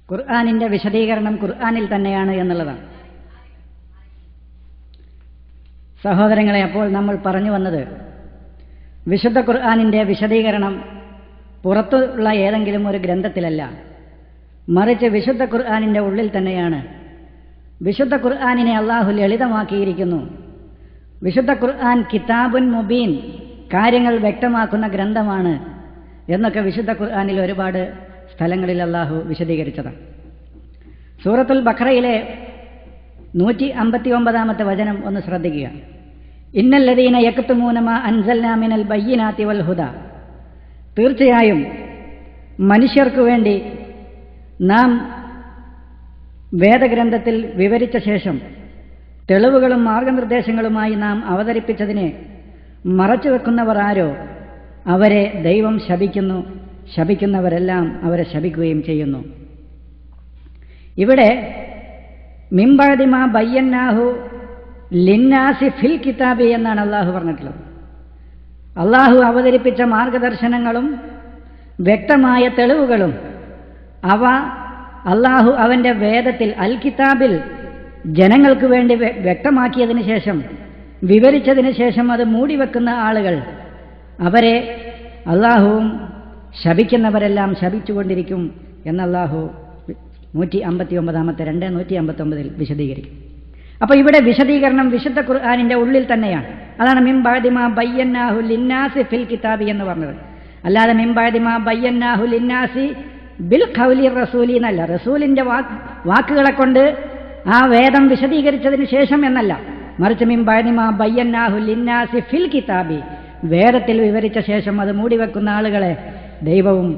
ഖുർആനിന്റെ വിശദീകരണം ഖുർആനിൽ തന്നെയാണ് എന്നുള്ളതാണ്. സഹോദരങ്ങളെ, അപ്പോൾ നമ്മൾ പറഞ്ഞു വന്നത് വിശുദ്ധ ഖുർആനിന്റെ വിശദീകരണം പുറത്തുള്ള ഏതെങ്കിലും ഒരു ഗ്രന്ഥത്തിലല്ല, മറിച്ച് വിശുദ്ധ ഖുർആനിന്റെ ഉള്ളിൽ തന്നെയാണ്. വിശുദ്ധ ഖുർആനിനെ അള്ളാഹു ലളിതമാക്കിയിരിക്കുന്നു. വിശുദ്ധ ഖുർആൻ കിതാബുൻ മുബീൻ, കാര്യങ്ങൾ വ്യക്തമാക്കുന്ന ഗ്രന്ഥമാണ് എന്നൊക്കെ വിശുദ്ധ ഖുർആനിൽ ഒരുപാട് സ്ഥലങ്ങളിൽ അള്ളാഹു വിശദീകരിച്ചതാണ്. സൂറത്തുൽ ബഖറയിലെ 159 വചനം ഒന്ന് ശ്രദ്ധിക്കുക. ഇന്നല്ലദീന യക്തുമൂന മാ അൻസൽനാ മിനൽ ബയ്യിനാതി വൽ ഹുദാ, തീർച്ചയായും മനുഷ്യർക്കു വേണ്ടി നാം വേദഗ്രന്ഥത്തിൽ വിവരിച്ച ശേഷം തെളിവുകളും മാർഗനിർദ്ദേശങ്ങളുമായി നാം അവതരിപ്പിച്ചതിനെ മറച്ചുവെക്കുന്നവർ ആരോ അവരെ ദൈവം ശപിക്കുന്നു, ശപിക്കുന്നവരെല്ലാം അവരെ ശപിക്കുകയും ചെയ്യുന്നു. ഇവിടെ മിമ്പഅദിമാ ബയ്യന്നാഹു ലിന്നാസി ഫിൽ കിതാബി എന്നാണ് അള്ളാഹു പറഞ്ഞിട്ടുള്ളത്. അള്ളാഹു അവതരിപ്പിച്ച മാർഗദർശനങ്ങളും വ്യക്തമായ തെളിവുകളും അവ അള്ളാഹു അവന്റെ വേദത്തിൽ അൽ കിതാബിൽ ജനങ്ങൾക്ക് വേണ്ടി വ്യക്തമാക്കിയതിനു ശേഷം, വിവരിച്ചതിന് ശേഷം അത് മൂടിവെക്കുന്ന ആളുകൾ, അവരെ അള്ളാഹുവും ശപിക്കുന്നവരെല്ലാം ശപിച്ചുകൊണ്ടിരിക്കും എന്ന് അള്ളാഹു 159 വിശദീകരിക്കും. അപ്പോൾ ഇവിടെ വിശദീകരണം വിശുദ്ധ ഖുർആനിന്റെ ഉള്ളിൽ തന്നെയാണ്. അതാണ് മിൻ ബഅദി മാ ബയ്യന്നാഹു ലിന്നാസി ഫിൽ കിതാബി എന്ന് പറഞ്ഞത്. അല്ലാതെ മിൻ ബഅദി മാ ബയ്യന്നാഹു ലിന്നാസി ബിൽ ഖൗലി റസൂലി എന്നല്ല, റസൂലിന്റെ വാക്കുകളെ കൊണ്ട് ആ വേദം വിശദീകരിച്ചതിന് ശേഷം എന്നല്ല, മറിച്ച് മിൻ ബഅദി മാ ബയ്യന്നാഹു ലിന്നാസി ഫിൽ കിതാബി, വേദത്തിൽ വിവരിച്ച ശേഷം അത് മൂടിവെക്കുന്ന ആളുകളെ ദൈവവും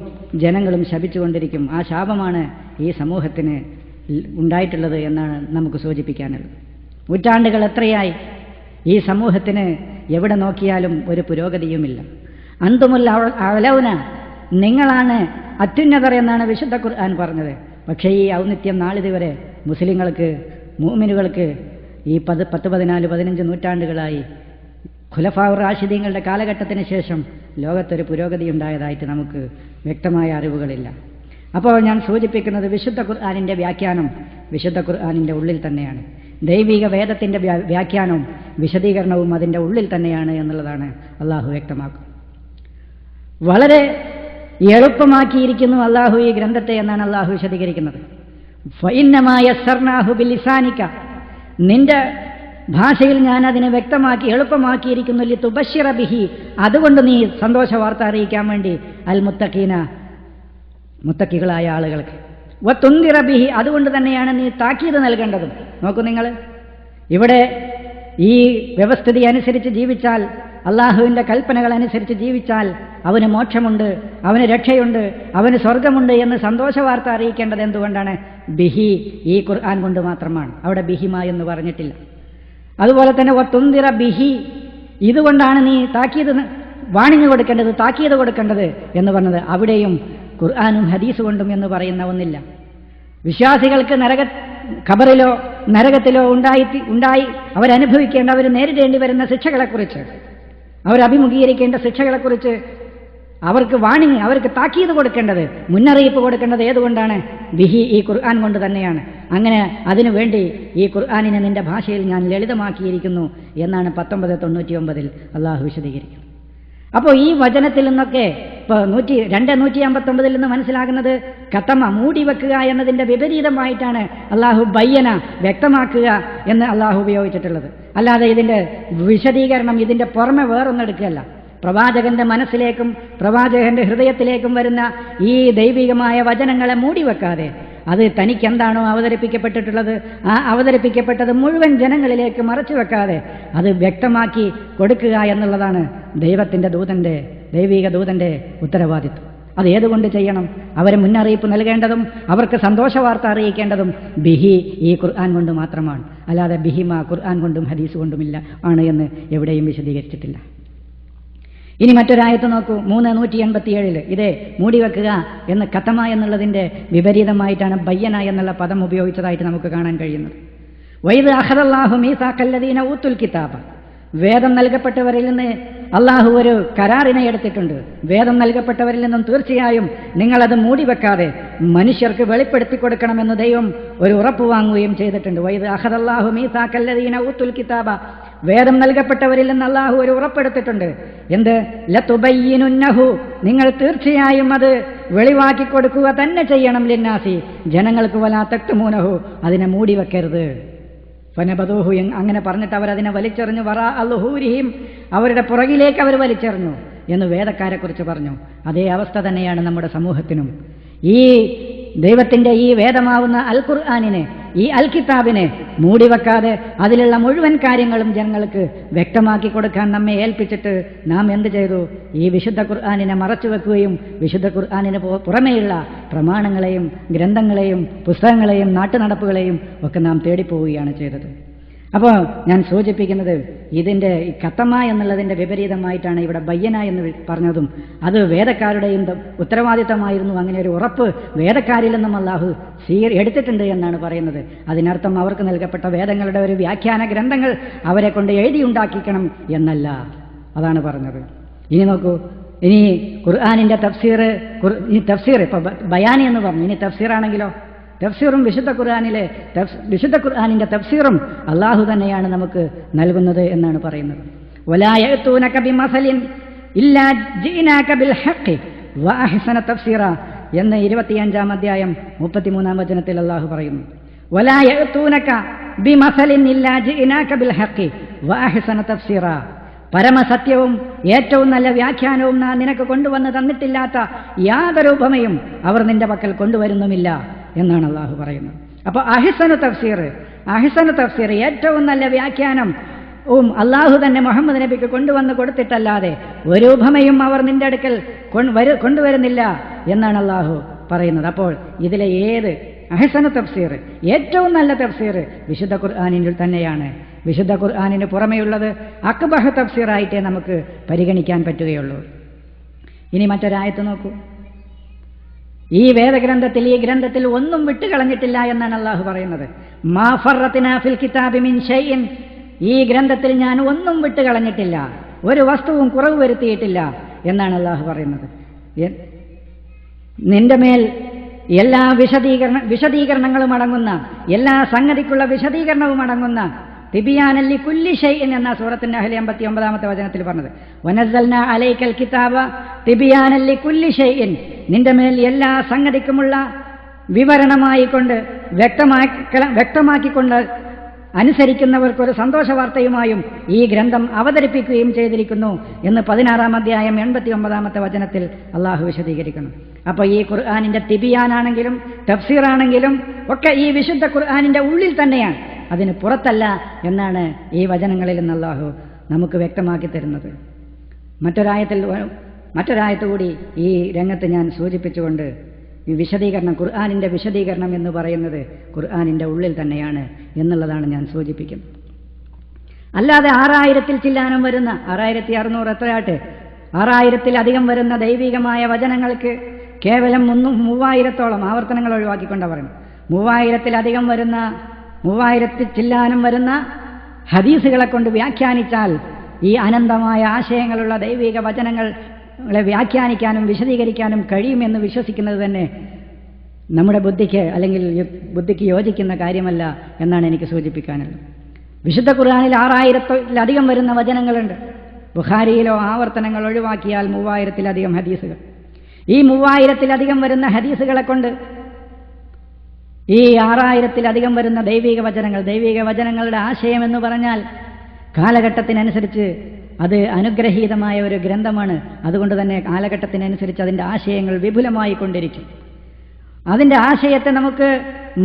ജനങ്ങളും ശപിച്ചുകൊണ്ടിരിക്കും. ആ ശാപമാണ് ഈ സമൂഹത്തിന് ഉണ്ടായിട്ടുള്ളത് എന്നാണ് നമുക്ക് സൂചിപ്പിക്കാനുള്ളത്. നൂറ്റാണ്ടുകൾ എത്രയായി ഈ സമൂഹത്തിന് എവിടെ നോക്കിയാലും ഒരു പുരോഗതിയുമില്ല. അന്തുമുൽ അലൗന, നിങ്ങളാണ് അത്യുന്നതർ എന്നാണ് വിശുദ്ധ ഖുർആൻ പറഞ്ഞത്. പക്ഷേ ഈ ഔന്നിത്യം നാളിതുവരെ മുസ്ലിങ്ങൾക്ക്, മുഅ്മിനുകൾക്ക് ഈ 10, 14, 15 നൂറ്റാണ്ടുകളായി ഖുലഫാഉർ റാഷിദീങ്ങളുടെ കാലഘട്ടത്തിന് ശേഷം ലോകത്തൊരു പുരോഗതി ഉണ്ടായതായിട്ട് നമുക്ക് വ്യക്തമായ അറിവുകളില്ല. അപ്പോൾ ഞാൻ സൂചിപ്പിക്കുന്നത് വിശുദ്ധ ഖുർആനിന്റെ വ്യാഖ്യാനം വിശുദ്ധ ഖുർആനിന്റെ ഉള്ളിൽ തന്നെയാണ്. ദൈവിക വേദത്തിന്റെ വ്യാഖ്യാനവും വിശദീകരണവും അതിന്റെ ഉള്ളിൽ തന്നെയാണ് എന്നുള്ളതാണ് അള്ളാഹു വ്യക്തമാക്കുന്നത്. വളരെ എളുപ്പമാക്കിയിരിക്കുന്നു അള്ളാഹു ഈ ഗ്രന്ഥത്തെ എന്നാണ് അള്ളാഹു വിശദീകരിക്കുന്നത്. ഫഇന്നമാ യസ്സർനാഹു ബിലിസാനിക, നിന്റെ ഭാഷയിൽ ഞാൻ അതിനെ വ്യക്തമാക്കി എളുപ്പമാക്കിയിരിക്കുന്നു. ലിതുബശ്ശിറ ബിഹി, അതുകൊണ്ട് നീ സന്തോഷ വാർത്ത അറിയിക്കാൻ വേണ്ടി അൽ മുത്തഖീന, മുത്തക്കികളായ ആളുകൾക്ക്. വതുൻദിറ ബിഹി, അതുകൊണ്ട് തന്നെയാണ് നീ താക്കീത് നൽകേണ്ടതും. നോക്കൂ നിങ്ങൾ, ഇവിടെ ഈ വ്യവസ്ഥിതി അനുസരിച്ച് ജീവിച്ചാൽ, അള്ളാഹുവിന്റെ കൽപ്പനകൾ അനുസരിച്ച് ജീവിച്ചാൽ അവന് മോക്ഷമുണ്ട്, അവന് രക്ഷയുണ്ട്, അവന് സ്വർഗമുണ്ട് എന്ന് സന്തോഷ വാർത്ത അറിയിക്കേണ്ടത് എന്തുകൊണ്ടാണ്? ബിഹി, ഈ ഖുർആൻ കൊണ്ട് മാത്രമാണ്. അവിടെ ബിഹിമ എന്ന് പറഞ്ഞിട്ടില്ല. അതുപോലെ തന്നെ വതുൻദിറ ബിഹി, ഇതുകൊണ്ടാണ് നീ താക്കീത് വാണിഞ്ഞു കൊടുക്കേണ്ടത്, താക്കീത് കൊടുക്കേണ്ടത് എന്ന് പറഞ്ഞത്. അവിടെയും ഖുർആനും ഹദീസ് കൊണ്ടും എന്ന് പറയുന്ന ഒന്നില്ല. വിശ്വാസികൾക്ക് ഖബറിലോ നരകത്തിലോ ഉണ്ടായി അവരനുഭവിക്കേണ്ട, അവർ നേരിടേണ്ടി വരുന്ന ശിക്ഷകളെക്കുറിച്ച്, അവരഭിമുഖീകരിക്കേണ്ട ശിക്ഷകളെക്കുറിച്ച് അവർക്ക് വാണിങ്, അവർക്ക് താക്കീത് കൊടുക്കേണ്ടത്, മുന്നറിയിപ്പ് കൊടുക്കേണ്ടത് ഏതുകൊണ്ടാണ്? ബിഹി, ഈ ഖുർആൻ കൊണ്ട് തന്നെയാണ്. അങ്ങനെ അതിനുവേണ്ടി ഈ ഖുർആനിനെ നിന്റെ ഭാഷയിൽ ഞാൻ ലളിതമാക്കിയിരിക്കുന്നു എന്നാണ് 1999 അള്ളാഹു വിശദീകരിക്കുന്നത്. അപ്പോൾ ഈ വചനത്തിൽ നിന്നൊക്കെ ഇപ്പോൾ 159 നിന്ന് മനസ്സിലാകുന്നത് കത്തമ, മൂടിവെക്കുക എന്നതിൻ്റെ വിപരീതമായിട്ടാണ് അള്ളാഹു ബയ്യന, വ്യക്തമാക്കുക എന്ന് അള്ളാഹു ഉപയോഗിച്ചിട്ടുള്ളത്. അല്ലാതെ ഇതിൻ്റെ വിശദീകരണം ഇതിൻ്റെ പുറമെ വേറൊന്നെടുക്കുകയല്ല. പ്രവാചകന്റെ മനസ്സിലേക്കും പ്രവാചകന്റെ ഹൃദയത്തിലേക്കും വരുന്ന ഈ ദൈവികമായ വചനങ്ങളെ മൂടിവെക്കാതെ അത് തനിക്കെന്താണോ അവതരിപ്പിക്കപ്പെട്ടിട്ടുള്ളത് ആ അവതരിപ്പിക്കപ്പെട്ടത് മുഴുവൻ ജനങ്ങളിലേക്ക് മറച്ചു വെക്കാതെ അത് വ്യക്തമാക്കി കൊടുക്കുക എന്നുള്ളതാണ് ദൈവിക ദൂതന്റെ ഉത്തരവാദിത്വം. അത് ഏതുകൊണ്ട് ചെയ്യണം? അവരെ മുന്നറിയിപ്പ് നൽകേണ്ടതും അവർക്ക് സന്തോഷവാർത്ത അറിയിക്കേണ്ടതും ബിഹി, ഈ ഖുർആൻ കൊണ്ട് മാത്രമാണ്. അല്ലാതെ ബിഹിമ ഖുർആൻ കൊണ്ടും ഹദീസ് കൊണ്ടുമില്ല ആണ് എന്ന് എവിടെയും വിശദീകരിച്ചിട്ടില്ല. ഇനി മറ്റൊരായത്ത് നോക്കൂ, 387 ഇതേ മൂടിവെക്കുക എന്ന് കത്തമ എന്നുള്ളതിന്റെ വിപരീതമായിട്ടാണ് ബയ്യന എന്നുള്ള പദം ഉപയോഗിച്ചതായിട്ട് നമുക്ക് കാണാൻ കഴിയുന്നത്. വൈദ് അഖദല്ലാഹു മീസാഖല്ലദീന ഊത്തുൽ കിതാബ, വേദം നൽകപ്പെട്ടവരിൽ നിന്ന് അള്ളാഹു ഒരു കരാറിനെ എടുത്തിട്ടുണ്ട്. വേദം നൽകപ്പെട്ടവരിൽ നിന്നും തീർച്ചയായും നിങ്ങളത് മൂടിവെക്കാതെ മനുഷ്യർക്ക് വെളിപ്പെടുത്തി കൊടുക്കണമെന്ന് ദൈവം ഒരു ഉറപ്പ് വാങ്ങുകയും ചെയ്തിട്ടുണ്ട്. വൈദ് അഖദല്ലാഹു മീസാഖല്ലദീന ഊത്തുൽ കിതാബ, വേദം നൽകപ്പെട്ടവരിൽ നിന്ന് അള്ളാഹു ഒരു ഉറപ്പെടുത്തിട്ടുണ്ട്. എന്ത്? ലതുബയ്യിനുന്നഹു, നിങ്ങൾ തീർച്ചയായും അത് വെളിവാക്കി കൊടുക്കുക തന്നെ ചെയ്യണം. ലിന്നാസി, ജനങ്ങൾക്ക്. വലാ തക്തുമൂനഹു, അതിനെ മൂടിവെക്കരുത്. ഫനബദൂഹു, അങ്ങനെ പറഞ്ഞിട്ട് അവരതിനെ വലിച്ചെറിഞ്ഞു. വറാ അൽഹൂരിഹിം, അവരുടെ പുറകിലേക്ക് അവർ വലിച്ചെറിഞ്ഞു എന്ന് വേദക്കാരെ കുറിച്ച് പറഞ്ഞു. അതേ അവസ്ഥ തന്നെയാണ് നമ്മുടെ സമൂഹത്തിനും. ഈ ദൈവത്തിന്റെ ഈ വേദമാവുന്ന അൽ ഖുർആനിനെ, ഈ അൽ കിതാബിനെ മൂടിവെക്കാതെ അതിലുള്ള മുഴുവൻ കാര്യങ്ങളും ജനങ്ങൾക്ക് വ്യക്തമാക്കി കൊടുക്കാൻ നമ്മെ ഏൽപ്പിച്ചിട്ട് നാം എന്ത് ചെയ്തു? ഈ വിശുദ്ധ ഖുർആനിനെ മറച്ചുവെക്കുകയും വിശുദ്ധ ഖുർആനിന് പുറമേയുള്ള പ്രമാണങ്ങളെയും ഗ്രന്ഥങ്ങളെയും പുസ്തകങ്ങളെയും നാട്ടുനടപ്പുകളെയും ഒക്കെ നാം തേടിപ്പോവുകയാണ് ചെയ്തത്. അപ്പോൾ ഞാൻ സൂചിപ്പിക്കുന്നത് ഇതിൻ്റെ ഈ കത്തമ എന്നുള്ളതിൻ്റെ വിപരീതമായിട്ടാണ് ഇവിടെ ബയ്യന എന്ന് പറഞ്ഞതും. അത് വേദക്കാരുടെയും ഉത്തരവാദിത്തമായിരുന്നു. അങ്ങനെ ഒരു ഉറപ്പ് വേദക്കാരിൽ നിന്നും അല്ലാഹു എടുത്തിട്ടുണ്ട് എന്നാണ് പറയുന്നത്. അതിനർത്ഥം അവർക്ക് നൽകപ്പെട്ട വേദങ്ങളുടെ ഒരു വ്യാഖ്യാന ഗ്രന്ഥങ്ങൾ അവരെ കൊണ്ട് എഴുതിയുണ്ടാക്കിക്കണം എന്നല്ല, അതാണ് പറഞ്ഞത്. ഇനി നോക്കൂ, ഇനി ഖുർആനിൻ്റെ തഫ്സീർ, ഇനി തഫ്സീർ ഇപ്പോൾ ബയാനി എന്ന് പറഞ്ഞു, ഇനി തഫ്സീറാണെങ്കിലോ? തഫ്സീറും വിശുദ്ധ ഖുർആനിന്റെ തഫ്സീറും അള്ളാഹു തന്നെയാണ് നമുക്ക് നൽകുന്നത് എന്നാണ് പറയുന്നത്. വലാ യഅ്തൂനക ബിമസലിൻ ഇല്ലാ ജിനാക ബിൽ ഹഖ് വഅഹ്സന തഫ്സീറ എന്ന് 25-ാം അധ്യായം 33-ാം വചനത്തിൽ അള്ളാഹു പറയുന്നു. വലാ യഅ്തൂനക ബിമസലിൻ ഇല്ലാ ജിനാക ബിൽ ഹഖ് വഅഹ്സന തഫ്സീറ, പരമസത്യവും ഏറ്റവും നല്ല വ്യാഖ്യാനവും നാം നിനക്ക് കൊണ്ടുവന്ന് തന്നിട്ടില്ലാത്ത യാതൊരു ഉപമയും അവർ നിന്റെ പക്കൽ കൊണ്ടുവരുന്നുമില്ല എന്നാണ് അള്ളാഹു പറയുന്നത്. അപ്പോൾ അഹ്സനു തഫ്സീർ, ഏറ്റവും നല്ല വ്യാഖ്യാനം അള്ളാഹു തന്നെ മുഹമ്മദ് നബിക്ക് കൊണ്ടുവന്ന് കൊടുത്തിട്ടല്ലാതെ ഒരു ഉപമയും അവർ നിന്റെ അടുക്കൽ കൊണ്ടുവരുന്നില്ല എന്നാണ് അള്ളാഹു പറയുന്നത്. അപ്പോൾ ഇതിലെ ഏത് അഹ്സനു തഫ്സീർ, ഏറ്റവും നല്ല തഫ്സീർ വിശുദ്ധ ഖുർആനിൽ തന്നെയാണ്. വിശുദ്ധ ഖുർആനിന് പുറമെയുള്ളത് അക്ബഹ് തഫ്സീറായിട്ടേ നമുക്ക് പരിഗണിക്കാൻ പറ്റുകയുള്ളൂ. ഇനി മറ്റൊരായത്ത് നോക്കൂ. ഈ വേദഗ്രന്ഥത്തിൽ, ഈ ഗ്രന്ഥത്തിൽ ഒന്നും വിട്ടുകളഞ്ഞിട്ടില്ല എന്നാണ് അള്ളാഹു പറയുന്നത്. മാ ഫറത്നാ ഫിൽ കിതാബി മിൻ ഷൈഇൻ, ഈ ഗ്രന്ഥത്തിൽ ഞാൻ ഒന്നും വിട്ടുകളഞ്ഞിട്ടില്ല, ഒരു വസ്തുവും കുറവ് വരുത്തിയിട്ടില്ല എന്നാണ് അള്ളാഹു പറയുന്നത്. നിന്റെ മേൽ എല്ലാ വിശദീകരണങ്ങളും അടങ്ങുന്ന, എല്ലാ സംഗതിക്കുള്ള വിശദീകരണവും അടങ്ങുന്ന തിബിയാനൻ ലികുല്ലി ഷൈഇൻ എന്ന സൂറത്തുൽ നഹ്ൽ 89-ാമത്തെ വചനത്തിൽ പറഞ്ഞത്. വനസ്സൽനാ അലൈക്കൽ കിതാബ തിബിയാനൻ ലികുല്ലി ഷൈഇൻ, നിന്റെ മേൽ എല്ലാ സംഗതിക്കുമുള്ള വിവരണമായിക്കൊണ്ട് വ്യക്തമാക്കിക്കൊണ്ട് അനുസരിക്കുന്നവർക്കൊരു സന്തോഷ വാർത്തയുമായും ഈ ഗ്രന്ഥം അവതരിപ്പിക്കുകയും ചെയ്തിരിക്കുന്നു എന്ന് 16-ാം അധ്യായം 89-ാമത്തെ വചനത്തിൽ അള്ളാഹു വിശദീകരിക്കുന്നു. അപ്പോൾ ഈ ഖുർആനിന്റെ തിബിയാനാണെങ്കിലും തഫ്സീറാണെങ്കിലും ഒക്കെ ഈ വിശുദ്ധ ഖുർആനിന്റെ ഉള്ളിൽ തന്നെയാണ്, അതിന് പുറത്തല്ല എന്നാണ് ഈ വചനങ്ങളിൽ നിന്ന് അള്ളാഹു നമുക്ക് വ്യക്തമാക്കി തരുന്നത്. മറ്റൊരായത്ത് കൂടി ഈ രംഗത്ത് ഞാൻ സൂചിപ്പിച്ചുകൊണ്ട്, ഈ വിശദീകരണം, ഖുർആനിന്റെ വിശദീകരണം എന്ന് പറയുന്നത് ഖുർആനിന്റെ ഉള്ളിൽ തന്നെയാണ് എന്നുള്ളതാണ് ഞാൻ സൂചിപ്പിക്കുന്നത്. അല്ലാതെ 6000-ൽ ചില്ലാനം വരുന്ന 6600 എത്രയാട്ടെ 6000-ലധികം വരുന്ന ദൈവികമായ വചനങ്ങൾക്ക് കേവലം 3000-ഓളം ആവർത്തനങ്ങൾ ഒഴിവാക്കിക്കൊണ്ടാണ് പറയുന്നത്. 3000-ലധികം വരുന്ന 3000-ൽ ചില്ലാനം വരുന്ന ഹദീസുകളെ കൊണ്ട് വ്യാഖ്യാനിച്ചാൽ ഈ അനന്തമായ ആശയങ്ങളുള്ള ദൈവിക വചനങ്ങളെ വ്യാഖ്യാനിക്കാനും വിശദീകരിക്കാനും കഴിയുമെന്ന് വിശ്വസിക്കുന്നത് തന്നെ നമ്മുടെ ബുദ്ധിക്ക് അല്ലെങ്കിൽ ബുദ്ധിക്ക് യോജിക്കുന്ന കാര്യമല്ല എന്നാണ് എനിക്ക് സൂചിപ്പിക്കാനുള്ളത്. വിശുദ്ധ ഖുർആനിൽ 6000-ലധികം വരുന്ന വചനങ്ങളുണ്ട്. ബുഖാരിയിലോ ആവർത്തനങ്ങൾ ഒഴിവാക്കിയാൽ 3000-ലധികം ഹദീസുകൾ. ഈ 3000-ലധികം വരുന്ന ഹദീസുകളെ കൊണ്ട് ഈ 6000-ലധികം വരുന്ന ദൈവിക വചനങ്ങളുടെ ആശയം എന്ന് പറഞ്ഞാൽ കാലഘട്ടത്തിനനുസരിച്ച് അത് അനുഗ്രഹീതമായ ഒരു ഗ്രന്ഥമാണ്. അതുകൊണ്ട് തന്നെ കാലഘട്ടത്തിനനുസരിച്ച് അതിൻ്റെ ആശയങ്ങൾ വിപുലമായി കൊണ്ടിരിക്കും. അതിൻ്റെ ആശയത്തെ നമുക്ക്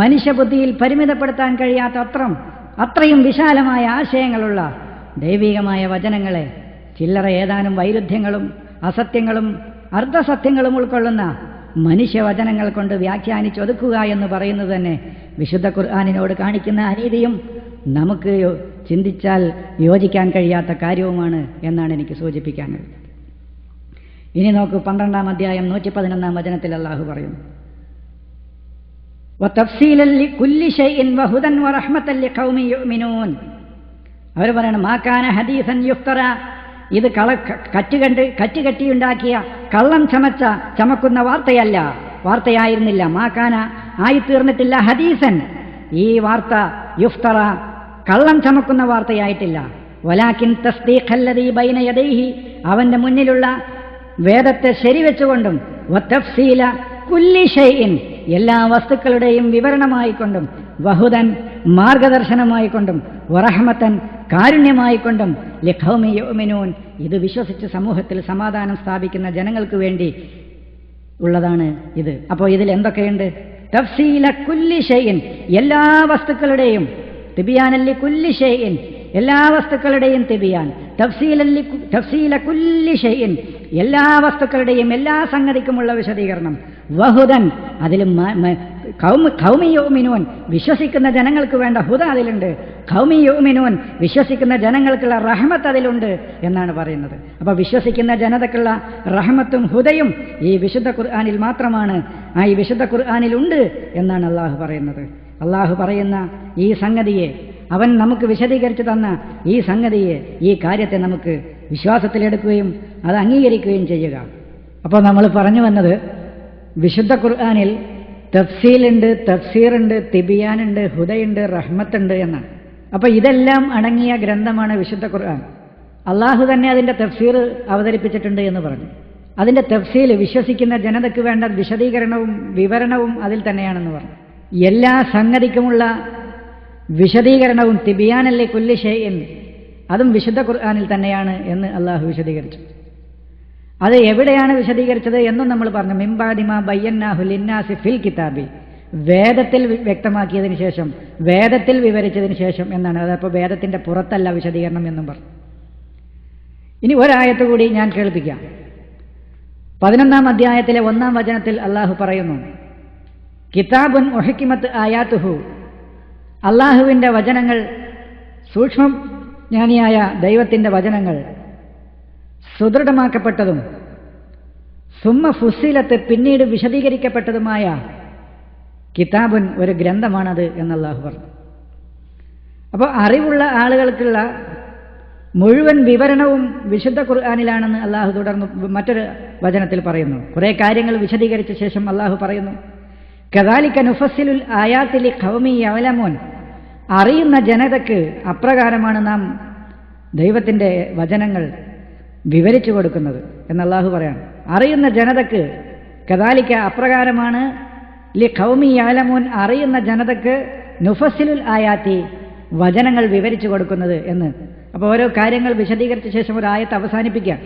മനുഷ്യബുദ്ധിയിൽ പരിമിതപ്പെടുത്താൻ കഴിയാത്ത അത്രയും വിശാലമായ ആശയങ്ങളുള്ള ദൈവികമായ വചനങ്ങളെ ചില്ലറ ഏതാനും വൈരുദ്ധ്യങ്ങളും അസത്യങ്ങളും അർദ്ധസത്യങ്ങളും ഉൾക്കൊള്ളുന്ന മനുഷ്യവചനങ്ങൾ കൊണ്ട് വ്യാഖ്യാനിച്ചൊതുക്കുക എന്ന് പറയുന്നത് തന്നെ വിശുദ്ധ ഖുർആനിനോട് കാണിക്കുന്ന അനീതിയും നമുക്ക് ചിന്തിച്ചാൽ യോജിക്കാൻ കഴിയാത്ത കാര്യവുമാണ് എന്നാണ് എനിക്ക് സൂചിപ്പിക്കാനുള്ളത്. ഇനി നോക്കൂ, 12-ാം അധ്യായം 111-ാം വചനത്തിൽ അല്ലാഹു പറയുന്നു, വതഫ്സീലൻ ലികുല്ലി ഷൈഇൻ വഹുദൻ വറഹ്മതൻ ലിഖൗമി യുഅ്മിനൂൻ. അവർ പറയണം, മാ കാന ഹദീസൻ യുഫ്തറ, ഇത് കറ്റുകെട്ടിയുണ്ടാക്കിയ കള്ളം ചമക്കുന്ന വാർത്തയായിരുന്നില്ല. മാക്കാന ആയിത്തീർന്നിട്ടില്ല ഹദീസൻ, ഈ വാർത്ത യുഫ്തറ കള്ളം ചമക്കുന്ന വാർത്തയായിട്ടില്ല. വലാകിൻ തസ്ദീഖല്ലദീ ബൈന യദൈഹി, അവന്റെ മുന്നിലുള്ള വേദത്തെ ശരിവെച്ചുകൊണ്ടും വതഫ്സീല കുല്ലി ഷൈഇൻ, എല്ലാ വസ്തുക്കളുടെയും വിവരണമായിക്കൊണ്ടും വഹുദൻ മാർഗദർശനമായിക്കൊണ്ടും വറഹ്മതൻ കാരുണ്യമായിക്കൊണ്ടും ലിഖൗമി യുഅ്മിനൂൻ, ഇത് വിശ്വസിച്ച് സമൂഹത്തിൽ സമാധാനം സ്ഥാപിക്കുന്ന ജനങ്ങൾക്ക് വേണ്ടി ഉള്ളതാണ് ഇത്. അപ്പോൾ ഇതിൽ എന്തൊക്കെയുണ്ട്? തഫ്സീല കുല്ലി ഷൈഇൻ, എല്ലാ വസ്തുക്കളുടെയും തിബിയാനല്ലി കുല്ലി ഷൈഇൻ, എല്ലാ വസ്തുക്കളുടെയും തിബിയാൻ. തഫ്സീല കുല്ലി ഷൈഇൻ, എല്ലാ വസ്തുക്കളുടെയും എല്ലാ സംഗതിക്കുമുള്ള വിശദീകരണം. വഹുദൻ, അതിലും ഖൗമി യുഅ്മിനൂൻ, വിശ്വസിക്കുന്ന ജനങ്ങൾക്ക് വേണ്ട ഹുദ അതിലുണ്ട്. ഖൗമി യുഅ്മിനൂൻ, വിശ്വസിക്കുന്ന ജനങ്ങൾക്കുള്ള റഹ്മത്ത് അതിലുണ്ട് എന്നാണ് പറയുന്നത്. അപ്പോൾ വിശ്വസിക്കുന്ന ജനതക്കുള്ള റഹ്മത്തും ഹുദയും ഈ വിശുദ്ധ ഖുർആനിൽ മാത്രമാണ്, ഈ വിശുദ്ധ ഖുർആനിലുണ്ട് എന്നാണ് അള്ളാഹു പറയുന്നത്. അള്ളാഹു പറയുന്ന ഈ സംഗതിയെ, അവൻ നമുക്ക് വിശദീകരിച്ചു തന്ന ഈ സംഗതിയെ, ഈ കാര്യത്തെ നമുക്ക് വിശ്വാസത്തിലെടുക്കുകയും അത് അംഗീകരിക്കുകയും ചെയ്യുക. അപ്പോൾ നമ്മൾ പറഞ്ഞു വന്നത് വിശുദ്ധ ഖുർആനിൽ തഫ്സീലുണ്ട്, തഫ്സീറുണ്ട്, തിബിയാനുണ്ട്, ഹുദയുണ്ട്, റഹ്മത്തുണ്ട് എന്നാണ്. അപ്പോൾ ഇതെല്ലാം അടങ്ങിയ ഗ്രന്ഥമാണ് വിശുദ്ധ ഖുർആൻ. അള്ളാഹു തന്നെ അതിൻ്റെ തഫ്സീർ അവതരിപ്പിച്ചിട്ടുണ്ട് എന്ന് പറഞ്ഞു. അതിൻ്റെ തഫ്സീൽ വിശ്വസിക്കുന്ന ജനതയ്ക്ക് വേണ്ട വിശദീകരണവും വിവരണവും അതിൽ തന്നെയാണെന്ന് പറഞ്ഞു. എല്ലാ സംഗതിക്കുമുള്ള വിശദീകരണവും തിബിയാനല്ലേ കുല്ലി ഷൈഇൻ, അതും വിശുദ്ധ ഖുർആനിൽ തന്നെയാണ് എന്ന് അള്ളാഹു വിശദീകരിച്ചു. അത് എവിടെയാണ് വിശദീകരിച്ചത് എന്നും നമ്മൾ പറഞ്ഞു. മിംബാദിമാ ബയ്യന്നാഹു ലിന്നാസി ഫിൽ കിതാബി, വേദത്തിൽ വ്യക്തമാക്കിയതിന് ശേഷം, വേദത്തിൽ വിവരിച്ചതിന് ശേഷം എന്നാണ്. അതപ്പോൾ വേദത്തിന്റെ പുറത്തല്ല വിശദീകരണം എന്നും പറഞ്ഞു. ഇനി ഒരായത്ത് കൂടി ഞാൻ കേൾപ്പിക്കാം. 11-ാം അധ്യായത്തിലെ 1-ാം വചനത്തിൽ അള്ളാഹു പറയുന്നു, കിതാബുൻ ഉഹ്കിമത്ത് ആയാതുഹു, അള്ളാഹുവിൻ്റെ വചനങ്ങൾ, സൂക്ഷ്മം ജ്ഞാനിയായ ദൈവത്തിൻ്റെ വചനങ്ങൾ സുദൃഢമാക്കപ്പെട്ടതും സുമ്മ ഫുസ്സിലത്ത് പിന്നീട് വിശദീകരിക്കപ്പെട്ടതുമായ കിതാബുൻ, ഒരു ഗ്രന്ഥമാണത് എന്ന് അള്ളാഹു പറഞ്ഞു. അപ്പോൾ അറിവുള്ള ആളുകൾക്കുള്ള മുഴുവൻ വിവരണവും വിശുദ്ധ ഖുർആനിലാണെന്ന് അള്ളാഹു തുടർന്ന് മറ്റൊരു വചനത്തിൽ പറയുന്നു. കുറേ കാര്യങ്ങൾ വിശദീകരിച്ച ശേഷം അള്ളാഹു പറയുന്നു, കദാലിക നുഫസ്സിലുൽ ആയാതി ലിഖൗമി യഅലമൂൻ, അറിയുന്ന ജനതയ്ക്ക് അപ്രകാരമാണ് നാം ദൈവത്തിൻ്റെ വചനങ്ങൾ വിവരിച്ചു കൊടുക്കുന്നത് എന്ന് അള്ളാഹു പറയാണ്. അറിയുന്ന ജനതയ്ക്ക്, കദാലിക അപ്രകാരമാണ്, ലിഖൗമി യഅലമൂൻ, അറിയുന്ന ജനതയ്ക്ക് നുഫസ്സിലുൽ ആയാതി, വചനങ്ങൾ വിവരിച്ചു കൊടുക്കുന്നത് എന്ന്. അപ്പോൾ ഓരോ കാര്യങ്ങൾ വിശദീകരിച്ച ശേഷം ഒരു ആയത്ത് അവസാനിപ്പിക്കാം.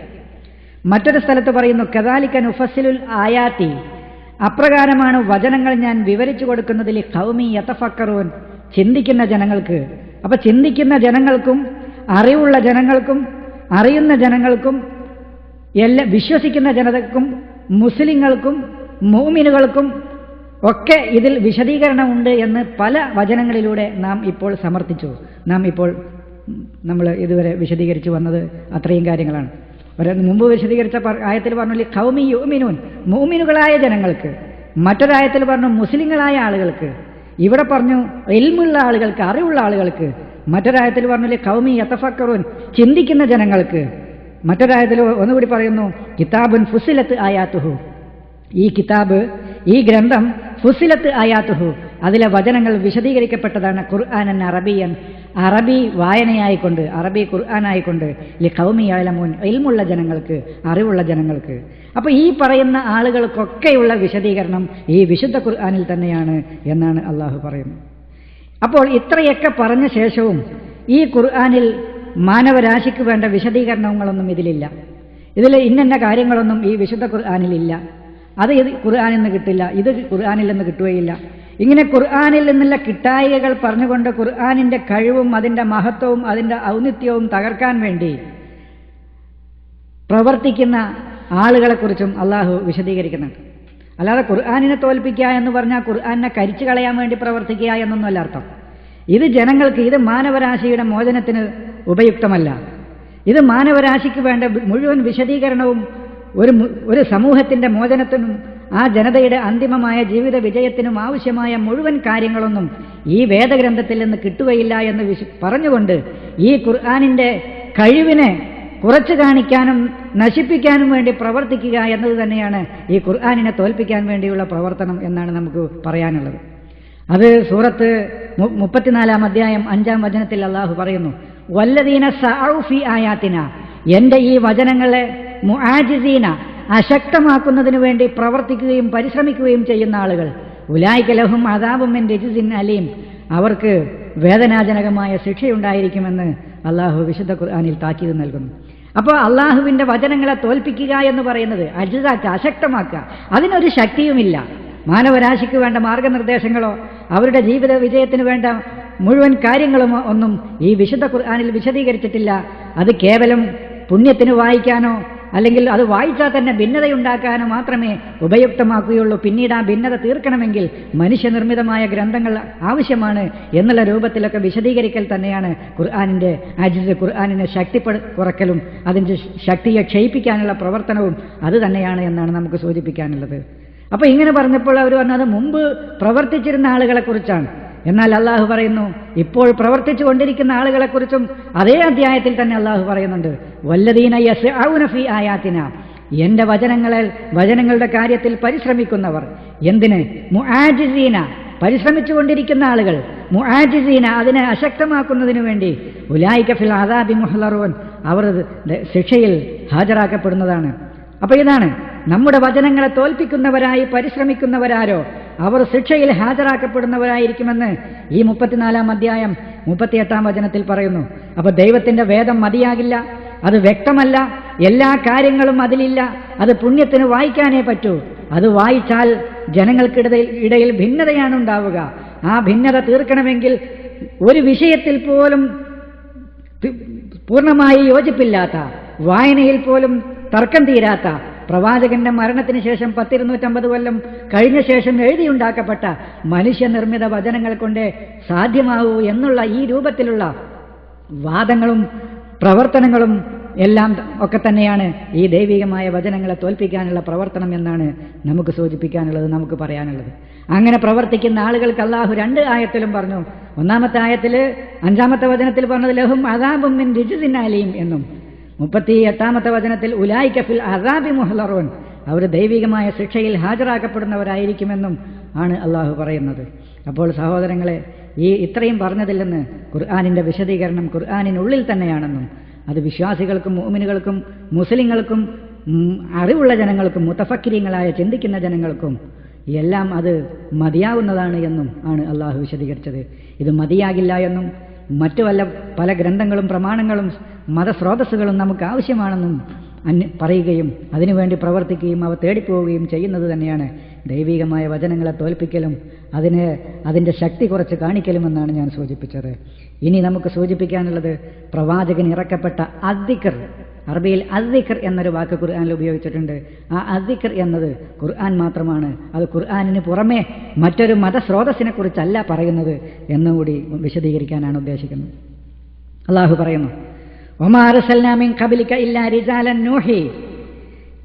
മറ്റൊരു സ്ഥലത്ത് പറയുന്നു, കദാലിക നുഫസ്സിലുൽ ആയാതി, അപ്രകാരമാണ് വചനങ്ങൾ ഞാൻ വിവരിച്ചു കൊടുക്കുന്നതിൽ ഖൗമി യതഫക്കറൂൻ, ചിന്തിക്കുന്ന ജനങ്ങൾക്ക്. അപ്പൊ ചിന്തിക്കുന്ന ജനങ്ങൾക്കും അറിവുള്ള ജനങ്ങൾക്കും അറിയുന്ന ജനങ്ങൾക്കും എല്ലാ വിശ്വസിക്കുന്ന ജനതക്കും മുസ്ലിങ്ങൾക്കും മുഅ്മിനുകൾക്കും ഒക്കെ ഇതിൽ വിശദീകരണമുണ്ട് എന്ന് പല വചനങ്ങളിലൂടെ നാം ഇപ്പോൾ സമർത്ഥിച്ചു. നമ്മൾ ഇതുവരെ വിശദീകരിച്ചു വന്നത് അത്രയും കാര്യങ്ങളാണ്. മുമ്പ് വിശദീകരിച്ച ആയത്തിൽ പറഞ്ഞു ഖൗമി യുഅ്മിനൂൻ, മുഅ്മിനുകളായ ജനങ്ങൾക്ക്. മറ്റൊരായത്തിൽ പറഞ്ഞു മുസ്ലിങ്ങളായ ആളുകൾക്ക്. ഇവിടെ പറഞ്ഞു ഇൽമുള്ള ആളുകൾക്ക്, അറിവുള്ള ആളുകൾക്ക്. മറ്റൊരായത്തിൽ പറഞ്ഞു ഖൗമി യതഫക്കറൂൻ, ചിന്തിക്കുന്ന ജനങ്ങൾക്ക്. മറ്റൊരായത്തിൽ ഒന്നുകൂടി പറയുന്നു കിതാബുൻ ഫുസ്സിലത്ത് ആയാതുഹു, ഈ കിതാബ്, ഈ ഗ്രന്ഥം ഫുസ്സിലത്ത് ആയാതുഹു, അതിലെ വചനങ്ങൾ വിശദീകരിക്കപ്പെട്ടതാണ്. ഖുർആനൻ അറബിയൻ, അറബി വായനയായിക്കൊണ്ട്, അറബി ഖുർആനായിക്കൊണ്ട്, ലിഖൗമി യഅലമൂൻ, ഇൽമുള്ള ജനങ്ങൾക്ക്, അറിവുള്ള ജനങ്ങൾക്ക്. അപ്പോൾ ഈ പറയുന്ന ആളുകൾക്കൊക്കെയുള്ള വിശദീകരണം ഈ വിശുദ്ധ ഖുർആനിൽ തന്നെയാണ് എന്നാണ് അള്ളാഹു പറയുന്നത്. അപ്പോൾ ഇത്രയൊക്കെ പറഞ്ഞ ശേഷവും ഈ ഖുർആനിൽ മാനവരാശിക്ക് വേണ്ട വിശദീകരണങ്ങളൊന്നും ഇതിലില്ല. ഇതിൽ ഇന്ന കാര്യങ്ങളൊന്നും ഈ വിശുദ്ധ ഖുർആനിലില്ല. അത് ഖുർആനിൽ നിന്ന് കിട്ടില്ല, ഇത് ഖുർആനിൽ നിന്ന് കിട്ടുകയില്ല. ഇങ്ങനെ ഖുർആനിൽ നിന്നുള്ള കിട്ടായികകൾ പറഞ്ഞുകൊണ്ട് ഖുർആനിൻ്റെ കഴിവും അതിൻ്റെ മഹത്വവും അതിൻ്റെ ഔന്നിത്യവും തകർക്കാൻ വേണ്ടി പ്രവർത്തിക്കുന്ന ആളുകളെക്കുറിച്ചും അള്ളാഹു വിശദീകരിക്കുന്നുണ്ട്. അല്ലാതെ ഖുർആനിനെ തോൽപ്പിക്കുക എന്ന് പറഞ്ഞാൽ ഖുർആനിനെ കരിച്ചു കളയാൻ വേണ്ടി പ്രവർത്തിക്കുക എന്നൊന്നുമല്ല അർത്ഥം. ഇത് ജനങ്ങൾക്ക്, ഇത് മാനവരാശിയുടെ മോചനത്തിന് ഉപയുക്തമല്ല. ഇത് മാനവരാശിക്ക് വേണ്ട മുഴുവൻ വിശദീകരണവും ഒരു സമൂഹത്തിൻ്റെ മോചനത്തിനും ആ ജനതയുടെ അന്തിമമായ ജീവിത വിജയത്തിനും ആവശ്യമായ മുഴുവൻ കാര്യങ്ങളൊന്നും ഈ വേദഗ്രന്ഥത്തിൽ നിന്ന് കിട്ടുകയില്ല എന്ന് പറഞ്ഞുകൊണ്ട് ഈ ഖുർആനിൻ്റെ കഴിവിനെ കുറച്ചു കാണിക്കാനും നശിപ്പിക്കാനും വേണ്ടി പ്രവർത്തിക്കുക എന്നത് തന്നെയാണ് ഈ ഖുർആനിനെ തോൽപ്പിക്കാൻ വേണ്ടിയുള്ള പ്രവർത്തനം എന്നാണ് നമുക്ക് പറയാനുള്ളത്. അത് സൂറത്ത് 34 അധ്യായം 5 വചനത്തിൽ അള്ളാഹു പറയുന്നു, വല്ലദീന സഅഉ ഫീ ആയാതിന, എന്റെ ഈ വചനങ്ങളെ മുആജിസീന, അശക്തമാക്കുന്നതിന് വേണ്ടി പ്രവർത്തിക്കുകയും പരിശ്രമിക്കുകയും ചെയ്യുന്ന ആളുകൾ, ഉലൈക ലഹും അദാബും മിൻ റിജ്സിൻ അലീം, അവർക്ക് വേദനാജനകമായ ശിക്ഷയുണ്ടായിരിക്കുമെന്ന് അള്ളാഹു വിശുദ്ധ ഖുർആനിൽ താക്കീത് നൽകുന്നു. അപ്പോൾ അള്ളാഹുവിന്റെ വചനങ്ങളെ തോൽപ്പിക്കുക എന്ന് പറയുന്നത് അജിസാക്കുക, അശക്തമാക്കുക, അതിനൊരു ശക്തിയുമില്ല. മാനവരാശിക്ക് വേണ്ട മാർഗനിർദ്ദേശങ്ങളോ അവരുടെ ജീവിത വിജയത്തിന് വേണ്ട മുഴുവൻ കാര്യങ്ങളും ഒന്നും ഈ വിശുദ്ധ ഖുർആനിൽ വിശദീകരിച്ചിട്ടില്ല. അത് കേവലം പുണ്യത്തിന് വായിക്കാനോ അല്ലെങ്കിൽ അത് വായിച്ചാൽ തന്നെ ഭിന്നതയുണ്ടാക്കാനോ മാത്രമേ ഉപയുക്തമാക്കുകയുള്ളൂ. പിന്നീട് ആ ഭിന്നത തീർക്കണമെങ്കിൽ മനുഷ്യനിർമ്മിതമായ ഗ്രന്ഥങ്ങൾ ആവശ്യമാണ് എന്നുള്ള രൂപത്തിലൊക്കെ വിശദീകരിക്കൽ തന്നെയാണ് ഖുർആനിന്റെ അജിസ്. ഖുർആനിനെ ശക്തി കുറക്കലും അതിൻ്റെ ശക്തിയെ ക്ഷയിപ്പിക്കാനുള്ള പ്രവർത്തനവും അത് തന്നെയാണ് എന്നാണ് നമുക്ക് സൂചിപ്പിക്കാനുള്ളത്. അപ്പൊ ഇങ്ങനെ പറഞ്ഞപ്പോൾ അവർ പറഞ്ഞത് മുമ്പ് പ്രവർത്തിച്ചിരുന്ന ആളുകളെ കുറിച്ചാണ്. എന്നാൽ അള്ളാഹു പറയുന്നു ഇപ്പോൾ പ്രവർത്തിച്ചു കൊണ്ടിരിക്കുന്ന ആളുകളെക്കുറിച്ചും അതേ അധ്യായത്തിൽ തന്നെ അള്ളാഹു പറയുന്നുണ്ട്, വല്ലദീന യസ്അഊന ഫീ ആയാതിന, എന്റെ വചനങ്ങളുടെ കാര്യത്തിൽ പരിശ്രമിക്കുന്നവർ. എന്തിന്? മുആജിസീന, പരിശ്രമിച്ചുകൊണ്ടിരിക്കുന്ന ആളുകൾ. മുആജിസീന, അതിനെ അശക്തമാക്കുന്നതിനു വേണ്ടി. ഉലൈക ഫിൽ അദാബി മുഹ്ളറൂൻ, അവർ ശിക്ഷയിൽ ഹാജരാക്കപ്പെടുന്നതാണ്. അപ്പൊ ഇതാണ് നമ്മുടെ വചനങ്ങളെ തോൽപ്പിക്കുന്നവരായി പരിശ്രമിക്കുന്നവരാരോ അവർ ശിക്ഷയിൽ ഹാജരാക്കപ്പെടുന്നവരായിരിക്കുമെന്ന് ഈ 34 അധ്യായം 38 വചനത്തിൽ പറയുന്നു. അപ്പൊ ദൈവത്തിന്റെ വേദം മതിയാകില്ല, അത് വ്യക്തമല്ല, എല്ലാ കാര്യങ്ങളും അതിലില്ല. അത് പുണ്യത്തിന് വായിക്കാനേ പറ്റൂ. അത് വായിച്ചാൽ ജനങ്ങൾക്കിടയിൽ ഭിന്നതയാണ് ഉണ്ടാവുക. ആ ഭിന്നത തീർക്കണമെങ്കിൽ ഒരു വിഷയത്തിൽ പോലും പൂർണ്ണമായി യോജിപ്പില്ലാത്ത, വായനയിൽ പോലും തർക്കം തീരാത്ത, പ്രവാചകന്റെ മരണത്തിന് ശേഷം 1250 കൊല്ലം കഴിഞ്ഞ ശേഷം എഴുതിയുണ്ടാക്കപ്പെട്ട മനുഷ്യനിർമ്മിത വചനങ്ങൾ കൊണ്ട് സാധ്യമാവൂ എന്നുള്ള ഈ രൂപത്തിലുള്ള വാദങ്ങളും പ്രവർത്തനങ്ങളും എല്ലാം ഒക്കെ തന്നെയാണ് ഈ ദൈവികമായ വചനങ്ങളെ തോൽപ്പിക്കാനുള്ള പ്രവർത്തനം എന്നാണ് നമുക്ക് സൂചിപ്പിക്കാനുള്ളത്, നമുക്ക് പറയാനുള്ളത്. അങ്ങനെ പ്രവർത്തിക്കുന്ന ആളുകൾക്ക് അല്ലാഹു 2 ആയത്തിലും പറഞ്ഞു. ഒന്നാമത്തെ ആയത്തിൽ 5-ാമത്തെ വചനത്തിൽ പറഞ്ഞത് ലഹും അദാബും മിൻ റിജ്സിൻ അലീം എന്നും, 38-ാമത്തെ വചനത്തിൽ ഉലൈക ഫിൽ അദാബി മുഹ്ളറൂൻ, അവർ ദൈവികമായ ശിക്ഷയിൽ ഹാജരാക്കപ്പെടുന്നവരായിരിക്കുമെന്നും ആണ് അള്ളാഹു പറയുന്നത്. അപ്പോൾ സഹോദരങ്ങളെ, ഈ ഇത്രയും പറഞ്ഞതിൽ നിന്ന് ഖുർആനിന്റെ വിശദീകരണം ഖുർആനിനുള്ളിൽ തന്നെയാണെന്നും അത് വിശ്വാസികൾക്കും മുഅ്മിനുകൾക്കും മുസ്ലിങ്ങൾക്കും അറിവുള്ള ജനങ്ങൾക്കും മുതഫക്കിരീങ്ങളായ ചിന്തിക്കുന്ന ജനങ്ങൾക്കും എല്ലാം അത് മതിയാവുന്നതാണ് എന്നും ആണ് അള്ളാഹു വിശദീകരിച്ചത്. ഇത് മതിയാകില്ല എന്നും മറ്റു പല ഗ്രന്ഥങ്ങളും പ്രമാണങ്ങളും മതസ്രോതസ്സുകളും നമുക്ക് ആവശ്യമാണെന്നും പറയുകയും അതിനുവേണ്ടി പ്രവർത്തിക്കുകയും അവ തേടിപ്പോവുകയും ചെയ്യുന്നത് തന്നെയാണ് ദൈവികമായ വചനങ്ങളെ തോൽപ്പിക്കലും അതിൻ്റെ ശക്തി കുറച്ച് കാണിക്കലുമെന്നാണ് ഞാൻ സൂചിപ്പിച്ചത്. ഇനി നമുക്ക് സൂചിപ്പിക്കാനുള്ളത് പ്രവാചകൻ ഇറക്കപ്പെട്ട അദ്ദിക്ർ. അറബിയിൽ അദ്ദിക്ർ എന്നൊരു വാക്ക് ഖുർആനിൽ ഉപയോഗിച്ചിട്ടുണ്ട്. ആ അദ്ദിക്ർ എന്നത് ഖുർആൻ മാത്രമാണ്. അത് ഖുർആനിന് പുറമെ മറ്റൊരു മതസ്രോതസ്സിനെ കുറിച്ചല്ല പറയുന്നത് എന്നുകൂടി വിശദീകരിക്കാനാണ് ഉദ്ദേശിക്കുന്നത്. അള്ളാഹു പറയുന്നു, വമാ അർസൽനാ മിൻ ഖബ്ലിക ഇല്ലാ റിജാലൻ നൂഹി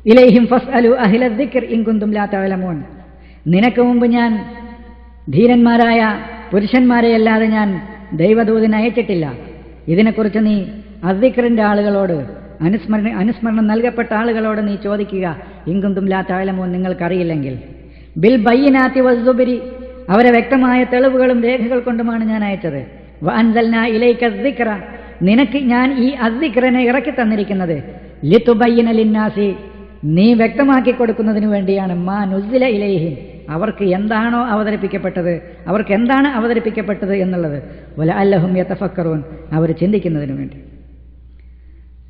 ഇലൈഹിം ഫസ്അലു അഹ്ല ദിക്ർ ഇൻ കുന്തും ലാ തഅലമൂൻ. നിനക്ക് മുമ്പ് ഞാൻ ധീരന്മാരായ പുരുഷന്മാരെയല്ലാതെ ഞാൻ ദൈവദൂതനെ അയച്ചിട്ടില്ല. ഇതിനെക്കുറിച്ച് നീ അദ്ദിക്റിന്റെ ആളുകളോട്, അനുസ്മരണം നൽകപ്പെട്ട ആളുകളോട് നീ ചോദിക്കുക. ഇൻ കുന്തും ലാ തഅലമൂൻ, നിങ്ങൾക്കറിയില്ലെങ്കിൽ. ബിൽ ബയ്യിനാതി വസ്സുബ്രി, അവരെ വ്യക്തമായ തെളിവുകളും രേഖകൾ കൊണ്ടുമാണ് ഞാൻ അയച്ചത്. വഅൻസൽനാ ഇലൈക ദിക്റ, നിനക്ക് ഞാൻ ഈ അദ്ദിക്റിനെ ഇറക്കി തന്നിരിക്കുന്നത് ലിതുബയ്യിന ലിന്നാസി, നീ വ്യക്തമാക്കി കൊടുക്കുന്നതിന് വേണ്ടിയാണ്. മാ നുസ്സില ഇലൈഹിം, അവർക്ക് എന്താണോ അവതരിപ്പിക്കപ്പെട്ടത്, അവർക്ക് എന്താണ് അവതരിപ്പിക്കപ്പെട്ടത് എന്നുള്ളത്. വലഅല്ലഹും യതഫക്കറൂൻ, അവർ ചിന്തിക്കുന്നതിന് വേണ്ടി.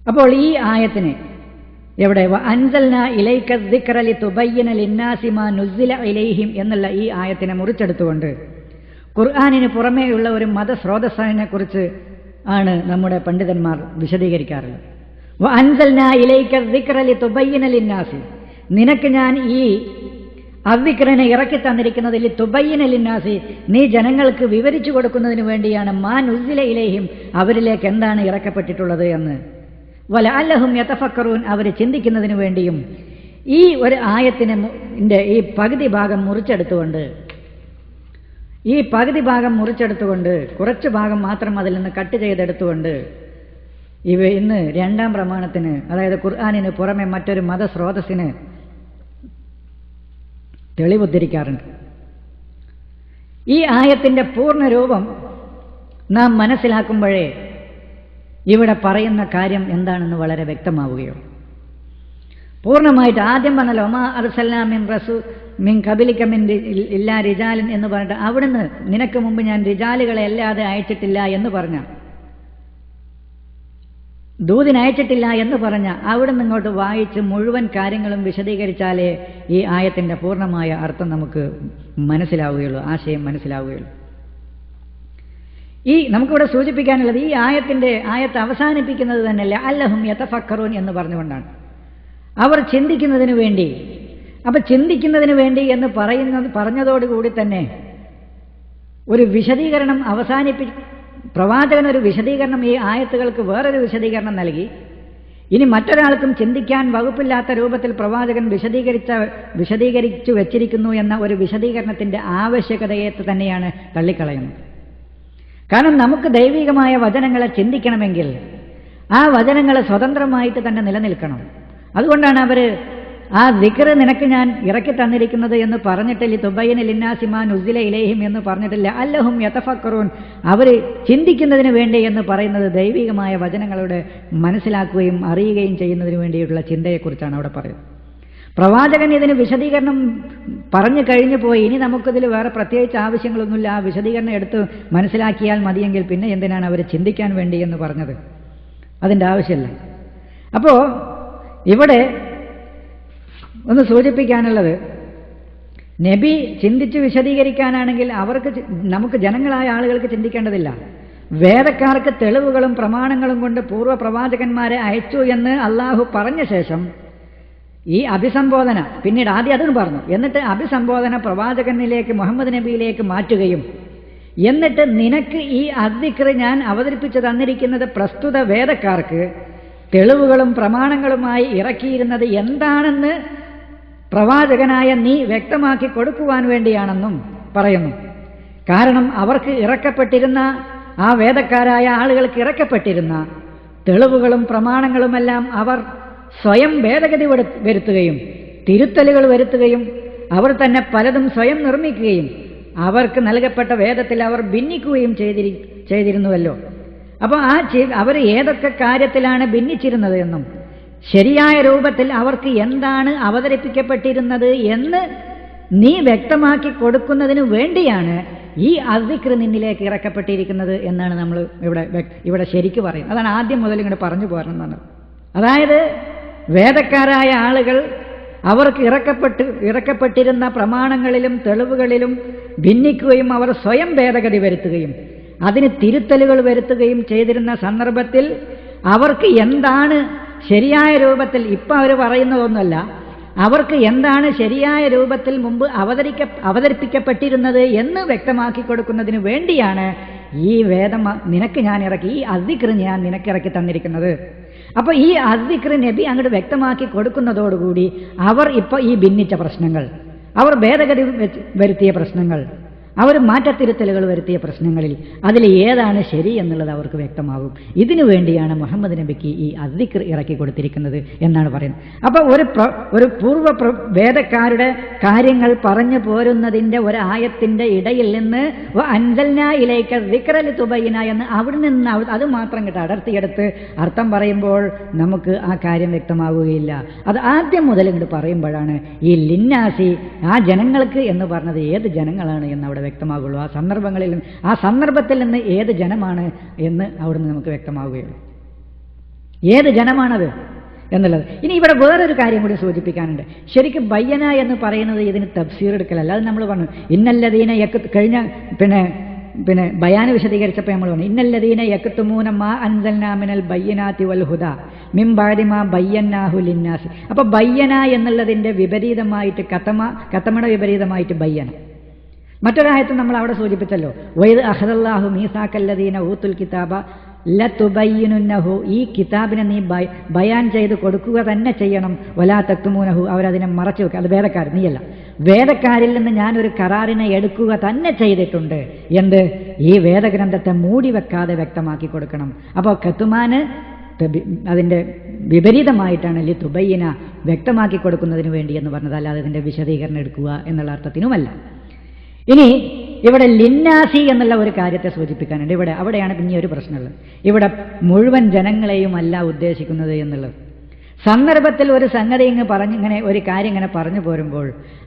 അപ്പോൾ ഈ ആയത്തിന് എവിടെ വഅൻസൽനാ ഇലൈക ദിക്റ ലിതുബയ്യിന ലിന്നാസി മാ നുസ്സില ഇലൈഹിം എന്നുള്ള ഈ ആയത്തിനെ മുറിച്ചെടുത്തുകൊണ്ട് ഖുർആനിന് പുറമേയുള്ള ഒരു മതസ്രോതസ്സിനെ കുറിച്ച് ആണ് നമ്മുടെ പണ്ഡിതന്മാർ വിശദീകരിക്കാറുള്ളത്. വഅൻസൽനാ ഇലൈക ദിക്റ ലിതുബയ്യിന ലിന്നാസി, നിനക്ക് ഞാൻ ഈ അദ്ദിക്റിനെ ഇറക്കി തന്നിരിക്കുന്നത് ലിതുബയ്യിന ലിന്നാസി, നീ ജനങ്ങൾക്ക് വിവരിച്ചു കൊടുക്കുന്നതിന് വേണ്ടിയാണ്. മാ നുസ്സില ഇലൈഹിം, അവരിലേക്ക് എന്താണ് ഇറക്കപ്പെട്ടിട്ടുള്ളത് എന്ന്. വലഅല്ലഹും യതഫക്കറൂൻ, അവർ ചിന്തിക്കുന്നതിന് വേണ്ടിയും. ഈ ഒരു ആയത്തിന്റെ ഈ പകുതി ഭാഗം മുറിച്ചെടുത്തുകൊണ്ട് കുറച്ച് ഭാഗം മാത്രം അതിൽ നിന്ന് കട്ട് ചെയ്തെടുത്തുകൊണ്ട് ഇന്ന് രണ്ടാം പ്രമാണത്തിന്, അതായത് ഖുർആനിന് പുറമെ മറ്റൊരു മതസ്രോതസ്സിന് തെളിവുദ്ധരിക്കാറുണ്ട്. ഈ ആയത്തിന്റെ പൂർണ്ണ രൂപം നാം മനസ്സിലാക്കുമ്പോഴേ ഇവിടെ പറയുന്ന കാര്യം എന്താണെന്ന് വളരെ വ്യക്തമാവുകയുള്ളൂ. പൂർണ്ണമായിട്ട് ആദ്യം പറഞ്ഞല്ലോ ഒമാ അർസൽനാ മിൻ റസൂൽ മിൻ ഖബലിക മിൻ ഇല്ലാ റിജാലൻ എന്ന് പറഞ്ഞിട്ട് അവിടുന്ന് നിനക്ക് മുമ്പ് ഞാൻ റിജാലുകളെ അല്ലാതെ അയച്ചിട്ടില്ല എന്ന് പറഞ്ഞ, ദൂതിനയച്ചിട്ടില്ല എന്ന് പറഞ്ഞ അവിടുന്ന് ഇങ്ങോട്ട് വായിച്ച് മുഴുവൻ കാര്യങ്ങളും വിശദീകരിച്ചാലേ ഈ ആയത്തിന്റെ പൂർണ്ണമായ അർത്ഥം നമുക്ക് മനസ്സിലാവുകയുള്ളൂ, ആശയം മനസ്സിലാവുകയുള്ളൂ. ഈ നമുക്കിവിടെ സൂചിപ്പിക്കാനുള്ളത് ഈ ആയത്ത് അവസാനിപ്പിക്കുന്നത് തന്നെ ലഅല്ലഹും യതഫക്കറൂൻ എന്ന് പറഞ്ഞുകൊണ്ടാണ്. അവർ ചിന്തിക്കുന്നതിന് വേണ്ടി. അപ്പൊ ചിന്തിക്കുന്നതിന് വേണ്ടി എന്ന് പറഞ്ഞതോടുകൂടി തന്നെ ഒരു വിശദീകരണം പ്രവാചകൻ ഒരു വിശദീകരണം ഈ ആയത്തുകൾക്ക് വേറൊരു വിശദീകരണം നൽകി. ഇനി മറ്റൊരാൾക്കും ചിന്തിക്കാൻ വകുപ്പില്ലാത്ത രൂപത്തിൽ പ്രവാചകൻ വിശദീകരിച്ചു വെച്ചിരിക്കുന്നു എന്ന ഒരു വിശദീകരണത്തിന്റെ ആവശ്യകതയെ തന്നെയാണ് തള്ളിക്കളയുന്നത്. കാരണം നമുക്ക് ദൈവികമായ വചനങ്ങളെ ചിന്തിക്കണമെങ്കിൽ ആ വചനങ്ങൾ സ്വതന്ത്രമായിട്ട് തന്നെ നിലനിൽക്കണം. അതുകൊണ്ടാണ് അവർ ആ ദിക്ർ നിനക്ക് ഞാൻ ഇറക്കി തന്നിരിക്കുന്നത് എന്ന് പറഞ്ഞിട്ടില്ല, തുബയ്യന ലിന്നാസി മാ നുസില ഇലൈഹിം എന്ന് പറഞ്ഞിട്ടില്ല, അല്ലഹും യതഫക്കറൂൻ അവർ ചിന്തിക്കുന്നതിന് വേണ്ടി എന്ന് പറയുന്നത് ദൈവികമായ വചനങ്ങളുടെ മനസ്സിലാക്കുകയും അറിയുകയും ചെയ്യുന്നതിന് വേണ്ടിയിട്ടുള്ള ചിന്തയെക്കുറിച്ചാണ് അവിടെ പറയുന്നത്. പ്രവാചകൻ ഇതിന് വിശദീകരണം പറഞ്ഞു കഴിഞ്ഞു പോയി. ഇനി നമുക്കിതിൽ വേറെ പ്രത്യേകിച്ച് ആവശ്യങ്ങളൊന്നുമില്ല, ആ വിശദീകരണം എടുത്ത് മനസ്സിലാക്കിയാൽ മതിയെങ്കിൽ പിന്നെ എന്തിനാണ് അവർ ചിന്തിക്കാൻ വേണ്ടി എന്ന് പറഞ്ഞത്? അതിൻ്റെ ആവശ്യമില്ല. അപ്പോൾ ഇവിടെ ഒന്ന് സൂചിപ്പിക്കാനുള്ളത്, നബി ചിന്തിച്ച് വിശദീകരിക്കാനാണെങ്കിൽ നമുക്ക് ജനങ്ങളായ ആളുകൾക്ക് ചിന്തിക്കേണ്ടതില്ല. വേദക്കാർക്ക് തെളിവുകളും പ്രമാണങ്ങളും കൊണ്ട് പൂർവ്വ പ്രവാചകന്മാരെ അയച്ചു എന്ന് അള്ളാഹു പറഞ്ഞ ശേഷം ഈ അഭിസംബോധന പിന്നീട് ആദ്യം അതും പറഞ്ഞു, എന്നിട്ട് അഭിസംബോധന പ്രവാചകനിലേക്ക് മുഹമ്മദ് നബിയിലേക്ക് മാറ്റുകയും എന്നിട്ട് നിനക്ക് ഈ അദ്ദിക്ർ ഞാൻ അവതരിപ്പിച്ചു തന്നിരിക്കുന്നത് പ്രസ്തുത വേദക്കാർക്ക് തെളിവുകളും പ്രമാണങ്ങളുമായി ഇറക്കിയിരുന്നത് എന്താണെന്ന് പ്രവാചകനായ നീ വ്യക്തമാക്കി കൊടുക്കുവാൻ വേണ്ടിയാണെന്നും പറയുന്നു. കാരണം അവർക്ക് ഇറക്കപ്പെട്ടിരുന്ന, ആ വേദക്കാരായ ആളുകൾക്ക് ഇറക്കപ്പെട്ടിരുന്ന തെളിവുകളും പ്രമാണങ്ങളുമെല്ലാം അവർ സ്വയം ഭേദഗതി വരുത്തുകയും തിരുത്തലുകൾ വരുത്തുകയും അവർ തന്നെ പലതും സ്വയം നിർമ്മിക്കുകയും അവർക്ക് നൽകപ്പെട്ട വേദത്തിൽ അവർ ഭിന്നിക്കുകയും ചെയ്തിരുന്നുവല്ലോ. അപ്പോൾ അവർ ഏതൊക്കെ കാര്യത്തിലാണ് ഭിന്നിച്ചിരുന്നത് എന്നും ശരിയായ രൂപത്തിൽ അവർക്ക് എന്താണ് അവതരിപ്പിക്കപ്പെട്ടിരുന്നത് എന്ന് നീ വ്യക്തമാക്കി കൊടുക്കുന്നതിന് വേണ്ടിയാണ് ഈ അദ്ദിക്ർ നിന്നിലേക്ക് ഇറക്കപ്പെട്ടിരിക്കുന്നത് എന്നാണ് നമ്മൾ ഇവിടെ ശരിക്ക് പറയും. അതാണ് ആദ്യം മുതൽ ഇങ്ങനെ പറഞ്ഞു പോരണമെന്നാണ്. അതായത് വേദക്കാരായ ആളുകൾ അവർക്ക് ഇറക്കപ്പെട്ടിരുന്ന പ്രമാണങ്ങളിലും തെളിവുകളിലും ഭിന്നിക്കുകയും അവർ സ്വയം ഭേദഗതി വരുത്തുകയും അതിന് തിരുത്തലുകൾ വരുത്തുകയും ചെയ്തിരുന്ന സന്ദർഭത്തിൽ അവർക്ക് എന്താണ് ശരിയായ രൂപത്തിൽ, ഇപ്പം അവർ പറയുന്നതൊന്നുമല്ല, അവർക്ക് എന്താണ് ശരിയായ രൂപത്തിൽ മുമ്പ് അവതരിപ്പിക്കപ്പെട്ടിരുന്നത് എന്ന് വ്യക്തമാക്കി കൊടുക്കുന്നതിന് വേണ്ടിയാണ് ഈ വേദം നിനക്ക് ഞാൻ ഇറക്കി, ഈ അദ്ദിക്ർ ഞാൻ നിനക്കിറക്കി തന്നിരിക്കുന്നത്. അപ്പൊ ഈ അദ്ദിക്ർ നബി അങ്ങോട്ട് വ്യക്തമാക്കി കൊടുക്കുന്നതോടുകൂടി അവർ ഇപ്പോൾ ഈ ഭിന്നിച്ച പ്രശ്നങ്ങൾ, അവർ ഭേദഗതി വരുത്തിയ പ്രശ്നങ്ങൾ, അവർ മാറ്റത്തിരുത്തലുകൾ വരുത്തിയ പ്രശ്നങ്ങളിൽ അതിൽ ഏതാണ് ശരി എന്നുള്ളത് അവർക്ക് വ്യക്തമാകും. ഇതിനു വേണ്ടിയാണ് മുഹമ്മദ് നബിക്ക് ഈ അദ്ദിക്ർ ഇറക്കി കൊടുത്തിരിക്കുന്നത് എന്നാണ് പറയുന്നത്. അപ്പോൾ ഒരു പൂർവ്വ വേദക്കാരുടെ കാര്യങ്ങൾ പറഞ്ഞു പോരുന്നതിൻ്റെ ഒരു ആയത്തിൻ്റെ ഇടയിൽ നിന്ന് അൻസൽനാ ഇലൈക ദിക്റ ലിതുബയ്യിന എന്ന് അവിടെ നിന്ന് അത് മാത്രം കിട്ടും അടർത്തിയെടുത്ത് അർത്ഥം പറയുമ്പോൾ നമുക്ക് ആ കാര്യം വ്യക്തമാവുകയില്ല. അത് ആദ്യം മുതൽ ഇങ്ങോട്ട് പറയുമ്പോഴാണ് ഈ ലിന്നാസി, ആ ജനങ്ങൾക്ക് എന്ന് പറഞ്ഞത് ഏത് ജനങ്ങളാണ് എന്ന് അവിടെ വ്യക്തമാകുള്ളൂ. ആ സന്ദർഭത്തിൽ നിന്ന് ഏത് ജനമാണ് എന്ന് അവിടുന്ന് നമുക്ക് വ്യക്തമാവുകയുള്ളൂ. ഏത് ജനമാണത് എന്നുള്ളത്. ഇനി ഇവിടെ വേറൊരു കാര്യം കൂടി സൂചിപ്പിക്കാനുണ്ട്. ശരിക്കും ബയ്യന എന്ന് പറയുന്നത് ഇതിന് തഫ്സീർ എടുക്കലല്ല. അത് നമ്മൾ പറഞ്ഞു ഇന്നല്ലദീന കഴിഞ്ഞ പിന്നെ ബയാന് വിശദീകരിച്ചപ്പോൾ നമ്മൾ പറഞ്ഞു ഇന്നല്ലദീന യക്തുമൂന മാ അൻസൽനാ മിനൽ ബയ്യിനാതി വൽ ഹുദാ മിൻ ബഅദി മാ ബയ്യനാഹു ലിന്നാസി. അപ്പോൾ ബയ്യന എന്നുള്ളതിൻ്റെ വിപരീതമായിട്ട് കതമയുടെ വിപരീതമായിട്ട് ബയ്യന. മറ്റൊരായത്ത് നമ്മൾ അവിടെ സൂചിപ്പിച്ചല്ലോ, വൈദ് അഖദല്ലാഹു മീസാക്കല്ലദീന ഊത്തുൽ കിതാബ ലതുബയ്യിനുന്നഹു, ഈ കിതാബിനെ നീ ബയാൻ ചെയ്ത് കൊടുക്കുക തന്നെ ചെയ്യണം, വലാ തക്തുമൂനഹു, അവരതിനെ മറച്ചു വെക്കുക. അത് വേദക്കാർ, നീയല്ല, വേദക്കാരിൽ നിന്ന് ഞാനൊരു കരാറിനെ എടുക്കുക തന്നെ ചെയ്തിട്ടുണ്ട്. എന്ത്? ഈ വേദഗ്രന്ഥത്തെ മൂടി വെക്കാതെ വ്യക്തമാക്കി കൊടുക്കണം. അപ്പോൾ കത്തുമാന് അതിൻ്റെ വിപരീതമായിട്ടാണ് തുബയ്യന വ്യക്തമാക്കി കൊടുക്കുന്നതിന് വേണ്ടി എന്ന് പറഞ്ഞത്, അല്ലാതെ അതിൻ്റെ വിശദീകരണം എടുക്കുക എന്നുള്ള അർത്ഥത്തിനുമല്ല. ഇനി ഇവിടെ ലിന്നാസി എന്നുള്ള ഒരു കാര്യത്തെ സൂചിപ്പിക്കാനുണ്ട്. അവിടെയാണ് പിന്നെ ഒരു പ്രശ്നമുള്ളത്. ഇവിടെ മുഴുവൻ ജനങ്ങളെയും അല്ല ഉദ്ദേശിക്കുന്നത് എന്നുള്ളത്. സന്ദർഭത്തിൽ ഒരു സംഗതി ഇങ്ങനെ ഒരു കാര്യം ഇങ്ങനെ പറഞ്ഞു പോരുമ്പോൾ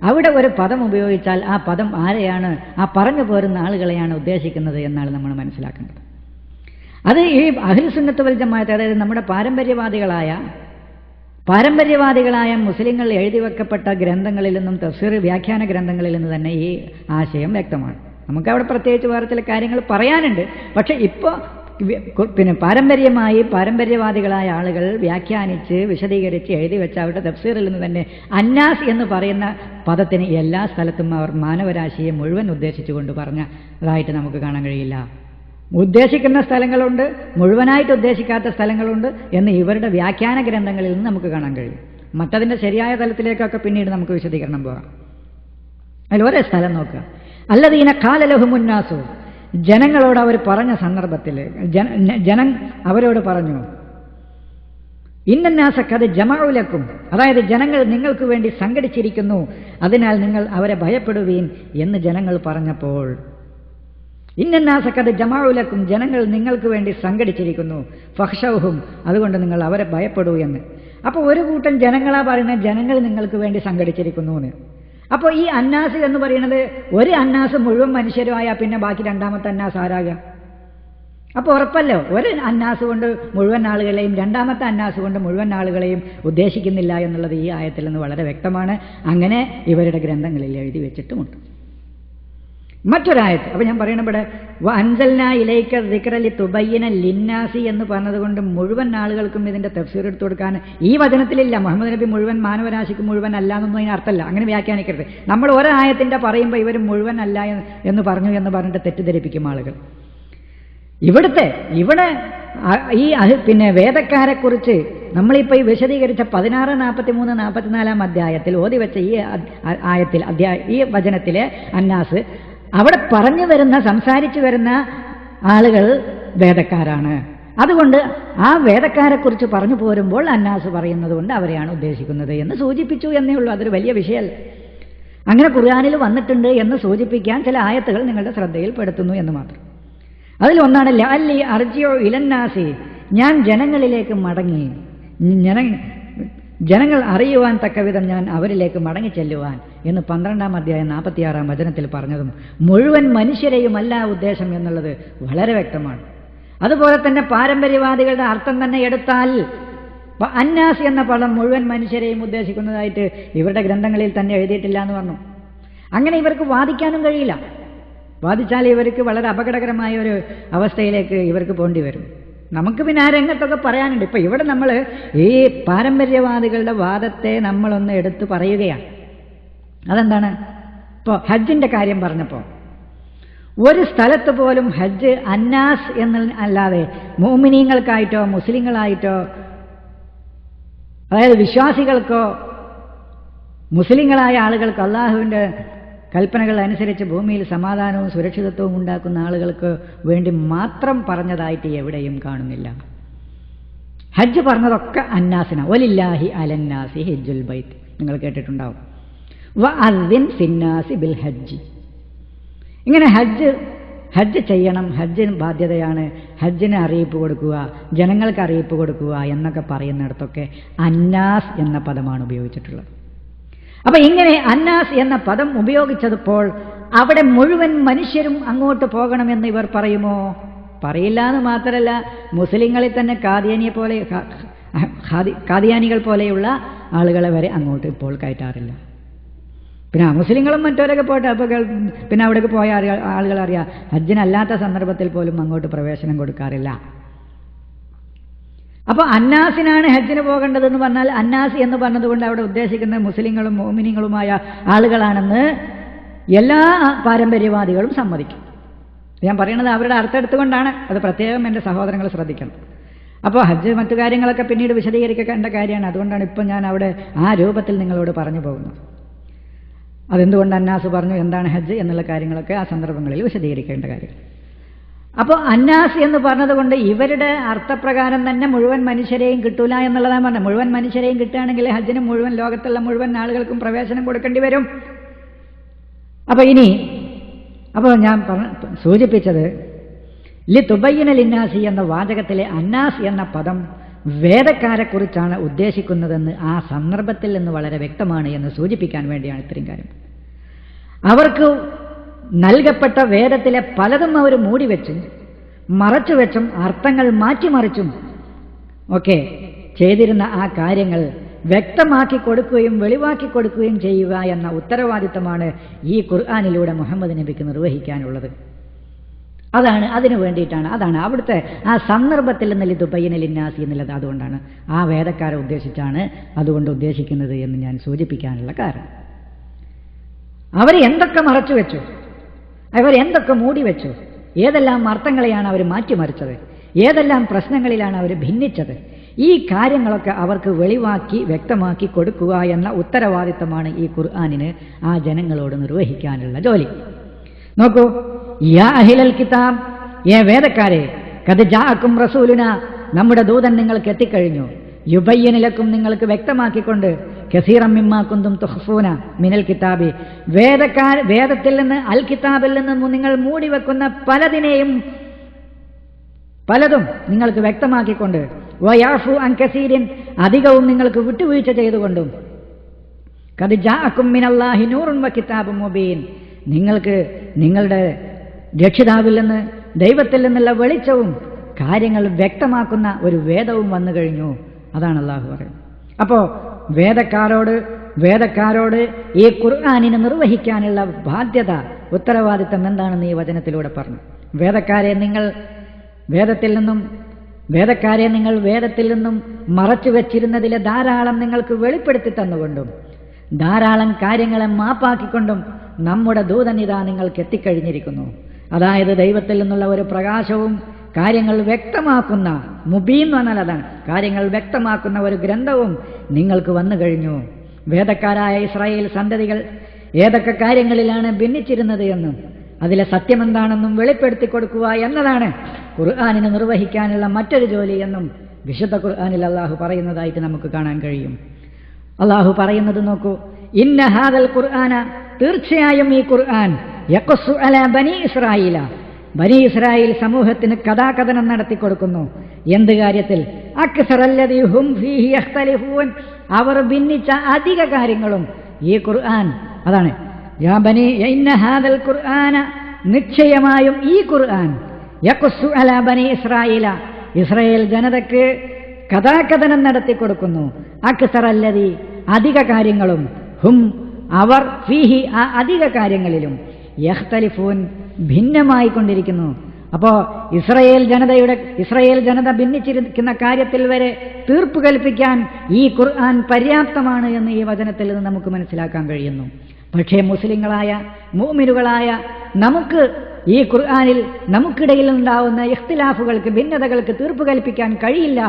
അവിടെ ഒരു പദം ഉപയോഗിച്ചാൽ ആ പദം ആരെയാണ്, ആ പറഞ്ഞു പോരുന്ന ആളുകളെയാണ് ഉദ്ദേശിക്കുന്നത് എന്നാണ് നമ്മൾ മനസ്സിലാക്കേണ്ടത്. അത് ഈ അഹ്ലു സുന്നത്ത് വൽ ജമാഅത്ത്, അതായത് നമ്മുടെ പാരമ്പര്യവാദികളായ മുസ്ലിങ്ങൾ എഴുതി വെക്കപ്പെട്ട ഗ്രന്ഥങ്ങളിൽ നിന്നും തഫ്സീർ വ്യാഖ്യാന ഗ്രന്ഥങ്ങളിൽ നിന്ന് തന്നെ ഈ ആശയം വ്യക്തമാണ്. നമുക്കവിടെ പ്രത്യേകിച്ച് വേറെ ചില കാര്യങ്ങൾ പറയാനുണ്ട്. പക്ഷെ ഇപ്പോൾ പാരമ്പര്യവാദികളായ ആളുകൾ വ്യാഖ്യാനിച്ച് വിശദീകരിച്ച് എഴുതി വെച്ച അവരുടെ തഫ്സീറിൽ നിന്ന് തന്നെ അന്നാസ് എന്ന് പറയുന്ന പദത്തിന് എല്ലാ സ്ഥലത്തും അവർ മാനവരാശിയെ മുഴുവൻ ഉദ്ദേശിച്ചുകൊണ്ട് പറഞ്ഞതായിട്ട് നമുക്ക് കാണാൻ കഴിയില്ല. ഉദ്ദേശിക്കുന്ന സ്ഥലങ്ങളുണ്ട്, മുഴുവനായിട്ട് ഉദ്ദേശിക്കാത്ത സ്ഥലങ്ങളുണ്ട് എന്ന് ഇവരുടെ വ്യാഖ്യാന ഗ്രന്ഥങ്ങളിൽ നിന്ന് നമുക്ക് കാണാൻ കഴിയും. മറ്റതിൻ്റെ ശരിയായ തലത്തിലേക്കൊക്കെ പിന്നീട് നമുക്ക് വിശദീകരണം പോകാം. അതിൽ ഒരേ സ്ഥലം നോക്കുക. അല്ലദീന ഖാല ലഹുമുന്നാസു, ജനങ്ങളോട് അവർ പറഞ്ഞ സന്ദർഭത്തിൽ ജനം അവരോട് പറഞ്ഞു, ഇന്നന്നാസ ഖദ് ജമഉ ലക്കും, അതായത് ജനങ്ങൾ നിങ്ങൾക്ക് വേണ്ടി സംഘടിച്ചിരിക്കുന്നു, അതിനാൽ നിങ്ങൾ അവരെ ഭയപ്പെടുവീൻ എന്ന് ജനങ്ങൾ പറഞ്ഞപ്പോൾ, ഇന്നന്നാസ ഖദ് ജമഉ ലക്കും, ജനങ്ങൾ നിങ്ങൾക്ക് വേണ്ടി സംഘടിച്ചിരിക്കുന്നു, ഫഖ്ശൗഹും, അതുകൊണ്ട് നിങ്ങൾ അവരെ ഭയപ്പെടൂ എന്ന്. അപ്പോൾ ഒരു കൂട്ടം ജനങ്ങളാ പറയുന്നത് ജനങ്ങൾ നിങ്ങൾക്ക് വേണ്ടി സംഘടിച്ചിരിക്കുന്നു എന്ന്. അപ്പോൾ ഈ അന്നാസ് എന്ന് പറയുന്നത് ഒരു അന്നാസ് മുഴുവൻ മനുഷ്യരുമായാൽ പിന്നെ ബാക്കി രണ്ടാമത്തെ അന്നാസ് ആരാകുക? അപ്പോൾ ഉറപ്പല്ലോ ഒരു അന്നാസ് കൊണ്ട് മുഴുവൻ ആളുകളെയും രണ്ടാമത്തെ അന്നാസ് കൊണ്ട് മുഴുവൻ ആളുകളെയും ഉദ്ദേശിക്കുന്നില്ല എന്നുള്ളത് ഈ ആയത്തിൽ നിന്ന് വളരെ വ്യക്തമാണ്. അങ്ങനെ ഇവരുടെ ഗ്രന്ഥങ്ങളിൽ എഴുതി വെച്ചിട്ടുമുണ്ട്. മറ്റൊരായത്ത്, അപ്പോൾ ഞാൻ പറയണ ഇവിടെ അൻസൽനാ ഇലൈക ദിക്റ ലിതുബയ്യിന ലിന്നാസി എന്ന് പറഞ്ഞതുകൊണ്ട് മുഴുവൻ ആളുകൾക്കും ഇതിൻ്റെ തഫ്സീർ എടുത്തു കൊടുക്കാൻ ഈ വചനത്തിലില്ല. മുഹമ്മദ് നബി മുഴുവൻ മാനവരാശിക്ക് മുഴുവൻ അല്ല എന്നൊന്നും അതിന് അർത്ഥമല്ല. അങ്ങനെ വ്യാഖ്യാനിക്കരുത്. നമ്മൾ ഒരായത്തിൻ്റെ പറയുമ്പോൾ ഇവർ മുഴുവൻ അല്ല എന്ന് പറഞ്ഞു എന്ന് പറഞ്ഞിട്ട് തെറ്റിദ്ധരിപ്പിക്കും ആളുകൾ. ഇവിടെ ഈ വേദക്കാരെക്കുറിച്ച് നമ്മളിപ്പോൾ ഈ വിശദീകരിച്ച 16, 43, 44 അധ്യായത്തിൽ ഓതി വെച്ച ഈ ആയത്തിൽ ഈ വചനത്തിലെ അന്നാസ്, അവിടെ പറഞ്ഞു വരുന്ന സംസാരിച്ചു വരുന്ന ആളുകൾ വേദക്കാരാണ്. അതുകൊണ്ട് ആ വേദക്കാരെക്കുറിച്ച് പറഞ്ഞു പോരുമ്പോൾ അന്നാസ് പറയുന്നത് കൊണ്ട് അവരെയാണ് ഉദ്ദേശിക്കുന്നത് എന്ന് സൂചിപ്പിച്ചു എന്നേ ഉള്ളൂ. അതൊരു വലിയ വിഷയമല്ല. അങ്ങനെ ഖുർആനിൽ വന്നിട്ടുണ്ട് എന്ന് സൂചിപ്പിക്കാൻ ചില ആയത്തുകൾ നിങ്ങളുടെ ശ്രദ്ധയിൽപ്പെടുത്തുന്നു എന്ന് മാത്രം. അതിലൊന്നാണ് ലഅല്ലി അർജിഉ ഇലന്നാസി, ഞാൻ ജനങ്ങളിലേക്ക് മടങ്ങി, ജനങ്ങൾ അറിയുവാൻ തക്കവിധം ഞാൻ അവരിലേക്ക് മടങ്ങി ചെല്ലുവാൻ എന്ന് 12-ാം അധ്യായം 46-ാം വചനത്തിൽ പറഞ്ഞതും മുഴുവൻ മനുഷ്യരെയുമല്ല ഉദ്ദേശം എന്നുള്ളത് വളരെ വ്യക്തമാണ്. അതുപോലെ തന്നെ പാരമ്പര്യവാദികളുടെ അർത്ഥം തന്നെ എടുത്താൽ അന്നാസ് എന്ന പദം മുഴുവൻ മനുഷ്യരെയും ഉദ്ദേശിക്കുന്നതായിട്ട് ഇവരുടെ ഗ്രന്ഥങ്ങളിൽ തന്നെ എഴുതിയിട്ടില്ല എന്ന് പറഞ്ഞു. അങ്ങനെ ഇവർക്ക് വാദിക്കാനും കഴിയില്ല. വാദിച്ചാൽ ഇവർക്ക് വളരെ അപകടകരമായ ഒരു അവസ്ഥയിലേക്ക് ഇവർക്ക് പോണ്ടി വരും. നമുക്ക് പിന്നെ ആ രംഗത്തൊക്കെ പറയാനുണ്ട്. ഇപ്പം ഇവിടെ നമ്മൾ ഈ പാരമ്പര്യവാദികളുടെ വാദത്തെ നമ്മളൊന്ന് എടുത്ത് പറയുകയാണ്. അതെന്താണ്? ഇപ്പോൾ ഹജ്ജിൻ്റെ കാര്യം പറഞ്ഞപ്പോൾ ഒരു സ്ഥലത്ത് പോലും ഹജ്ജ് അന്നാസ് അല്ലാതെ മുഅ്മിനീങ്ങൾക്കായിട്ടോ മുസ്ലിങ്ങളായിട്ടോ, അതായത് വിശ്വാസികൾക്കോ മുസ്ലിങ്ങളായ ആളുകൾക്ക് അള്ളാഹുവിൻ്റെ കൽപ്പനകൾ അനുസരിച്ച് ഭൂമിയിൽ സമാധാനവും സുരക്ഷിതത്വവും ഉണ്ടാക്കുന്ന ആളുകൾക്ക് വേണ്ടി മാത്രം പറഞ്ഞതായിട്ട് എവിടെയും കാണുന്നില്ല. ഹജ്ജ് പറഞ്ഞതൊക്കെ അന്നാസിന. വലില്ലാഹി അലന്നാസി ഹജ്ജുൽ ബൈത്ത്, നിങ്ങൾ കേട്ടിട്ടുണ്ടാവും. വഅദ്ദിൻ ഫിന്നാസി ബിൽ ഹജ്ജ്. ഇങ്ങനെ ഹജ്ജ് ചെയ്യണം, ഹജ്ജിന് ബാധ്യതയാണ്, ഹജ്ജിന് അറിയിപ്പ് കൊടുക്കുക, ജനങ്ങൾക്ക് അറിയിപ്പ് കൊടുക്കുക എന്നൊക്കെ പറയുന്നിടത്തൊക്കെ അന്നാസ് എന്ന പദമാണ് ഉപയോഗിച്ചിട്ടുള്ളത്. അപ്പം ഇങ്ങനെ അന്നാസ് എന്ന പദം ഉപയോഗിച്ചപ്പോൾ അവിടെ മുഴുവൻ മനുഷ്യരും അങ്ങോട്ട് പോകണമെന്ന് ഇവർ പറയുമോ? പറയില്ല എന്ന് മാത്രമല്ല, മുസ്ലിങ്ങളിൽ തന്നെ കാദിയാനികൾ പോലെയുള്ള ആളുകളെ വരെ അങ്ങോട്ട് ഇപ്പോൾ കയറ്റാറില്ല. പിന്നെ മുസ്ലിങ്ങളും മറ്റവരൊക്കെ പോട്ടെ, അപ്പോൾ പിന്നെ അവിടേക്ക് പോയ ആളുകൾ അറിയാം, ഹജ്ജിനല്ലാത്ത സന്ദർഭത്തിൽ പോലും അങ്ങോട്ട് പ്രവേശനം കൊടുക്കാറില്ല. അപ്പോൾ അന്നാസിനാണ് ഹജ്ജിന് പോകേണ്ടതെന്ന് പറഞ്ഞാൽ അന്നാസ് എന്ന് പറഞ്ഞതുകൊണ്ട് അവിടെ ഉദ്ദേശിക്കുന്നത് മുസ്ലിങ്ങളും മുഅ്മിനീങ്ങളുമായ ആളുകളാണെന്ന് എല്ലാ പാരമ്പര്യവാദികളും സമ്മതിക്കും. ഞാൻ പറയുന്നത് അവരുടെ അർത്ഥം എടുത്തുകൊണ്ടാണ്. അത് പ്രത്യേകം എൻ്റെ സഹോദരങ്ങൾ ശ്രദ്ധിക്കണം. അപ്പോൾ ഹജ്ജ് മറ്റു കാര്യങ്ങളൊക്കെ പിന്നീട് വിശദീകരിക്കേണ്ട കാര്യമാണ്. അതുകൊണ്ടാണ് ഇപ്പം ഞാൻ അവിടെ ആ രൂപത്തിൽ നിങ്ങളോട് പറഞ്ഞു പോകുന്നത്. അതെന്തുകൊണ്ട് അന്നാസ് പറഞ്ഞു, എന്താണ് ഹജ്ജ് എന്നുള്ള കാര്യങ്ങളൊക്കെ ആ സന്ദർഭങ്ങളിൽ വിശദീകരിക്കേണ്ട കാര്യം. അപ്പോൾ അന്നാസ് എന്ന് പറഞ്ഞതുകൊണ്ട് ഇവരുടെ അർത്ഥപ്രകാരം തന്നെ മുഴുവൻ മനുഷ്യരെയും കിട്ടൂല എന്നുള്ളതാണ് പറഞ്ഞത്. മുഴുവൻ മനുഷ്യരെയും കിട്ടുകയാണെങ്കിൽ ഹജ്ജിന് മുഴുവൻ ലോകത്തുള്ള മുഴുവൻ ആളുകൾക്കും പ്രവേശനം കൊടുക്കേണ്ടി വരും. അപ്പോൾ ഞാൻ സൂചിപ്പിച്ചത് ലി തുബയ്യിന ലിന്നാസി എന്ന വാചകത്തിലെ അന്നാസ് എന്ന പദം വേദക്കാരെക്കുറിച്ചാണ് ഉദ്ദേശിക്കുന്നതെന്ന് ആ സന്ദർഭത്തിൽ നിന്ന് വളരെ വ്യക്തമാണ് എന്ന് സൂചിപ്പിക്കാൻ വേണ്ടിയാണ് ഇത്രയും കാര്യം. അവർക്ക് നൽകപ്പെട്ട വേദത്തിലെ പലതും അവർ മൂടിവെച്ചും മറച്ചുവെച്ചും അർത്ഥങ്ങൾ മാറ്റിമറിച്ചും ഒക്കെ ചെയ്തിരുന്ന ആ കാര്യങ്ങൾ വ്യക്തമാക്കി കൊടുക്കുകയും വെളിവാക്കി കൊടുക്കുകയും ചെയ്യുക എന്ന ഉത്തരവാദിത്തമാണ് ഈ ഖുർആനിലൂടെ മുഹമ്മദ് നബിക്ക് നിർവഹിക്കാനുള്ളത്. അതിനു വേണ്ടിയിട്ടാണ്, അതാണ് അവിടുത്തെ ആ സന്ദർഭത്തിൽ നിന്ന് ലിതുബയ്യിന ലിന്നാസി എന്നുള്ളത്. അതുകൊണ്ടാണ് ആ വേദക്കാരെ ഉദ്ദേശിച്ചാണ് അതുകൊണ്ട് ഉദ്ദേശിക്കുന്നത് എന്ന് ഞാൻ സൂചിപ്പിക്കാനുള്ള കാരണം. അവർ എന്തൊക്കെ മറച്ചു വെച്ചു, അവർ എന്തൊക്കെ മൂടി വെച്ചു, ഏതെല്ലാം അർത്ഥങ്ങളെയാണ് അവർ മാറ്റിമറിച്ചത്, ഏതെല്ലാം പ്രശ്നങ്ങളിലാണ് അവർ ഭിന്നിച്ചത്, ഈ കാര്യങ്ങളൊക്കെ അവർക്ക് വെളിവാക്കി വ്യക്തമാക്കി കൊടുക്കുക എന്ന ഉത്തരവാദിത്തമാണ് ഈ ഖുർആനിന് ആ ജനങ്ങളോട് നിർവഹിക്കാനുള്ള ജോലി. നോക്കൂ, യാ അഹ്ലൽ കിതാബ്, വേദക്കാരെ, ഖദ് ജാഅക്കും റസൂലുന, നമ്മുടെ ദൂതൻ നിങ്ങൾക്ക് എത്തിക്കഴിഞ്ഞു, യുബയ്യിനു ലക്കും, നിങ്ങൾക്ക് വ്യക്തമാക്കിക്കൊണ്ട്, കസീറം മിമ്മാ കുന്തും തുഖ്ഫൂന മിനൽ കിതാബി, വേദത്തിൽ നിന്ന് അൽ കിതാബിൽ നിന്ന് നിങ്ങൾ മൂടിവെക്കുന്ന പലതും നിങ്ങൾക്ക് വ്യക്തമാക്കിക്കൊണ്ട്, വയാഫു അൻ കസീരിൻ, അധികവും നിങ്ങൾക്ക് വിട്ടുവീഴ്ച ചെയ്തുകൊണ്ടും, ഖദ് ജാഅക്കും മിനല്ലാഹി നൂറുൻ വ കിതാബും മുബീൻ, നിങ്ങൾക്ക് നിങ്ങളുടെ രക്ഷിതാവിൽ നിന്ന് ദൈവത്തിൽ നിന്നുള്ള വെളിച്ചവും കാര്യങ്ങൾ വ്യക്തമാക്കുന്ന ഒരു വേദവും വന്നു കഴിഞ്ഞു. അതാണ് അള്ളാഹു പറയുന്നത്. അപ്പോൾ വേദക്കാരോട് ഈ ഖുർആനിനെ നിർവഹിക്കാനുള്ള ബാധ്യത, ഉത്തരവാദിത്തം എന്താണെന്ന് ഈ വചനത്തിലൂടെ പറഞ്ഞു. വേദക്കാരെ നിങ്ങൾ വേദത്തിൽ നിന്നും മറച്ചു വെച്ചിരുന്നതിലെ ധാരാളം നിങ്ങൾക്ക് വെളിപ്പെടുത്തി തന്നുകൊണ്ടും ധാരാളം കാര്യങ്ങളെ മാപ്പാക്കിക്കൊണ്ടും നമ്മുടെ ദൂതൻ ഇതാ നിങ്ങൾക്ക് എത്തിക്കഴിഞ്ഞിരിക്കുന്നു. അതായത് ദൈവത്തിൽ നിന്നുള്ള ഒരു പ്രകാശവും കാര്യങ്ങൾ വ്യക്തമാക്കുന്ന, മുബീൻ എന്ന് പറഞ്ഞാൽ അതാണ്, കാര്യങ്ങൾ വ്യക്തമാക്കുന്ന ഒരു ഗ്രന്ഥവും നിങ്ങൾക്ക് വന്നു കഴിഞ്ഞു. വേദക്കാരായ ഇസ്രായേൽ സന്തതികൾ ഏതൊക്കെ കാര്യങ്ങളിലാണ് ഭിന്നിച്ചിരുന്നത് എന്നും അതിലെ സത്യമെന്താണെന്നും വെളിപ്പെടുത്തി കൊടുക്കുക എന്നതാണ് ഖുർആനിനെ നിർവഹിക്കാനുള്ള മറ്റൊരു ജോലി എന്നും വിശുദ്ധ ഖുർആനിൽ അള്ളാഹു പറയുന്നതായിട്ട് നമുക്ക് കാണാൻ കഴിയും. അള്ളാഹു പറയുന്നത് നോക്കൂ, ഇന്ന ഹാദൽ ഖുർആന, തീർച്ചയായും ഈ ഖുർആൻ, യഖുസ്സു അലാ ബനി ഇസ്രായീല, ബനി ഇസ്രായേൽ സമൂഹത്തിന് കഥാകഥനം നടത്തിക്കൊടുക്കുന്നു. എന്ത് കാര്യത്തിൽ? അക്സറല്ലദീ ഹും ഫീഹി യഖ്തലിഫൂൻ, അവർ ഭിന്നിച്ച അധിക കാര്യങ്ങളും ഈ ഖുർആൻ, അതാണ് യാ ബനി ഇന്ന ഹാദൽ ഖുർആന, നിശ്ചയമായും ഈ ഖുർആൻ, യഖുസ്സു അലാ ബനി ഇസ്രായീല, ഇസ്രായേൽ ജനതയ്ക്ക് കഥാകഥനം നടത്തിക്കൊടുക്കുന്നു. അക്സറല്ലദീ, അധിക കാര്യങ്ങളും, ഹും അവർ, ഫീഹി ആ അധിക കാര്യങ്ങളിലും, യഖ്തലിഫൂൻ ഭിന്നമായി കൊണ്ടിരിക്കുന്നു. അപ്പോൾ ഇസ്രായേൽ ജനത ഭിന്നിച്ചിരിക്കുന്ന കാര്യത്തിൽ വരെ തീർപ്പ് കൽപ്പിക്കാൻ ഈ ഖുർആൻ പര്യാപ്തമാണ് എന്ന് ഈ വചനത്തിൽ നിന്ന് നമുക്ക് മനസ്സിലാക്കാൻ കഴിയുന്നു. പക്ഷേ മുസ്ലിങ്ങളായ മുഅ്മിനുകളായ നമുക്ക് ഈ ഖുർആനിൽ നമുക്കിടയിൽ ഉണ്ടാവുന്ന ഇഖ്തിലാഫുകൾക്ക്, ഭിന്നതകൾക്ക് തീർപ്പ് കൽപ്പിക്കാൻ കഴിയില്ല,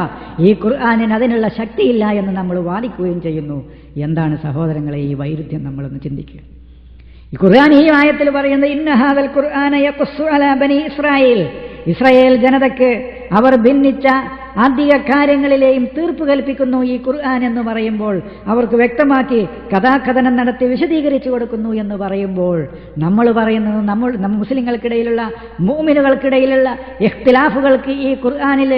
ഈ ഖുർആനിന് അതിനുള്ള ശക്തിയില്ല എന്ന് നമ്മൾ വാദിക്കുകയും ചെയ്യുന്നു. എന്താണ് സഹോദരങ്ങളെ ഈ വൈരുദ്ധ്യം? നമ്മളൊന്ന് ചിന്തിക്കുക. ഈ ഖുർആൻ ഈ ആയത്തിൽ പറയുന്നത് ഇന്ന ഹാദൽ ഖുർആന യഖുസ്സു അലാ ബനി ഇസ്രായേൽ, ഇസ്രായേൽ ജനതയ്ക്ക് അവർ ഭിന്നിച്ച അധിക കാര്യങ്ങളിലെയും തീർപ്പ് കൽപ്പിക്കുന്നു ഈ ഖുർആൻ എന്ന് പറയുമ്പോൾ, അവർക്ക് വ്യക്തമാക്കി കഥാകഥനം നടത്തി വിശദീകരിച്ചു കൊടുക്കുന്നു എന്ന് പറയുമ്പോൾ, നമ്മൾ പറയുന്നത് നമ്മൾ മുസ്ലിങ്ങൾക്കിടയിലുള്ള മുഅ്മിനുകൾക്കിടയിലുള്ള ഇഖ്തിലാഫുകൾക്ക് ഈ ഖുർആനിൽ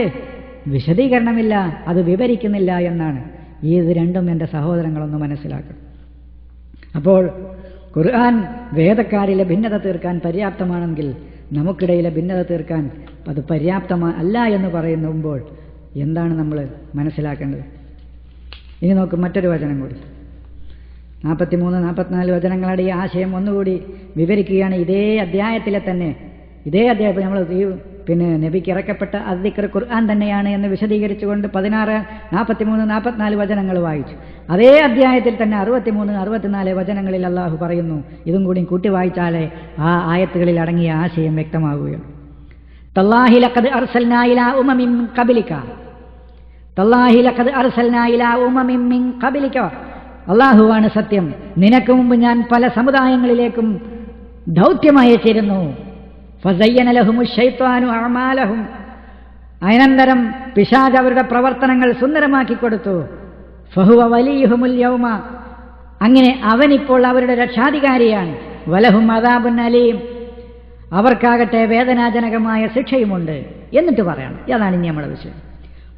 വിശദീകരണമില്ല, അത് വിവരിക്കുന്നില്ല എന്നാണ്. ഇത് രണ്ടും എൻ്റെ സഹോദരങ്ങളൊന്ന് മനസ്സിലാക്കണം. അപ്പോൾ ഖുർആൻ വേദക്കാരിലെ ഭിന്നത തീർക്കാൻ പര്യാപ്തമാണെങ്കിൽ നമുക്കിടയിലെ ഭിന്നത തീർക്കാൻ അത് പര്യാപ്തമല്ല എന്ന് പറയുമ്പോൾ എന്താണ് നമ്മൾ മനസ്സിലാക്കേണ്ടത്? ഇനി നോക്ക് മറ്റൊരു വചനം കൂടി, 43-44 വചനങ്ങളുടെ ഈ ആശയം ഒന്നുകൂടി വിവരിക്കുകയാണ്. ഇതേ അധ്യായത്തിലെ തന്നെ, ഇതേ അധ്യായം നമ്മൾ നബിക്ക് ഇറക്കപ്പെട്ട അദ്ദിക്ർ ഖുർആൻ തന്നെയാണ് എന്ന് വിശദീകരിച്ചുകൊണ്ട് 16, 43, 44 വചനങ്ങൾ വായിച്ചു. അതേ അധ്യായത്തിൽ തന്നെ 63, 64 വചനങ്ങളിൽ അള്ളാഹു പറയുന്നു. ഇതും കൂടി കൂട്ടി വായിച്ചാലേ ആ ആയത്തുകളിൽ അടങ്ങിയ ആശയം വ്യക്തമാവുകയുള്ളൂ. തല്ലാഹി ലഖദ് അർസൽനാ ഇലാ ഉമമിൻ മിൻ ഖബലിക, തല്ലാഹി ലഖദ് അർസൽനാ ഇലാ ഉമമിൻ മിൻ ഖബലിക, അള്ളാഹുവാണ് സത്യം, നിനക്ക് മുമ്പ് ഞാൻ പല സമുദായങ്ങളിലേക്കും ദൗത്യം അയച്ചിരുന്നു. ഫസയ്യന ലഹുമു ശൈത്വാനു അഅമാലഹും, അനന്തരം പിശാച് അവരുടെ പ്രവർത്തനങ്ങൾ സുന്ദരമാക്കി കൊടുത്തു. ഫഹുവ വലിയുഹുമുൽ യൗമ, അങ്ങനെ അവനിപ്പോൾ അവരുടെ രക്ഷാധികാരിയാണ്. വലഹും അദാബുൻ അലീം, അവർക്കാകട്ടെ വേദനാജനകമായ ശിക്ഷയുമുണ്ട്. എന്നിട്ട് പറയണം, അതാണ് ഇനി നമ്മുടെ വിഷയം.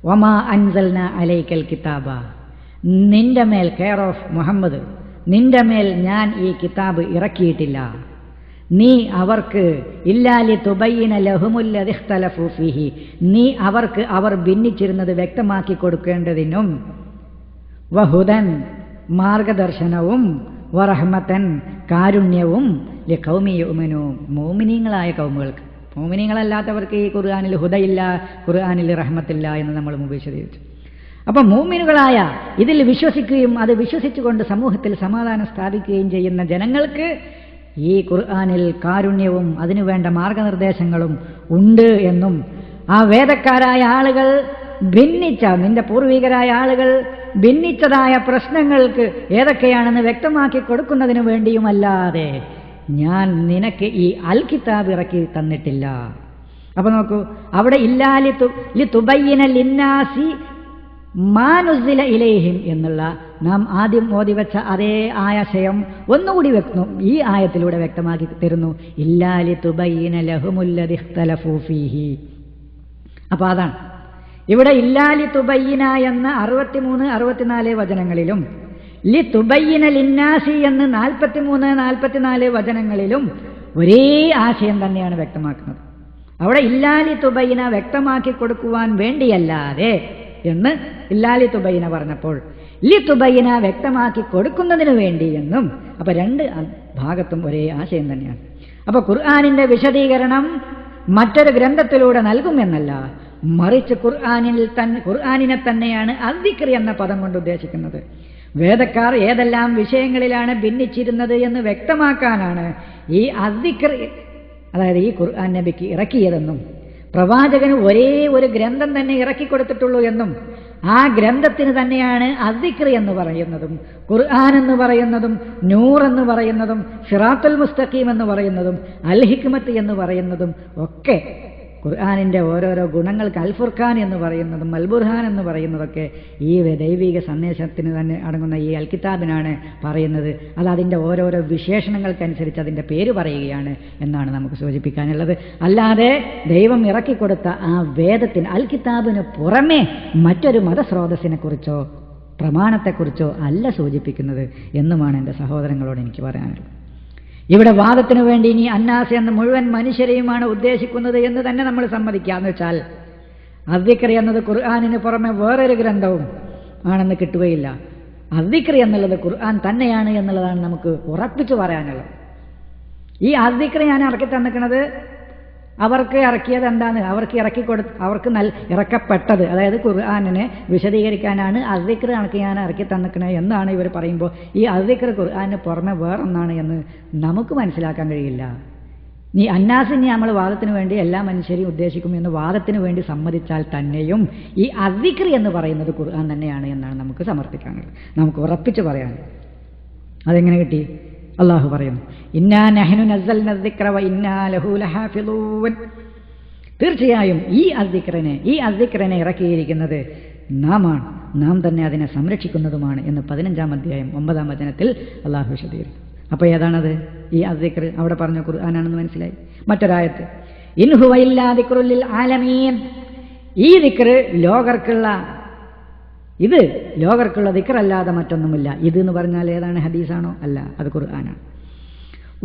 വമാ അൻസൽന അലൈക്കൽ കിതാബ, നിന്റെ മേൽ, കെയർ ഓഫ് മുഹമ്മദ്, നിന്റെ മേൽ ഞാൻ ഈ കിതാബ് ഇറക്കിയിട്ടില്ല. നീ അവർക്ക് ഇല്ലാലി തുബയ്യിന ലഹുമുല്ലദി ഇഖ്തലഫു ഫീഹി, നീ അവർക്ക് അവർ ഭിന്നിച്ചിരുന്നത് വ്യക്തമാക്കി കൊടുക്കേണ്ടതിനും, വഹുദൻ മാർഗദർശനവും, വറഹ്മതൻ കാരുണ്യവും, ലിഖൗമി യുഅ്മിനൂൻ മുഅ്മിനീങ്ങളായ കൗമുകൾക്ക്. മുഅ്മിനീങ്ങളല്ലാത്തവർക്ക് ഈ ഖുർആനിൽ ഹുദയില്ല, ഖുർആനിൽ റഹ്മത്തില്ല എന്ന് നമ്മൾ മുമ്പ് വിശദീകരിച്ചു. അപ്പം മുഅ്മിനുകളായ, ഇതിൽ വിശ്വസിക്കുകയും അത് വിശ്വസിച്ചുകൊണ്ട് സമൂഹത്തിൽ സമാധാനം സ്ഥാപിക്കുകയും ചെയ്യുന്ന ജനങ്ങൾക്ക് ഈ ഖുർആനിൽ കാരുണ്യവും അതിനുവേണ്ട മാർഗനിർദ്ദേശങ്ങളും ഉണ്ട് എന്നും, ആ വേദക്കാരായ ആളുകൾ ഭിന്നിച്ച, നിന്റെ പൂർവികരായ ആളുകൾ ഭിന്നിച്ചതായ പ്രശ്നങ്ങൾക്ക് ഏതൊക്കെയാണെന്ന് വ്യക്തമാക്കി കൊടുക്കുന്നതിനു വേണ്ടിയുമല്ലാതെ ഞാൻ നിനക്ക് ഈ അൽ കിതാബ് ഇറക്കി തന്നിട്ടില്ല. അപ്പൊ നോക്കൂ, അവിടെ ലി തുബയ്യിന ലിന്നാസി മാ നുസ്സില ഇലൈഹിം എന്നുള്ള നാം ആദ്യം ഓതി വെച്ച അതേ ആശയം ഒന്നുകൂടി വെക്കുന്നു, ഈ ആയത്തിലൂടെ വ്യക്തമാക്കി തരുന്നു. ലി തുബയ്യിന ലഹുമുല്ലദി ഇഖ്തലഫൂ ഫീഹി. അപ്പൊ അതാണ് ഇവിടെ ലി തുബയ്യിന എന്ന 63, 64 വചനങ്ങളിലും ലി തുബയ്യിന ലിന്നാസി എന്ന് 43, 44 വചനങ്ങളിലും ഒരേ ആശയം തന്നെയാണ് വ്യക്തമാക്കുന്നത്. അവിടെ ലി തുബയ്യിന വ്യക്തമാക്കി കൊടുക്കുവാൻ വേണ്ടിയല്ലാതെ എന്ന് ലി തുബയ്യിന പറഞ്ഞപ്പോൾ ലി തുബയ്യിന വ്യക്തമാക്കി കൊടുക്കുന്നതിന് വേണ്ടി എന്നും, അപ്പൊ രണ്ട് ഭാഗത്തും ഒരേ ആശയം തന്നെയാണ്. അപ്പൊ ഖുർആനിന്റെ മറ്റൊരു ഗ്രന്ഥത്തിലൂടെ നൽകുമെന്നല്ല, മറിച്ച് ഖുർആനിനെ തന്നെയാണ് അദ്ദിക്ർ എന്ന പദം കൊണ്ട് ഉദ്ദേശിക്കുന്നത്. വേദക്കാർ ഏതെല്ലാം വിഷയങ്ങളിലാണ് ഭിന്നിച്ചിരുന്നത് എന്ന് വ്യക്തമാക്കാനാണ് ഈ അദ്ദിക്ർ, അതായത് ഈ ഖുർആൻ നബിക്ക് ഇറക്കിയതെന്നും, പ്രവാചകന് ഒരേ ഒരു ഗ്രന്ഥം തന്നെ ഇറക്കിക്കൊടുത്തിട്ടുള്ളൂ എന്നും, ആ ഗ്രന്ഥത്തിന് തന്നെയാണ് അദ്ദിക്ർ എന്ന് പറയുന്നതും, ഖുർആൻ എന്ന് പറയുന്നതും, നൂർ എന്ന് പറയുന്നതും, സിറാത്തുൽ മുസ്തഖീം എന്ന് പറയുന്നതും, അൽ ഹിക്മത്ത് എന്ന് പറയുന്നതും ഒക്കെ ഖുർആനിന്റെ ഓരോരോ ഗുണങ്ങൾക്ക് അൽ ഫുർഖാൻ എന്ന് പറയുന്നതും അൽ ബുർഹാൻ എന്ന് പറയുന്നതൊക്കെ ഈ ദൈവിക സന്ദേശത്തിന് തന്നെ അടങ്ങുന്ന ഈ അൽ കിതാബിനാണ് പറയുന്നത്. അത് അതിൻ്റെ ഓരോരോ വിശേഷണങ്ങൾക്കനുസരിച്ച് അതിൻ്റെ പേര് പറയുകയാണ് എന്നാണ് നമുക്ക് സൂചിപ്പിക്കാനുള്ളത്. അല്ലാതെ ദൈവം ഇറക്കിക്കൊടുത്ത ആ വേദത്തിന്, അൽ കിതാബിന് പുറമെ മറ്റൊരു മതസ്രോതസ്സിനെ കുറിച്ചോ പ്രമാണത്തെക്കുറിച്ചോ അല്ല സൂചിപ്പിക്കുന്നത് എന്നുമാണ് എൻ്റെ സഹോദരങ്ങളോട് എനിക്ക് പറയാനുള്ളത്. ഇവിടെ വാദത്തിന് വേണ്ടി ഇനി അന്നാസ് എന്ന മുഴുവൻ മനുഷ്യരെയുമാണ് ഉദ്ദേശിക്കുന്നത് എന്ന് തന്നെ നമ്മൾ സമ്മതിക്കാന്ന് വെച്ചാൽ, അദ്ദിക്ർ എന്നത് ഖുർആനിന് പുറമെ വേറൊരു ഗ്രന്ഥവും ആണെന്ന് കിട്ടുകയില്ല. അദ്ദിക്ർ എന്നുള്ളത് ഖുർആൻ തന്നെയാണ് എന്നുള്ളതാണ് നമുക്ക് ഉറപ്പിച്ചു പറയാനുള്ളത്. ഈ അദ്ദിക്ർ ഞാൻ ഇറക്കി തന്നിക്കുന്നത് അവർക്ക് ഇറക്കിയത് എന്താണ്, അവർക്ക് ഇറക്കപ്പെട്ടത്, അതായത് ഖുർആനിനെ വിശദീകരിക്കാനാണ് അദ്ദിക്ർ കണക്ക് ഞാൻ ഇറക്കി തന്നിക്കണത് എന്നാണ് ഇവർ പറയുമ്പോൾ, ഈ അദ്ദിക്ർ ഖുർആനിന് പുറമെ വേറൊന്നാണ് എന്ന് നമുക്ക് മനസ്സിലാക്കാൻ കഴിയില്ല. ഈ അന്നാസിനെ നമ്മൾ വാദത്തിന് വേണ്ടി എല്ലാ മനുഷ്യരെയും ഉദ്ദേശിക്കും എന്ന് വാദത്തിന് വേണ്ടി സമ്മതിച്ചാൽ തന്നെയും ഈ അദ്ദിക്ർ എന്ന് പറയുന്നത് ഖുർആൻ തന്നെയാണ് എന്നാണ് നമുക്ക് സമർപ്പിക്കാനുള്ളത്, നമുക്ക് ഉറപ്പിച്ച് പറയാനുള്ളത്. അതെങ്ങനെ കിട്ടി? അള്ളാഹു പറയുന്നു, ഇന്നാ നഹ്നു നസ്സൽന അദ്ദിക്ര വ ഇന്നാ ലഹു ലഹാഫിളൂൻ, തീർച്ചയായും ഈ അദ്ദിക്രനെ ഇറക്കിയിരിക്കുന്നത് നാമാണ്, നാം തന്നെ അതിനെ സംരക്ഷിക്കുന്നതുമാണ് എന്ന് 15-ാം അധ്യായം 9-ാം വചനത്തിൽ അള്ളാഹു വിശദീകരിക്കും. അപ്പോൾ ഏതാണത്? ഈ അദ്ദിക്ർ അവിടെ പറഞ്ഞ ഖുർആനാണെന്ന് മനസ്സിലായി. മറ്റൊരായത്ത്, ഇൻ ഹുവ ഇല്ലാ ദിക്റുൽ ലിൽ ആലമീൻ, ഈ ദിക്ർ ഇത് ലോകർക്കുള്ള ദിക്റല്ലാതെ മറ്റൊന്നുമില്ല. ഇത് എന്ന് പറഞ്ഞാൽ ഏതാണ്? ഹദീസാണോ? അല്ല, അത് ഖുർആനാണ്.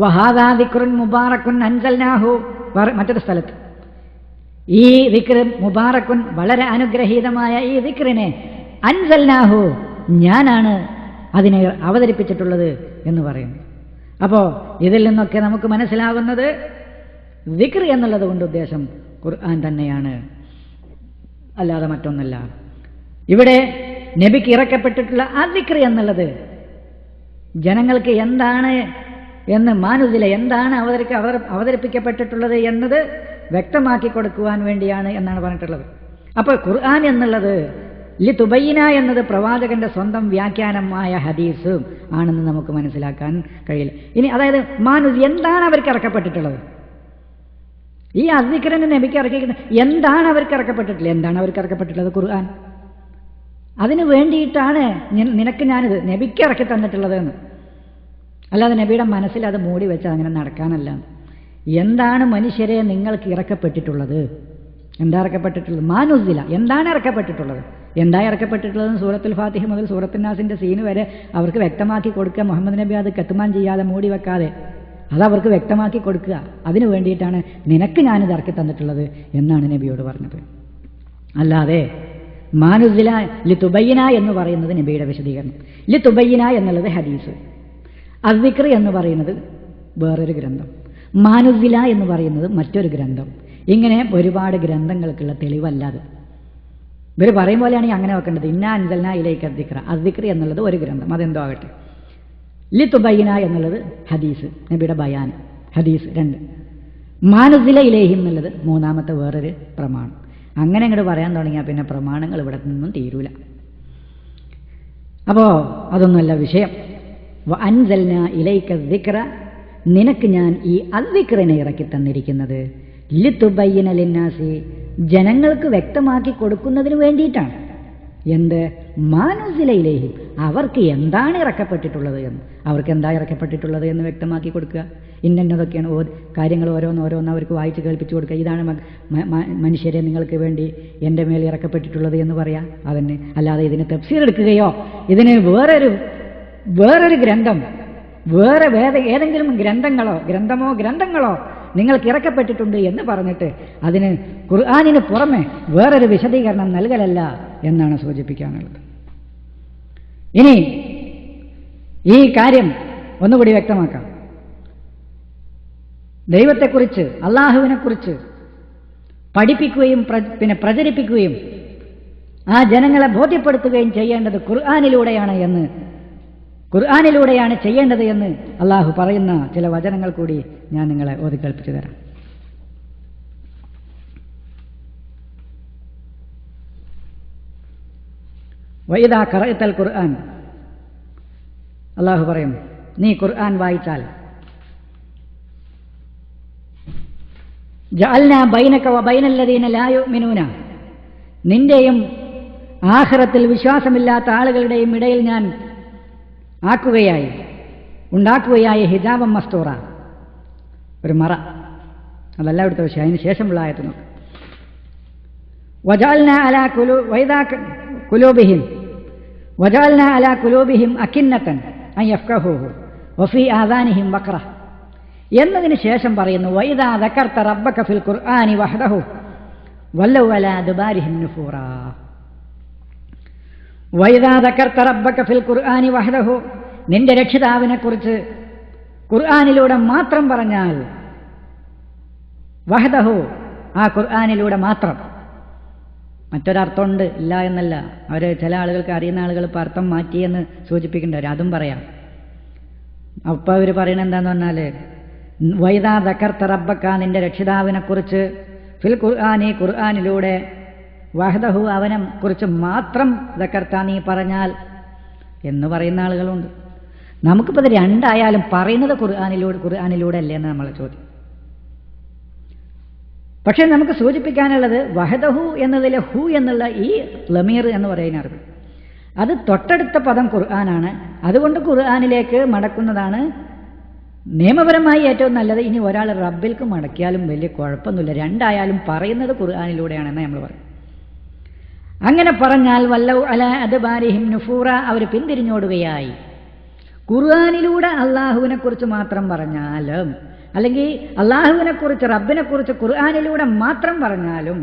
വഹാദാ ദിക്റുൻ മുബാറക്കുൻ അൻസൽനാഹു, മറ്റൊരു സ്ഥലത്ത് ഈ ദിക്ർ മുബാറക്കുൻ വളരെ അനുഗ്രഹീതമായ ഈ ദിക്റിനെ അൻസൽനാഹു ഞാനാണ് അതിനെ അവതരിപ്പിച്ചിട്ടുള്ളത് എന്ന് പറയുന്നു. അപ്പോൾ ഇതിൽ നിന്നൊക്കെ നമുക്ക് മനസ്സിലാകുന്നത് ദിക്ർ എന്നുള്ളത് കൊണ്ട് ഉദ്ദേശം ഖുർആൻ തന്നെയാണ്, അല്ലാതെ മറ്റൊന്നല്ല. ഇവിടെ നബിക്ക് ഇറക്കപ്പെട്ടിട്ടുള്ള അദ്ദിക്ർ എന്നുള്ളത് ജനങ്ങൾക്ക് എന്താണ് എന്ന്, മാനുസില എന്താണ് അവതരിപ്പിക്കപ്പെട്ടിട്ടുള്ളത് എന്നത് വ്യക്തമാക്കി കൊടുക്കുവാൻ വേണ്ടിയാണ് എന്നാണ് പറഞ്ഞിട്ടുള്ളത്. അപ്പോൾ ഖുർആൻ എന്നുള്ളത് ലി തുബയ്യിന എന്നത് പ്രവാചകന്റെ സ്വന്തം വ്യാഖ്യാനമായ ഹദീസ് ആണെന്ന് നമുക്ക് മനസ്സിലാക്കാൻ കഴിയില്ല. ഇനി അതായത് മാനുസ് എന്താണ് അവർക്ക് ഇറക്കപ്പെട്ടിട്ടുള്ളത്? ഈ അദ്ദിക്റിന് നബിക്ക് ഇറക്കിയിരിക്കുന്നത് എന്താണ് അവർക്ക് ഇറക്കപ്പെട്ടിട്ടുള്ളത്? എന്താണ് അവർക്ക് ഇറക്കപ്പെട്ടിട്ടുള്ളത്? ഖുർആൻ. അതിനു വേണ്ടിയിട്ടാണ് നിനക്ക് ഞാനിത് നബിക്ക് ഇറക്കി തന്നിട്ടുള്ളത് എന്ന്. അല്ലാതെ നബിയുടെ മനസ്സിൽ അത് മൂടി വെച്ച് അങ്ങനെ നടക്കാനല്ല. എന്താണ് മനുഷ്യരെ നിങ്ങൾക്ക് ഇറക്കപ്പെട്ടിട്ടുള്ളത്? എന്താ ഇറക്കപ്പെട്ടിട്ടുള്ളത്? മാനുസില, എന്താണ് ഇറക്കപ്പെട്ടിട്ടുള്ളത്? എന്താ ഇറക്കപ്പെട്ടിട്ടുള്ളതെന്ന് സൂറത്തുൽ ഫാത്തിഹ മുതൽ സൂറത്തുൻ നാസിന്റെ സീന് വരെ അവർക്ക് വ്യക്തമാക്കി കൊടുക്കുക. മുഹമ്മദ് നബി അത് കത്തുമാൻ ചെയ്യാതെ മൂടി വെക്കാതെ അതവർക്ക് വ്യക്തമാക്കി കൊടുക്കുക. അതിനു വേണ്ടിയിട്ടാണ് നിനക്ക് ഞാനിത് ഇറക്കി തന്നിട്ടുള്ളത് എന്നാണ് നബിയോട് പറഞ്ഞത്. അല്ലാതെ മാനുസില ലിതുബയ്യിന എന്ന് പറയുന്നത് നബിയുടെ വിശദീകരണം. ലിതുബയ്യിന എന്നുള്ളത് ഹദീസ്, അദ്ദിക്ർ എന്ന് പറയുന്നത് വേറൊരു ഗ്രന്ഥം, മാനുസില എന്ന് പറയുന്നത് മറ്റൊരു ഗ്രന്ഥം. ഇങ്ങനെ ഒരുപാട് ഗ്രന്ഥങ്ങൾക്കുള്ള തെളിവല്ലാതെ ഇവർ പറയും പോലെയാണ് അങ്ങനെ വെക്കേണ്ടത്. ഇന്നാ അൻസൽനാ ഇലൈക അദ്ദിക്ര, അദ്ദിക്ർ എന്നുള്ളത് ഒരു ഗ്രന്ഥം, അതെന്തോ ആകട്ടെ. ലിതുബയ്യിന എന്നുള്ളത് ഹദീസ്, നബിയുടെ ബയാൻ, ഹദീസ് 2. മാനുസില ഇലൈഹി എന്നുള്ളത് മൂന്നാമത്തെ വേറൊരു പ്രമാണം. അങ്ങനെ അങ്ങോട്ട് പറയാൻ തുടങ്ങിയാൽ പിന്നെ പ്രമാണങ്ങൾ ഇവിടെ നിന്നും തീരൂല. അപ്പോൾ അതൊന്നുമല്ല വിഷയം. അൻസൽനാ ഇലൈക ദിക്ര, നിനക്ക് ഞാൻ ഈ അദ്ദിക്റിനെ ഇറക്കി തന്നിരിക്കുന്നത് ലിതുബയ്യിന ലിന്നാസി, ജനങ്ങൾക്ക് വ്യക്തമാക്കി കൊടുക്കുന്നതിന് വേണ്ടിയിട്ടാണ്. എന്ത്? മാനുസില ഇലൈഹിം, അവർക്ക് എന്താണ് ഇറക്കപ്പെട്ടിട്ടുള്ളത് എന്ന്, അവർക്ക് എന്താ ഇറക്കപ്പെട്ടിട്ടുള്ളത് എന്ന് വ്യക്തമാക്കി കൊടുക്കുക. ഇന്നതൊക്കെയാണ് കാര്യങ്ങൾ ഓരോന്നോരോന്ന് അവർക്ക് വായിച്ച് കേൾപ്പിച്ചു കൊടുക്കുക. ഇതാണ് മനുഷ്യരെ നിങ്ങൾക്ക് വേണ്ടി എൻ്റെ മേൽ ഇറക്കപ്പെട്ടിട്ടുള്ളത് എന്ന് പറയാം. അതന്നെ. അല്ലാതെ ഇതിന് തഫ്സീർ എടുക്കുകയോ ഇതിന് വേറൊരു ഗ്രന്ഥം, വേറെ ഏതെങ്കിലും ഗ്രന്ഥങ്ങളോ നിങ്ങൾക്ക് ഇറക്കപ്പെട്ടിട്ടുണ്ട് എന്ന് പറഞ്ഞിട്ട് അതിന് ഖുർആനിന് പുറമെ വേറൊരു വിശദീകരണം നൽകലല്ല എന്നാണ് സൂചിപ്പിക്കാനുള്ളത്. ഇനി ഈ കാര്യം ഒന്നുകൂടി വ്യക്തമാക്കാം. ദൈവത്തെക്കുറിച്ച്, അള്ളാഹുവിനെക്കുറിച്ച് പഠിപ്പിക്കുകയും പിന്നെ പ്രചരിപ്പിക്കുകയും ആ ജനങ്ങളെ ബോധ്യപ്പെടുത്തുകയും ചെയ്യേണ്ടത് ഖുർആനിലൂടെയാണ് ചെയ്യേണ്ടത് എന്ന് അള്ളാഹു പറയുന്ന ചില വചനങ്ങൾ കൂടി ഞാൻ നിങ്ങളെ ഓതി കേൾപ്പിച്ചു തരാം. വഇദാ ഖറഅതൽ ഖുർആൻ, അള്ളാഹു പറയും, നീ ഖുർആൻ വായിച്ചാൽ ജഅൽനാ ബൈനക വബൈനല്ലദീന ലാ യുഅ്മിനൂന, നിന്റെയും ആഖിറത്തിൽ വിശ്വാസമില്ലാത്ത ആളുകളുടെയും ഇടയിൽ ഞാൻ ഉണ്ടാക്കുകയായി ഹിജാബം മസ്തൂറ, ഒരു മറ. അതല്ല ഇവിടുത്തെ വിഷയം. അതിന് ശേഷമുള്ള ആയത്ത് നോക്ക്. വജഅൽനാ അലാ ഖുലൂബിഹിം അകിന്നതൻ അൻ യഫ്ഖഹൂഹു വഫീ ആദാനിഹിം വഖറ എന്നതിന് ശേഷം പറയുന്നു വഇദാ ദകർത റബ്ബക ഫിൽ ഖുർആനി വഹ്ദഹു വല്ലൗ അലാ ദുബാരിഹിം നുഫൂറാ. വഇദാ ദകർത റബ്ബക ഫിൽ ഖുർആനി വഹ്ദഹു, നിന്റെ രക്ഷിതാവിനെ കുറിച്ച് ഖുർആനിലൂടെ മാത്രം പറഞ്ഞാൽ, വഹ്ദഹു, ആ ഖുർആനിലൂടെ മാത്രം. മറ്റൊരർത്ഥമുണ്ട്, ഇല്ല എന്നല്ല. അവർ ചില ആളുകൾക്ക്, അറിയുന്ന ആളുകൾ ഇപ്പോൾ അർത്ഥം മാറ്റിയെന്ന് സൂചിപ്പിക്കേണ്ടവർ, അതും പറയാം. അപ്പോൾ അവർ പറയുന്നത് എന്താന്ന് പറഞ്ഞാൽ, വൈദാ ദകർത റബ്ബക, നിന്റെ രക്ഷിതാവിനെ കുറിച്ച്, ഫിൽ ഖുർആനി, ഖുർആനിലൂടെ, വഹ്ദഹു, അവനെ കുറിച്ച് മാത്രം ദകർത, നീ പറഞ്ഞാൽ എന്ന് പറയുന്ന ആളുകളുണ്ട്. നമുക്കിപ്പോൾ ഇത് രണ്ടായാലും പറയുന്നത് ഖുർആനിലൂടെ അല്ലേ എന്ന് നമ്മളെ ചോദ്യം. പക്ഷേ നമുക്ക് സൂചിപ്പിക്കാനുള്ളത് വഹദഹു എന്നതിലെ ഹു എന്നുള്ള ഈ ലമീർ എന്ന് പറയുന്ന അറിവ്, അത് തൊട്ടടുത്ത പദം ഖുർആനാണ്. അതുകൊണ്ട് ഖുർആനിലേക്ക് മടക്കുന്നതാണ് നിയമപരമായി ഏറ്റവും നല്ലത്. ഇനി ഒരാൾ റബ്ബിൽക്ക് മടക്കിയാലും വലിയ കുഴപ്പമൊന്നുമില്ല, രണ്ടായാലും പറയുന്നത് ഖുർആനിലൂടെയാണെന്ന് നമ്മൾ പറയും. അങ്ങനെ പറഞ്ഞാൽ വല്ലൗ അലാ അദ്ബാരിഹിം നുഫൂറ, അവർ പിന്തിരിഞ്ഞോടുകയായി. ഖുർആനിലൂടെ അള്ളാഹുവിനെക്കുറിച്ച് മാത്രം പറഞ്ഞാലും, അല്ലെങ്കിൽ അള്ളാഹുവിനെക്കുറിച്ച്, റബ്ബിനെക്കുറിച്ച് ഖുർആനിലൂടെ മാത്രം പറഞ്ഞാലും,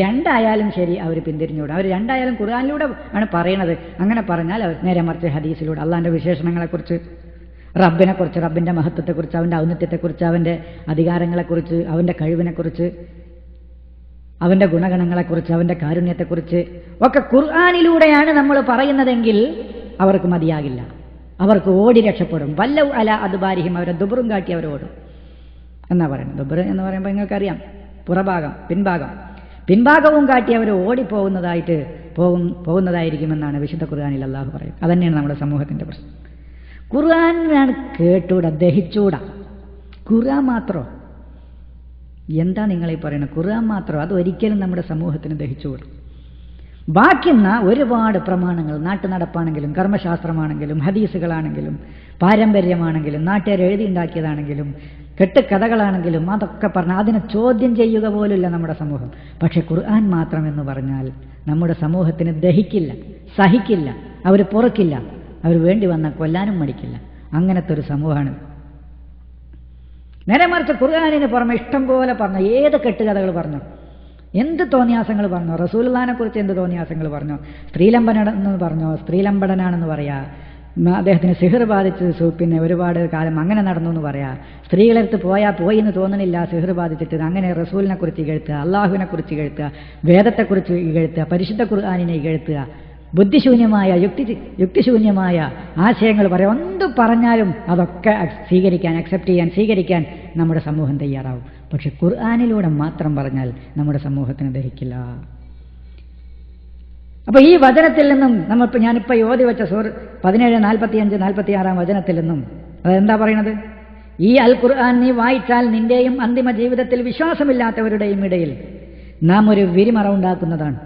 രണ്ടായാലും ശരി, അവർ പിന്തിരിഞ്ഞോടും. അവർ രണ്ടായാലും ഖുർആനിലൂടെ ആണ് പറയണത്. അങ്ങനെ പറഞ്ഞാൽ അവർ നേരെ മറിച്ച് ഹദീസിലൂടെ അള്ളാഹിൻ്റെ വിശേഷണങ്ങളെക്കുറിച്ച്, റബ്ബിനെക്കുറിച്ച്, റബ്ബിൻ്റെ മഹത്വത്തെക്കുറിച്ച്, അവൻ്റെ ഔന്നത്യത്തെക്കുറിച്ച്, അവൻ്റെ അധികാരങ്ങളെക്കുറിച്ച്, അവൻ്റെ കഴിവിനെക്കുറിച്ച്, അവൻ്റെ ഗുണഗണങ്ങളെക്കുറിച്ച്, അവൻ്റെ കാരുണ്യത്തെക്കുറിച്ച് ഒക്കെ ഖുർആനിലൂടെയാണ് നമ്മൾ പറയുന്നതെങ്കിൽ അവർക്ക് മതിയാകില്ല, അവർക്ക് ഓടി രക്ഷപ്പെടും. വല്ലൗ അല അദ്ബാരിഹിം, അവരെ ദുബറും കാട്ടി അവർ ഓടും എന്നാ പറയുന്നത്. ദുബർ എന്ന് പറയുമ്പോൾ നിങ്ങൾക്കറിയാം, പുറഭാഗം, പിൻഭാഗവും കാട്ടി അവർ പോകുന്നതായിരിക്കുമെന്നാണ് വിശുദ്ധ ഖുർആനിൽ അള്ളാഹു പറയും. അതന്നെയാണ് നമ്മുടെ സമൂഹത്തിൻ്റെ പ്രശ്നം. ഖുർആനാണ് കേട്ടൂടാ, ദഹിച്ചൂടാ. ഖുർആൻ മാത്രം എന്താ നിങ്ങളീ പറയുന്നത്? ഖുർആൻ മാത്രം, അത് ഒരിക്കലും നമ്മുടെ സമൂഹത്തിന് ദഹിച്ചുകൂടും. ബാക്കിയുള്ള ഒരുപാട് പ്രമാണങ്ങൾ, നാട്ടുനടപ്പാണെങ്കിലും കർമ്മശാസ്ത്രമാണെങ്കിലും ഹദീസുകളാണെങ്കിലും പാരമ്പര്യമാണെങ്കിലും നാട്ടുകാർ എഴുതിയുണ്ടാക്കിയതാണെങ്കിലും കെട്ടുകഥകളാണെങ്കിലും അതൊക്കെ പറഞ്ഞാൽ അതിനെ ചോദ്യം ചെയ്യുക പോലുമില്ല നമ്മുടെ സമൂഹം. പക്ഷെ ഖുർആൻ മാത്രം എന്ന് പറഞ്ഞാൽ നമ്മുടെ സമൂഹത്തിന് ദഹിക്കില്ല, സഹിക്കില്ല, അവർ പൊറുക്കില്ല, അവർ വേണ്ടി വന്നാൽ കൊല്ലാനും മടിക്കില്ല. അങ്ങനത്തെ ഒരു സമൂഹമാണ്. നേരെ മറിച്ച് ഖുർആനിന് പുറമെ ഇഷ്ടം പോലെ പറഞ്ഞു, ഏത് കെട്ടുകഥകൾ പറഞ്ഞു, എന്ത് തോന്നിയാസങ്ങൾ പറഞ്ഞു, റസൂലുള്ളാഹിനെ കുറിച്ച് എന്ത് തോന്നിയാസങ്ങൾ പറഞ്ഞു, സ്ത്രീലംബനെന്ന് പറഞ്ഞു, സ്ത്രീലംബടനാണെന്ന് പറയാ, അദ്ദേഹത്തിന് സിഹിർ ബാധിച്ച് പിന്നെ ഒരുപാട് കാലം അങ്ങനെ നടന്നു എന്ന് പറയാ, സ്ത്രീകളെടുത്ത് പോയി എന്ന് തോന്നണില്ല സിഹിർ ബാധിച്ചിട്ട്, അങ്ങനെ റസൂലിനെ കുറിച്ച് ഇകഴ്ത്തുക, അള്ളാഹുവിനെ കുറിച്ച് ഇകഴ്ത്തുക, വേദത്തെക്കുറിച്ച് ഇകഴ്ത്തുക, പരിശുദ്ധ ഖുർആനിനെ ഇകഴ്ത്തുക, ബുദ്ധിശൂന്യമായ യുക്തിശൂന്യമായ ആശയങ്ങൾ പറയാം. എന്ത് പറഞ്ഞാലും അതൊക്കെ സ്വീകരിക്കാൻ, അക്സെപ്റ്റ് ചെയ്യാൻ, സ്വീകരിക്കാൻ നമ്മുടെ സമൂഹം തയ്യാറാവും. പക്ഷെ ഖുർആനിലൂടെ മാത്രം പറഞ്ഞാൽ നമ്മുടെ സമൂഹത്തിന് ദഹിക്കില്ല. അപ്പൊ ഈ വചനത്തിൽ നിന്നും ഞാനിപ്പോൾ ഓതി വെച്ച 17, 45, 46 വചനത്തിൽ നിന്നും അതെന്താ പറയുന്നത്? ഈ അൽ ഖുർആൻ നീ വായിച്ചാൽ നിന്റെയും അന്തിമ ജീവിതത്തിൽ വിശ്വാസമില്ലാത്തവരുടെയും ഇടയിൽ നാം ഒരു വിരിമറ ഉണ്ടാക്കുന്നതാണ്.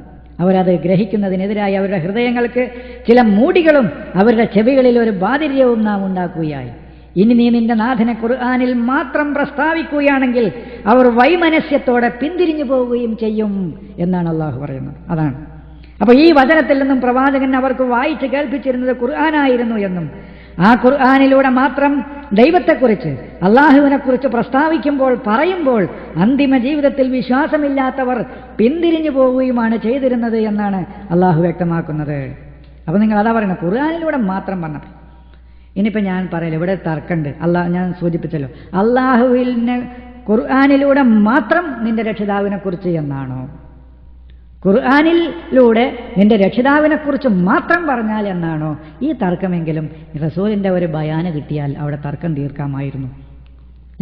അവരത് ഗ്രഹിക്കുന്നതിനെതിരായി അവരുടെ ഹൃദയങ്ങൾക്ക് ചില മൂടികളും അവരുടെ ചെവികളിൽ ഒരു ബാധിര്യവും നാം ഉണ്ടാക്കുകയായി. ഇനി നീ നിന്റെ നാഥനെ ഖുർആനിൽ മാത്രം പ്രസ്താവിക്കുകയാണെങ്കിൽ അവർ വൈമനസ്യത്തോടെ പിന്തിരിഞ്ഞു പോവുകയും ചെയ്യും എന്നാണ് അള്ളാഹു പറയുന്നത്. അതാണ്. അപ്പൊ ഈ വചനത്തിൽ നിന്നും പ്രവാചകൻ അവർക്ക് വായിച്ച് കേൾപ്പിച്ചിരുന്നത് ഖുർആനായിരുന്നു എന്നും ആ ഖുർആനിലൂടെ മാത്രം ദൈവത്തെക്കുറിച്ച് അള്ളാഹുവിനെക്കുറിച്ച് പ്രസ്താവിക്കുമ്പോൾ പറയുമ്പോൾ അന്തിമ ജീവിതത്തിൽ വിശ്വാസമില്ലാത്തവർ പിന്തിരിഞ്ഞു പോവുകയുമാണ് ചെയ്തിരുന്നത് എന്നാണ് അള്ളാഹു വ്യക്തമാക്കുന്നത്. അപ്പൊ നിങ്ങൾ അതാ പറയുന്നത്, ഖുർആനിലൂടെ മാത്രം പറഞ്ഞത്. ഇനിയിപ്പോൾ ഞാൻ പറയില്ല, ഇവിടെ തർക്കമുണ്ട്. ഞാൻ സൂചിപ്പിച്ചല്ലോ, അള്ളാഹുവിനെ ഖുർആനിലൂടെ മാത്രം നിന്റെ രക്ഷിതാവിനെ കുറിച്ച് എന്നാണോ, ഖുർആനിലൂടെ നിന്റെ രക്ഷിതാവിനെക്കുറിച്ച് മാത്രം പറഞ്ഞാൽ എന്നാണോ? ഈ തർക്കമെങ്കിലും റസൂലിൻ്റെ ഒരു ബയാന് കിട്ടിയാൽ അവിടെ തർക്കം തീർക്കാമായിരുന്നു.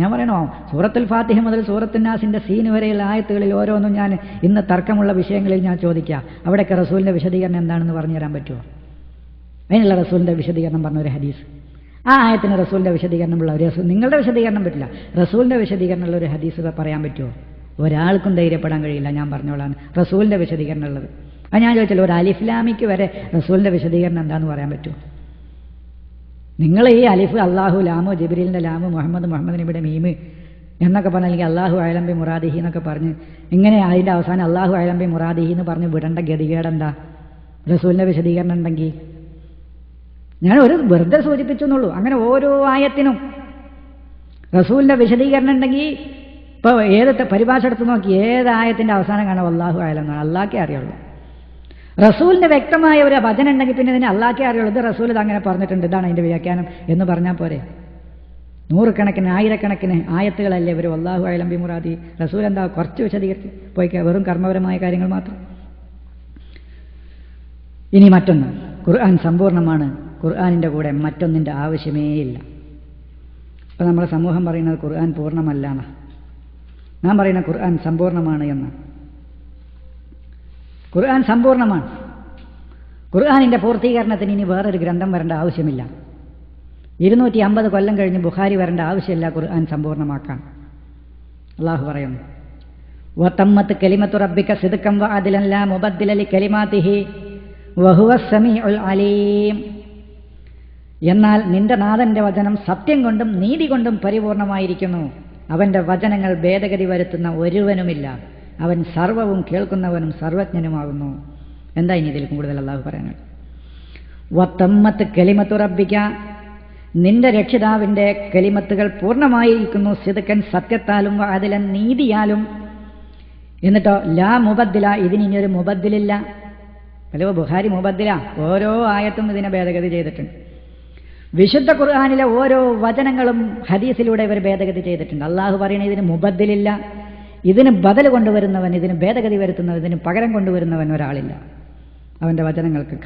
ഞാൻ പറയണോ, സൂറത്തുൽ ഫാത്തിഹ മുതൽ സൂറത്തുൻ നാസിൻ്റെ സീന് വരെയുള്ള ആയത്തുകളിൽ ഓരോന്നും ഞാൻ ഇന്ന് തർക്കമുള്ള വിഷയങ്ങളിൽ ഞാൻ ചോദിക്കാം, അവിടെയൊക്കെ റസൂലിൻ്റെ വിശദീകരണം എന്താണെന്ന് പറഞ്ഞു തരാൻ പറ്റുമോ? അതിനുള്ള റസൂലിൻ്റെ വിശദീകരണം പറഞ്ഞൊരു ഹദീസ്, ആ ആയത്തിന് റസൂലിൻ്റെ വിശദീകരണമുള്ള ഒരു നിങ്ങളുടെ വിശദീകരണം പറ്റില്ല, റസൂലിൻ്റെ വിശദീകരണമുള്ള ഒരു ഹദീസ് പറയാൻ പറ്റുമോ? ഒരാൾക്കും ധൈര്യപ്പെടാൻ കഴിയില്ല. ഞാൻ പറഞ്ഞോളാണ് റസൂലിൻ്റെ വിശദീകരണം ഉള്ളത്. അത് ഞാൻ ചോദിച്ചല്ലോ, ഒരു അലിഫ്ലാമിക്ക് വരെ റസൂലിൻ്റെ വിശദീകരണം എന്താന്ന് പറയാൻ പറ്റുമോ? നിങ്ങൾ ഈ അലിഫ് അള്ളാഹു, ലാമു ജിബ്രീലിൻ്റെ ലാമു, മുഹമ്മദിന് ഇവിടെ മീമ് എന്നൊക്കെ പറഞ്ഞാൽ, അല്ലെങ്കിൽ അള്ളാഹു അയലംബി മുറാദിഹി എന്നൊക്കെ പറഞ്ഞ് ഇങ്ങനെ അതിൻ്റെ അവസാനം അള്ളാഹു അയലംബി മുറാദിഹി എന്ന് പറഞ്ഞ് വിടേണ്ട ഗതികേടെന്താ? റസൂലിൻ്റെ വിശദീകരണം ഉണ്ടെങ്കിൽ ഞാൻ ഒരു വെറുതെ സൂചിപ്പിച്ചു എന്നുള്ളൂ. അങ്ങനെ ഓരോ ആയത്തിനും റസൂലിൻ്റെ വിശദീകരണം ഉണ്ടെങ്കിൽ ഇപ്പോൾ ഏത് പരിഭാഷ എടുത്ത് നോക്കി ഏത് ആയത്തിൻ്റെ അവസാനം കാണാം അള്ളാഹു അയലം എന്നാണ്, അള്ളാഹ്ക്കേ അറിയുള്ളൂ. റസൂലിൻ്റെ വ്യക്തമായ ഒരു വചനം ഉണ്ടെങ്കിൽ പിന്നെ ഇതിനെ അള്ളാഹ്ക്കേ അറിയുള്ളൂ. ഇത് റസൂൽ ഇത് അങ്ങനെ പറഞ്ഞിട്ടുണ്ട്, ഇതാണ് അതിൻ്റെ വ്യാഖ്യാനം എന്ന് പറഞ്ഞാൽ പോരെ? നൂറുകണക്കിന് ആയിരക്കണക്കിന് ആയത്തുകളല്ലേ ഇവർ അള്ളാഹു അയലം ബി മുറാദി. റസൂൽ എന്താ കുറച്ച് വിശദീകരിച്ച് പോയിക്കുക, വെറും കർമ്മപരമായ കാര്യങ്ങൾ മാത്രം. ഇനി മറ്റൊന്ന്, ഖുർആൻ സമ്പൂർണ്ണമാണ്, ഖുർആനിൻ്റെ കൂടെ മറ്റൊന്നിൻ്റെ ആവശ്യമേ ഇല്ല. ഇപ്പം നമ്മുടെ സമൂഹം പറയുന്നത് ഖുർആൻ പൂർണ്ണമല്ല എന്നാണ്. നാം പറയുന്ന ഖുർആൻ സമ്പൂർണ്ണമാണ് എന്ന്. ഖുർആൻ സമ്പൂർണ്ണമാണ്. ഖുർആനിൻ്റെ പൂർത്തീകരണത്തിന് ഇനി വേറൊരു ഗ്രന്ഥം വരേണ്ട ആവശ്യമില്ല. 250 കൊല്ലം കഴിഞ്ഞ് ബുഖാരി വരേണ്ട ആവശ്യമില്ല ഖുർആൻ സമ്പൂർണ്ണമാക്കാൻ. അള്ളാഹു പറയുന്നു, വതമ്മത്ത് കലിമത്തു റബ്ബിക സിദ്ഖൻ വഅദ്ലൻ ലാ മുബദ്ദില ലികലിമാതിഹി വഹുവസ് സമീഉൽ അലീം. എന്നാൽ നിന്റെ നാഥന്റെ വചനം സത്യം കൊണ്ടും നീതി കൊണ്ടും പരിപൂർണമായിരിക്കുന്നു. അവന്റെ വചനങ്ങൾ ഭേദഗതി വരുത്തുന്ന ഒരുവനുമില്ല. അവൻ സർവവും കേൾക്കുന്നവനും സർവജ്ഞനുമാകുന്നു. എന്താ ഇനി ഇതിൽ കൂടുതൽ അള്ളാഹു പറയാനാണ്? വതമ്മത്ത് കലിമത്തു റബ്ബിക, നിന്റെ രക്ഷിതാവിൻ്റെ കലിമത്തുകൾ പൂർണ്ണമായിരിക്കുന്നു. സിദ്ഖൻ സത്യത്താലും വഅദ്ലൻ നീതിയാലും. എന്നിട്ടോ ലാ മുബദ്ദില, ഇതിനിയൊരു മുബദ്ദിലില്ല. ഹലോ, ബുഖാരി മുബദ്ദില, ഓരോ ആയത്തും ഇതിനെ ഭേദഗതി ചെയ്തിട്ടുണ്ട്. വിശുദ്ധ ഖുർആനിലെ ഓരോ വചനങ്ങളും ഹദീസിലൂടെ ഇവർ ഭേദഗതി ചെയ്തിട്ടുണ്ട്. അള്ളാഹു പറയുന്നത് ഇതിന് മുബദ്ദിലില്ല, ഇതിന് ബദൽ കൊണ്ടുവരുന്നവൻ, ഇതിന് ഭേദഗതി വരുത്തുന്നവൻ, ഇതിന് പകരം കൊണ്ടുവരുന്നവൻ ഒരാളില്ല അവൻ്റെ വചനങ്ങൾക്ക്.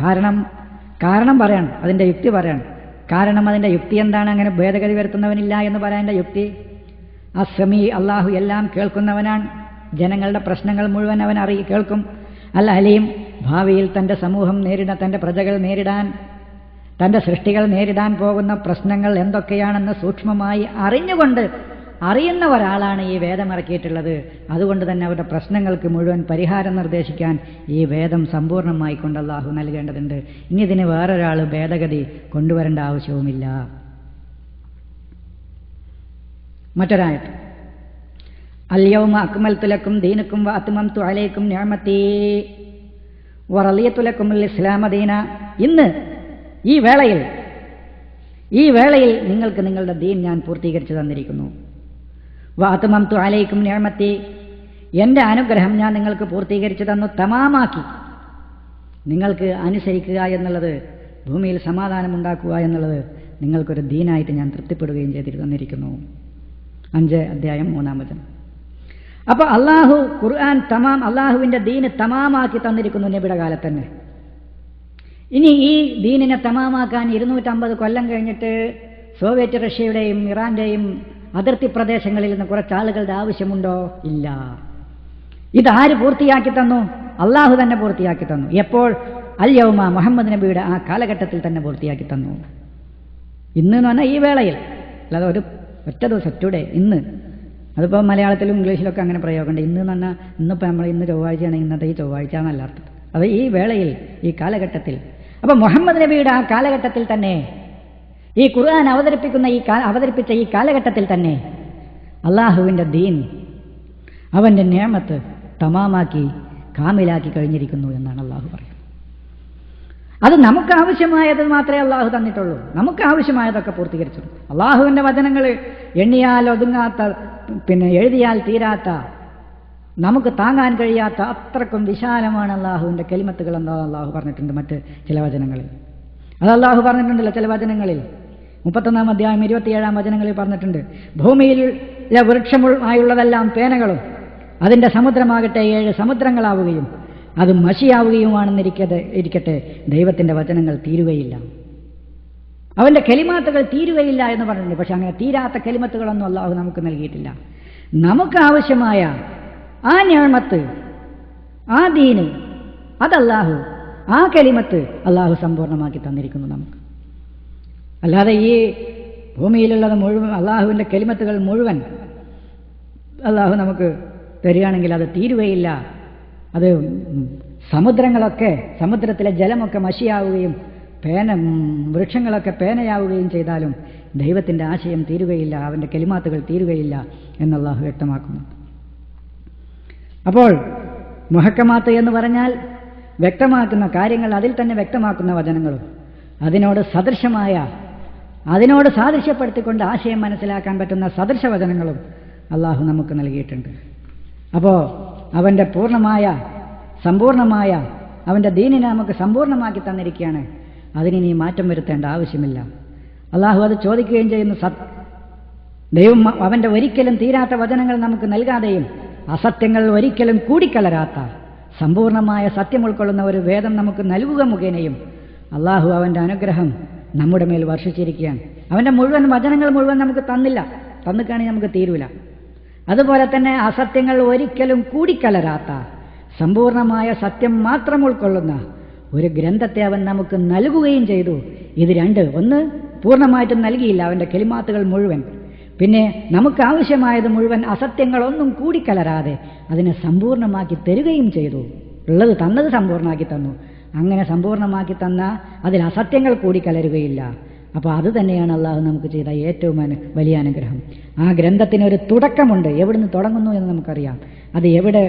കാരണം പറയണം, അതിൻ്റെ യുക്തി പറയണം. കാരണം അതിൻ്റെ യുക്തി എന്താണ്? അങ്ങനെ ഭേദഗതി വരുത്തുന്നവനില്ല എന്ന് പറയാൻ്റെ യുക്തി, അസ്സമീ, അള്ളാഹു എല്ലാം കേൾക്കുന്നവനാണ്. ജനങ്ങളുടെ പ്രശ്നങ്ങൾ മുഴുവൻ അവൻ കേൾക്കും. അൽ അലീം, ഭാവിയിൽ തൻ്റെ സമൂഹം തൻ്റെ പ്രജകൾ നേരിടാൻ, തൻ്റെ സൃഷ്ടികൾ നേരിടാൻ പോകുന്ന പ്രശ്നങ്ങൾ എന്തൊക്കെയാണെന്ന് സൂക്ഷ്മമായി അറിഞ്ഞുകൊണ്ട് അറിയുന്ന ഒരാളാണ് ഈ വേദം ഇറക്കിയിട്ടുള്ളത്. അതുകൊണ്ട് തന്നെ അവരുടെ പ്രശ്നങ്ങൾക്ക് മുഴുവൻ പരിഹാരം നിർദ്ദേശിക്കാൻ ഈ വേദം സമ്പൂർണ്ണമായി കൊണ്ട് അള്ളാഹു നൽകേണ്ടതുണ്ട്. ഇനി ഇതിന് വേറൊരാൾ ഭേദഗതി കൊണ്ടുവരേണ്ട ആവശ്യവുമില്ല. മറ്റൊരായത്ത്, അൽയൗമ അക്മൽതു ലക്കും ദീനക്കും വഅത്മംതു അലൈക്കും നിഅമതി വറളിയതു ലക്കുമുൽ ഇസ്ലാമ ദീന. ഇന്ന് ഈ വേളയിൽ നിങ്ങൾക്ക് നിങ്ങളുടെ ദീൻ ഞാൻ പൂർത്തീകരിച്ചു തന്നിരിക്കുന്നു. വഅത്മംതു അലൈക്കും നിഅമതി, എൻ്റെ അനുഗ്രഹം ഞാൻ നിങ്ങൾക്ക് പൂർത്തീകരിച്ചു തന്നു, തമാമാക്കി. നിങ്ങൾക്ക് അനുസരിക്കുക എന്നുള്ളത്, ഭൂമിയിൽ സമാധാനമുണ്ടാക്കുക എന്നുള്ളത് നിങ്ങൾക്കൊരു ദീനായിട്ട് ഞാൻ തൃപ്തിപ്പെടുകയും ചെയ്തിട്ട് തന്നിരിക്കുന്നു. 5 അധ്യായം 3-ാം വചനം. അപ്പോൾ അള്ളാഹു ഖുർആൻ അള്ളാഹുവിൻ്റെ ദീന് തമാമാക്കി തന്നിരിക്കുന്നു നബിയുടെ കാലത്ത് തന്നെ. ഇനി ഈ ദീനിനെ തമാമാക്കാൻ 250 കൊല്ലം കഴിഞ്ഞിട്ട് സോവിയറ്റ് റഷ്യയുടെയും ഇറാന്റെയും അതിർത്തി പ്രദേശങ്ങളിൽ നിന്ന് കുറച്ച് ആളുകളുടെ ആവശ്യമുണ്ടോ? ഇല്ല. ഇതാര് പൂർത്തിയാക്കി തന്നു? അള്ളാഹു തന്നെ പൂർത്തിയാക്കി തന്നു. എപ്പോൾ? അൽ-യൗമ, മുഹമ്മദ് നബിയുടെ ആ കാലഘട്ടത്തിൽ തന്നെ പൂർത്തിയാക്കി തന്നു. ഇന്ന് എന്ന് പറഞ്ഞാൽ ഈ വേളയിൽ, അല്ലാതെ ഒരു ഒറ്റ ദിവസം, ടുഡേ, ഇന്ന്. അതിപ്പോൾ മലയാളത്തിലും ഇംഗ്ലീഷിലൊക്കെ അങ്ങനെ പ്രയോഗമുണ്ട്. ഇന്ന് എന്ന് പറഞ്ഞാൽ ഇന്നിപ്പോൾ നമ്മൾ ഇന്ന് ചൊവ്വാഴ്ചയാണെങ്കിൽ ഇന്നത്തെ ഈ ചൊവ്വാഴ്ച എന്നല്ല അർത്ഥം. അത് ഈ വേളയിൽ, ഈ കാലഘട്ടത്തിൽ. അപ്പോൾ മുഹമ്മദ് നബിയുടെ ആ കാലഘട്ടത്തിൽ തന്നെ, ഈ ഖുർആൻ അവതരിപ്പിച്ച ഈ കാലഘട്ടത്തിൽ തന്നെ അള്ളാഹുവിൻ്റെ ദീൻ, അവൻ്റെ നിഅമത്ത് തമാമാക്കി കാമിലാക്കി കഴിഞ്ഞിരിക്കുന്നു എന്നാണ് അള്ളാഹു പറയുന്നത്. അത് നമുക്ക് ആവശ്യമായത് മാത്രമേ അള്ളാഹു തന്നിട്ടുള്ളൂ. നമുക്ക് ആവശ്യമായതൊക്കെ പൂർത്തീകരിച്ചു. അള്ളാഹുവിൻ്റെ വചനങ്ങൾ എണ്ണിയാൽ ഒതുങ്ങാത്ത, എഴുതിയാൽ തീരാത്ത, നമുക്ക് താങ്ങാൻ കഴിയാത്ത അത്രക്കും വിശാലമാണ് അള്ളാഹുവിൻ്റെ കലിമത്തുകൾ എന്ന് അള്ളാഹു പറഞ്ഞിട്ടുണ്ട് മറ്റ് ചില വചനങ്ങളിൽ. അത് അള്ളാഹു പറഞ്ഞിട്ടുണ്ടല്ലോ ചില വചനങ്ങളിൽ. 31-ാം അധ്യായം 27-ാം വചനങ്ങളിൽ പറഞ്ഞിട്ടുണ്ട്, ഭൂമിയിലെ വൃക്ഷമായുള്ളതെല്ലാം പേനകളും അതിൻ്റെ സമുദ്രമാകട്ടെ 7 സമുദ്രങ്ങളാവുകയും അത് മഷിയാവുകയുമാണെന്നിരിക്കട്ടെ, ദൈവത്തിൻ്റെ വചനങ്ങൾ തീരുകയില്ല, അവൻ്റെ കലിമാത്തുകൾ തീരുകയില്ല എന്ന് പറഞ്ഞിട്ടുണ്ട്. പക്ഷെ അങ്ങനെ തീരാത്ത കലിമത്തുകളൊന്നും അള്ളാഹു നമുക്ക് നൽകിയിട്ടില്ല. നമുക്ക് ആവശ്യമായ ആ നിഅമത്ത്, ആ ദീന്, അതല്ലാഹു, ആ കലിമത്ത് അള്ളാഹു സമ്പൂർണ്ണമാക്കി തന്നിരിക്കുന്നു നമുക്ക്. അല്ലാതെ ഈ ഭൂമിയിലുള്ളത് മുഴുവൻ, അള്ളാഹുവിൻ്റെ കലിമത്തുകൾ മുഴുവൻ അള്ളാഹു നമുക്ക് തരികയാണെങ്കിൽ അത് തീരുകയില്ല. അത് സമുദ്രങ്ങളൊക്കെ, സമുദ്രത്തിലെ ജലമൊക്കെ മഷിയാവുകയും വൃക്ഷങ്ങളൊക്കെ പേനയാവുകയും ചെയ്താലും ദൈവത്തിൻ്റെ ആശയം തീരുകയില്ല, അവൻ്റെ കലിമാത്തുകൾ തീരുകയില്ല എന്ന് അള്ളാഹു വ്യക്തമാക്കുന്നു. അപ്പോൾ മുഹക്കമാത്ത് എന്ന് പറഞ്ഞാൽ വ്യക്തമാക്കുന്ന കാര്യങ്ങൾ, അതിൽ തന്നെ വ്യക്തമാക്കുന്ന വചനങ്ങളും അതിനോട് സാദൃശ്യപ്പെടുത്തിക്കൊണ്ട് ആശയം മനസ്സിലാക്കാൻ പറ്റുന്ന സദൃശ വചനങ്ങളും അള്ളാഹു നമുക്ക് നൽകിയിട്ടുണ്ട്. അപ്പോൾ അവൻ്റെ സമ്പൂർണമായ അവൻ്റെ ദീനിനെ നമുക്ക് സമ്പൂർണ്ണമാക്കി തന്നിരിക്കുകയാണ്. അതിനി മാറ്റം വരുത്തേണ്ട ആവശ്യമില്ല. അള്ളാഹു അത് ചോദിക്കുകയും ചെയ്യുന്നു. ദൈവം അവൻ്റെ ഒരിക്കലും തീരാത്ത വചനങ്ങൾ നമുക്ക് നൽകാതെയും അസത്യങ്ങൾ ഒരിക്കലും കൂടിക്കലരാത്ത സമ്പൂർണമായ സത്യം ഉൾക്കൊള്ളുന്ന ഒരു വേദം നമുക്ക് നൽകുക മുഖേനയും അള്ളാഹു അവൻ്റെ അനുഗ്രഹം നമ്മുടെ മേൽ വർഷിച്ചിരിക്കുകയാണ്. അവൻ്റെ വചനങ്ങൾ മുഴുവൻ നമുക്ക് തന്നിക്കാണെങ്കിൽ നമുക്ക് തീരൂല. അതുപോലെ തന്നെ അസത്യങ്ങൾ ഒരിക്കലും കൂടിക്കലരാത്ത സമ്പൂർണമായ സത്യം മാത്രം ഉൾക്കൊള്ളുന്ന ഒരു ഗ്രന്ഥത്തെ അവൻ നമുക്ക് നൽകുകയും ചെയ്തു. ഇത് ഒന്ന് പൂർണ്ണമായിട്ടും നൽകിയില്ല, അവൻ്റെ കലിമാത്തുകൾ മുഴുവൻ. പിന്നെ നമുക്ക് ആവശ്യമായത് മുഴുവൻ അസത്യങ്ങളൊന്നും കൂടിക്കലരാതെ അതിനെ സമ്പൂർണ്ണമാക്കി തരികയും ചെയ്തു. തന്നത് സമ്പൂർണ്ണമാക്കി തന്നു. അങ്ങനെ സമ്പൂർണ്ണമാക്കി തന്ന അതിൽ അസത്യങ്ങൾ കൂടിക്കലരുകയില്ല. അപ്പോൾ അത് തന്നെയാണ് അള്ളാഹു നമുക്ക് ചെയ്ത ഏറ്റവും വലിയ അനുഗ്രഹം. ആ ഗ്രന്ഥത്തിനൊരു തുടക്കമുണ്ട്. എവിടുന്ന് തുടങ്ങുന്നു എന്ന് നമുക്കറിയാം, അത് എവിടെ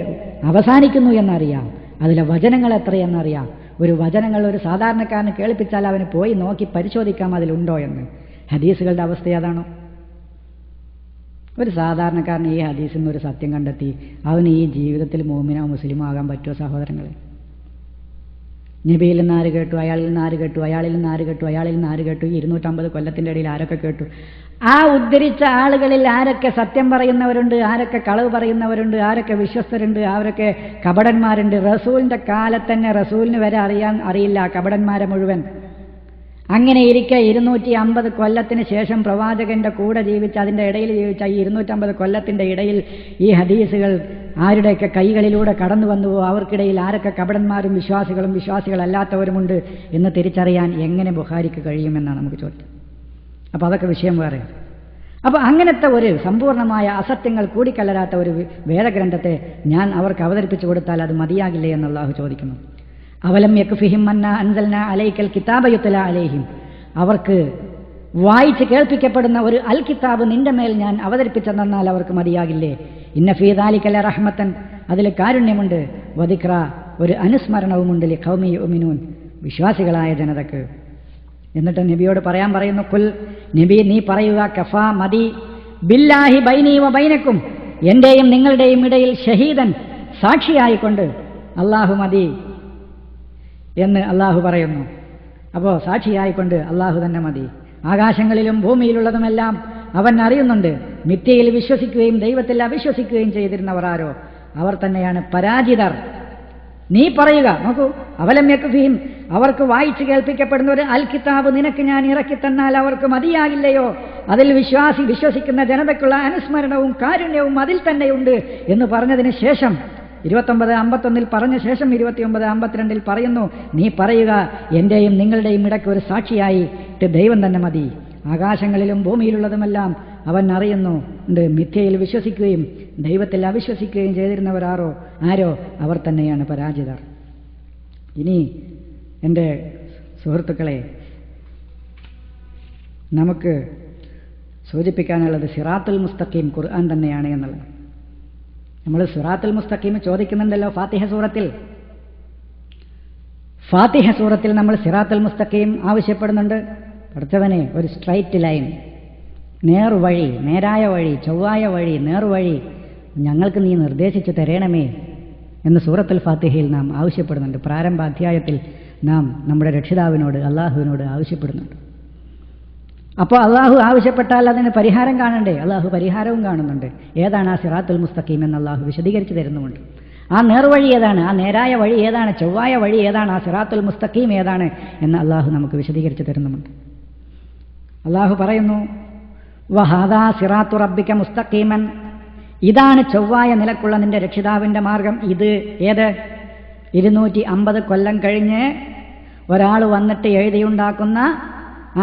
അവസാനിക്കുന്നു എന്നറിയാം, അതിലെ വചനങ്ങൾ എത്രയെന്നറിയാം. ഒരു വചനങ്ങൾ ഒരു സാധാരണക്കാരന് കേൾപ്പിച്ചാൽ അവന് പോയി നോക്കി പരിശോധിക്കാം അതിലുണ്ടോ എന്ന്. ഹദീസുകളുടെ അവസ്ഥ അതാണോ? ഒരു സാധാരണക്കാരന് ഈ ഹദീസിൽ നിന്ന് ഒരു സത്യം കണ്ടെത്തി അവന് ഈ ജീവിതത്തിൽ മുഅ്മിനോ മുസ്ലിമോ ആകാൻ പറ്റുമോ സഹോദരങ്ങളെ? നബിയിൽ നിന്ന് ആര് കേട്ടു, അയാളിൽ നിന്ന് ആര് കേട്ടു, അയാളിൽ നിന്ന് ആര് കേട്ടു, അയാളിൽ നിന്ന് ആര് കേട്ടു? 250 കൊല്ലത്തിൻ്റെ ഇടയിൽ ആരൊക്കെ കേട്ടു? ആ ഉദ്ധരിച്ച ആളുകളിൽ ആരൊക്കെ സത്യം പറയുന്നവരുണ്ട്, ആരൊക്കെ കളവ് പറയുന്നവരുണ്ട്, ആരൊക്കെ വിശ്വസ്തരുണ്ട്, ആരൊക്കെ കപടന്മാരുണ്ട്? റസൂലിൻ്റെ കാലത്ത് തന്നെ റസൂലിന് വരെ അറിയില്ല കപടന്മാരെ മുഴുവൻ. അങ്ങനെ ഇരിക്കെ 250 കൊല്ലത്തിന് ശേഷം പ്രവാചകന്റെ കൂടെ ജീവിച്ച, അതിൻ്റെ ഇടയിൽ ജീവിച്ച ഈ 250 കൊല്ലത്തിൻ്റെ ഇടയിൽ ഈ ഹദീസുകൾ ആരുടെയൊക്കെ കൈകളിലൂടെ കടന്നു വന്നുവോ അവർക്കിടയിൽ ആരൊക്കെ കപടന്മാരും വിശ്വാസികളും വിശ്വാസികളല്ലാത്തവരുമുണ്ട് എന്ന് തിരിച്ചറിയാൻ എങ്ങനെ ബുഖാരിക്ക് കഴിയുമെന്നാണ് നമുക്ക് ചോദിച്ചത്. അപ്പോൾ അതൊക്കെ വിഷയം വേറെ. അപ്പോൾ അങ്ങനത്തെ ഒരു സമ്പൂർണ്ണമായ അസത്യങ്ങൾ കൂടിക്കലരാത്ത ഒരു വേദഗ്രന്ഥത്തെ ഞാൻ അവർക്ക് അവതരിപ്പിച്ചു കൊടുത്താൽ അത് മതിയാകില്ലേ എന്ന് അല്ലാഹു ചോദിക്കുന്നു. അവലം യക്ഫിഹിം അന്നാ അൻസൽനാ അലൈക്കൽ കിതാബ യുത്ലാ അലൈഹിം, അവർക്ക് വായിച്ച് കേൾപ്പിക്കപ്പെടുന്ന ഒരു അൽ കിതാബ് നിന്റെ മേൽ ഞാൻ അവതരിപ്പിച്ചെന്നാൽ അവർക്ക് മതിയാകില്ലേ? ഇന്ന ഫീ ദാലിക ലറഹ്മത്തൻ, അതിൽ കാരുണ്യമുണ്ട്, വദിക്ര, ഒരു അനുസ്മരണവുമുണ്ട്, ലിഖൗമി യുഅ്മിനൂൻ, വിശ്വാസികളായ ജനതക്ക്. എന്നിട്ട് നബിയോട് പറയാൻ പറയുന്നു, കുൽ, നബി നീ പറയുക, കഫാ, മതി, ബില്ലാഹി ബൈനി വ ബൈനക്കും, എന്റെയും നിങ്ങളുടെയും ഇടയിൽ ഷഹീദൻ, സാക്ഷിയായിക്കൊണ്ട് അല്ലാഹു മതി എന്ന് അല്ലാഹു പറയുന്നു. അപ്പോൾ സാക്ഷിയായിക്കൊണ്ട് അല്ലാഹു തന്നെ മതി. ആകാശങ്ങളിലും ഭൂമിയിലുള്ളതുമെല്ലാം അവൻ അറിയുന്നുണ്ട്. മിഥ്യയിൽ വിശ്വസിക്കുകയും ദൈവത്തിൽ അവിശ്വസിക്കുകയും ചെയ്തിരുന്നവർ ആരോ അവർ തന്നെയാണ് പരാജിതർ. നീ പറയുക, നോക്കൂ, അവലം യക്ഫിഹിം, അവർക്ക് വായിച്ചു കേൾപ്പിക്കപ്പെടുന്ന ഒരു അൽ കിതാബ് നിനക്ക് ഞാൻ ഇറക്കി തന്നാൽ അവർക്ക് മതിയാകില്ലയോ? അതിൽ വിശ്വസിക്കുന്ന ജനതയ്ക്കുള്ള അനുസ്മരണവും കാരുണ്യവും അതിൽ തന്നെയുണ്ട് എന്ന് പറഞ്ഞതിന് ശേഷം 29:51 പറഞ്ഞ ശേഷം 29:52 പറയുന്നു, നീ പറയുക, എന്റെയും നിങ്ങളുടെയും ഇടയ്ക്ക് ഒരു സാക്ഷിയായിട്ട് ദൈവം തന്നെ മതി. ആകാശങ്ങളിലും ഭൂമിയിലുള്ളതുമെല്ലാം അവൻ അറിയുന്നുണ്ട്. മിഥ്യയിൽ വിശ്വസിക്കുകയും ദൈവത്തിൽ അവിശ്വസിക്കുകയും ചെയ്തിരുന്നവരാരോ അവർ തന്നെയാണ് പരാജിതർ. ഇനി എൻ്റെ സുഹൃത്തുക്കളെ, നമുക്ക് സൂചിപ്പിക്കാനുള്ളത് സിറാത്തുൽ മുസ്തഖീം ഖുർആൻ തന്നെയാണ് എന്നുള്ളത്. നമ്മൾ സിറാത്തുൽ മുസ്തഖീം ചോദിക്കുന്നുണ്ടല്ലോ ഫാത്തിഹ സൂറത്തിൽ നമ്മൾ സിറാത്തുൽ മുസ്തഖീം ആവശ്യപ്പെടുന്നുണ്ട്. പഠിച്ചവനെ, ഒരു സ്ട്രൈറ്റ് ലൈൻ, നേർവഴി, നേരായ വഴി, ചൊവ്വായ വഴി, നേർവഴി ഞങ്ങൾക്ക് നീ നിർദ്ദേശിച്ചു തരണമേ എന്ന് സൂറത്തുൽ ഫാത്തിഹയിൽ നാം ആവശ്യപ്പെടുന്നുണ്ട്. പ്രാരംഭ അധ്യായത്തിൽ നാം നമ്മുടെ രക്ഷിതാവിനോട്, അള്ളാഹുവിനോട് ആവശ്യപ്പെടുന്നുണ്ട്. അപ്പോൾ അള്ളാഹു ആവശ്യപ്പെട്ടാൽ അതിന് പരിഹാരം കാണണ്ടേ? അള്ളാഹു പരിഹാരവും കാണുന്നുണ്ട്. ഏതാണ് ആ സിറാത്തുൽ മുസ്തഖീം എന്ന് അള്ളാഹു വിശദീകരിച്ച് തരുന്നുമുണ്ട്. ആ നേർവഴി ഏതാണ്, ആ നേരായ വഴി ഏതാണ്, ചൊവ്വായ വഴി ഏതാണ്, ആ സിറാത്തുൽ മുസ്തഖീം ഏതാണ് എന്ന് അള്ളാഹു നമുക്ക് വിശദീകരിച്ച് തരുന്നുമുണ്ട്. അള്ളാഹു പറയുന്നു, വഹാദാ സിറാത്തു റബ്ബിക മുസ്തഖീമൻ, ഇതാണ് ചൊവ്വായ നിലക്കുള്ള നിന്റെ രക്ഷിതാവിൻ്റെ മാർഗം. ഇത് ഏത്? 250 കൊല്ലം കഴിഞ്ഞ് ഒരാൾ വന്നിട്ട് എഴുതിയുണ്ടാക്കുന്ന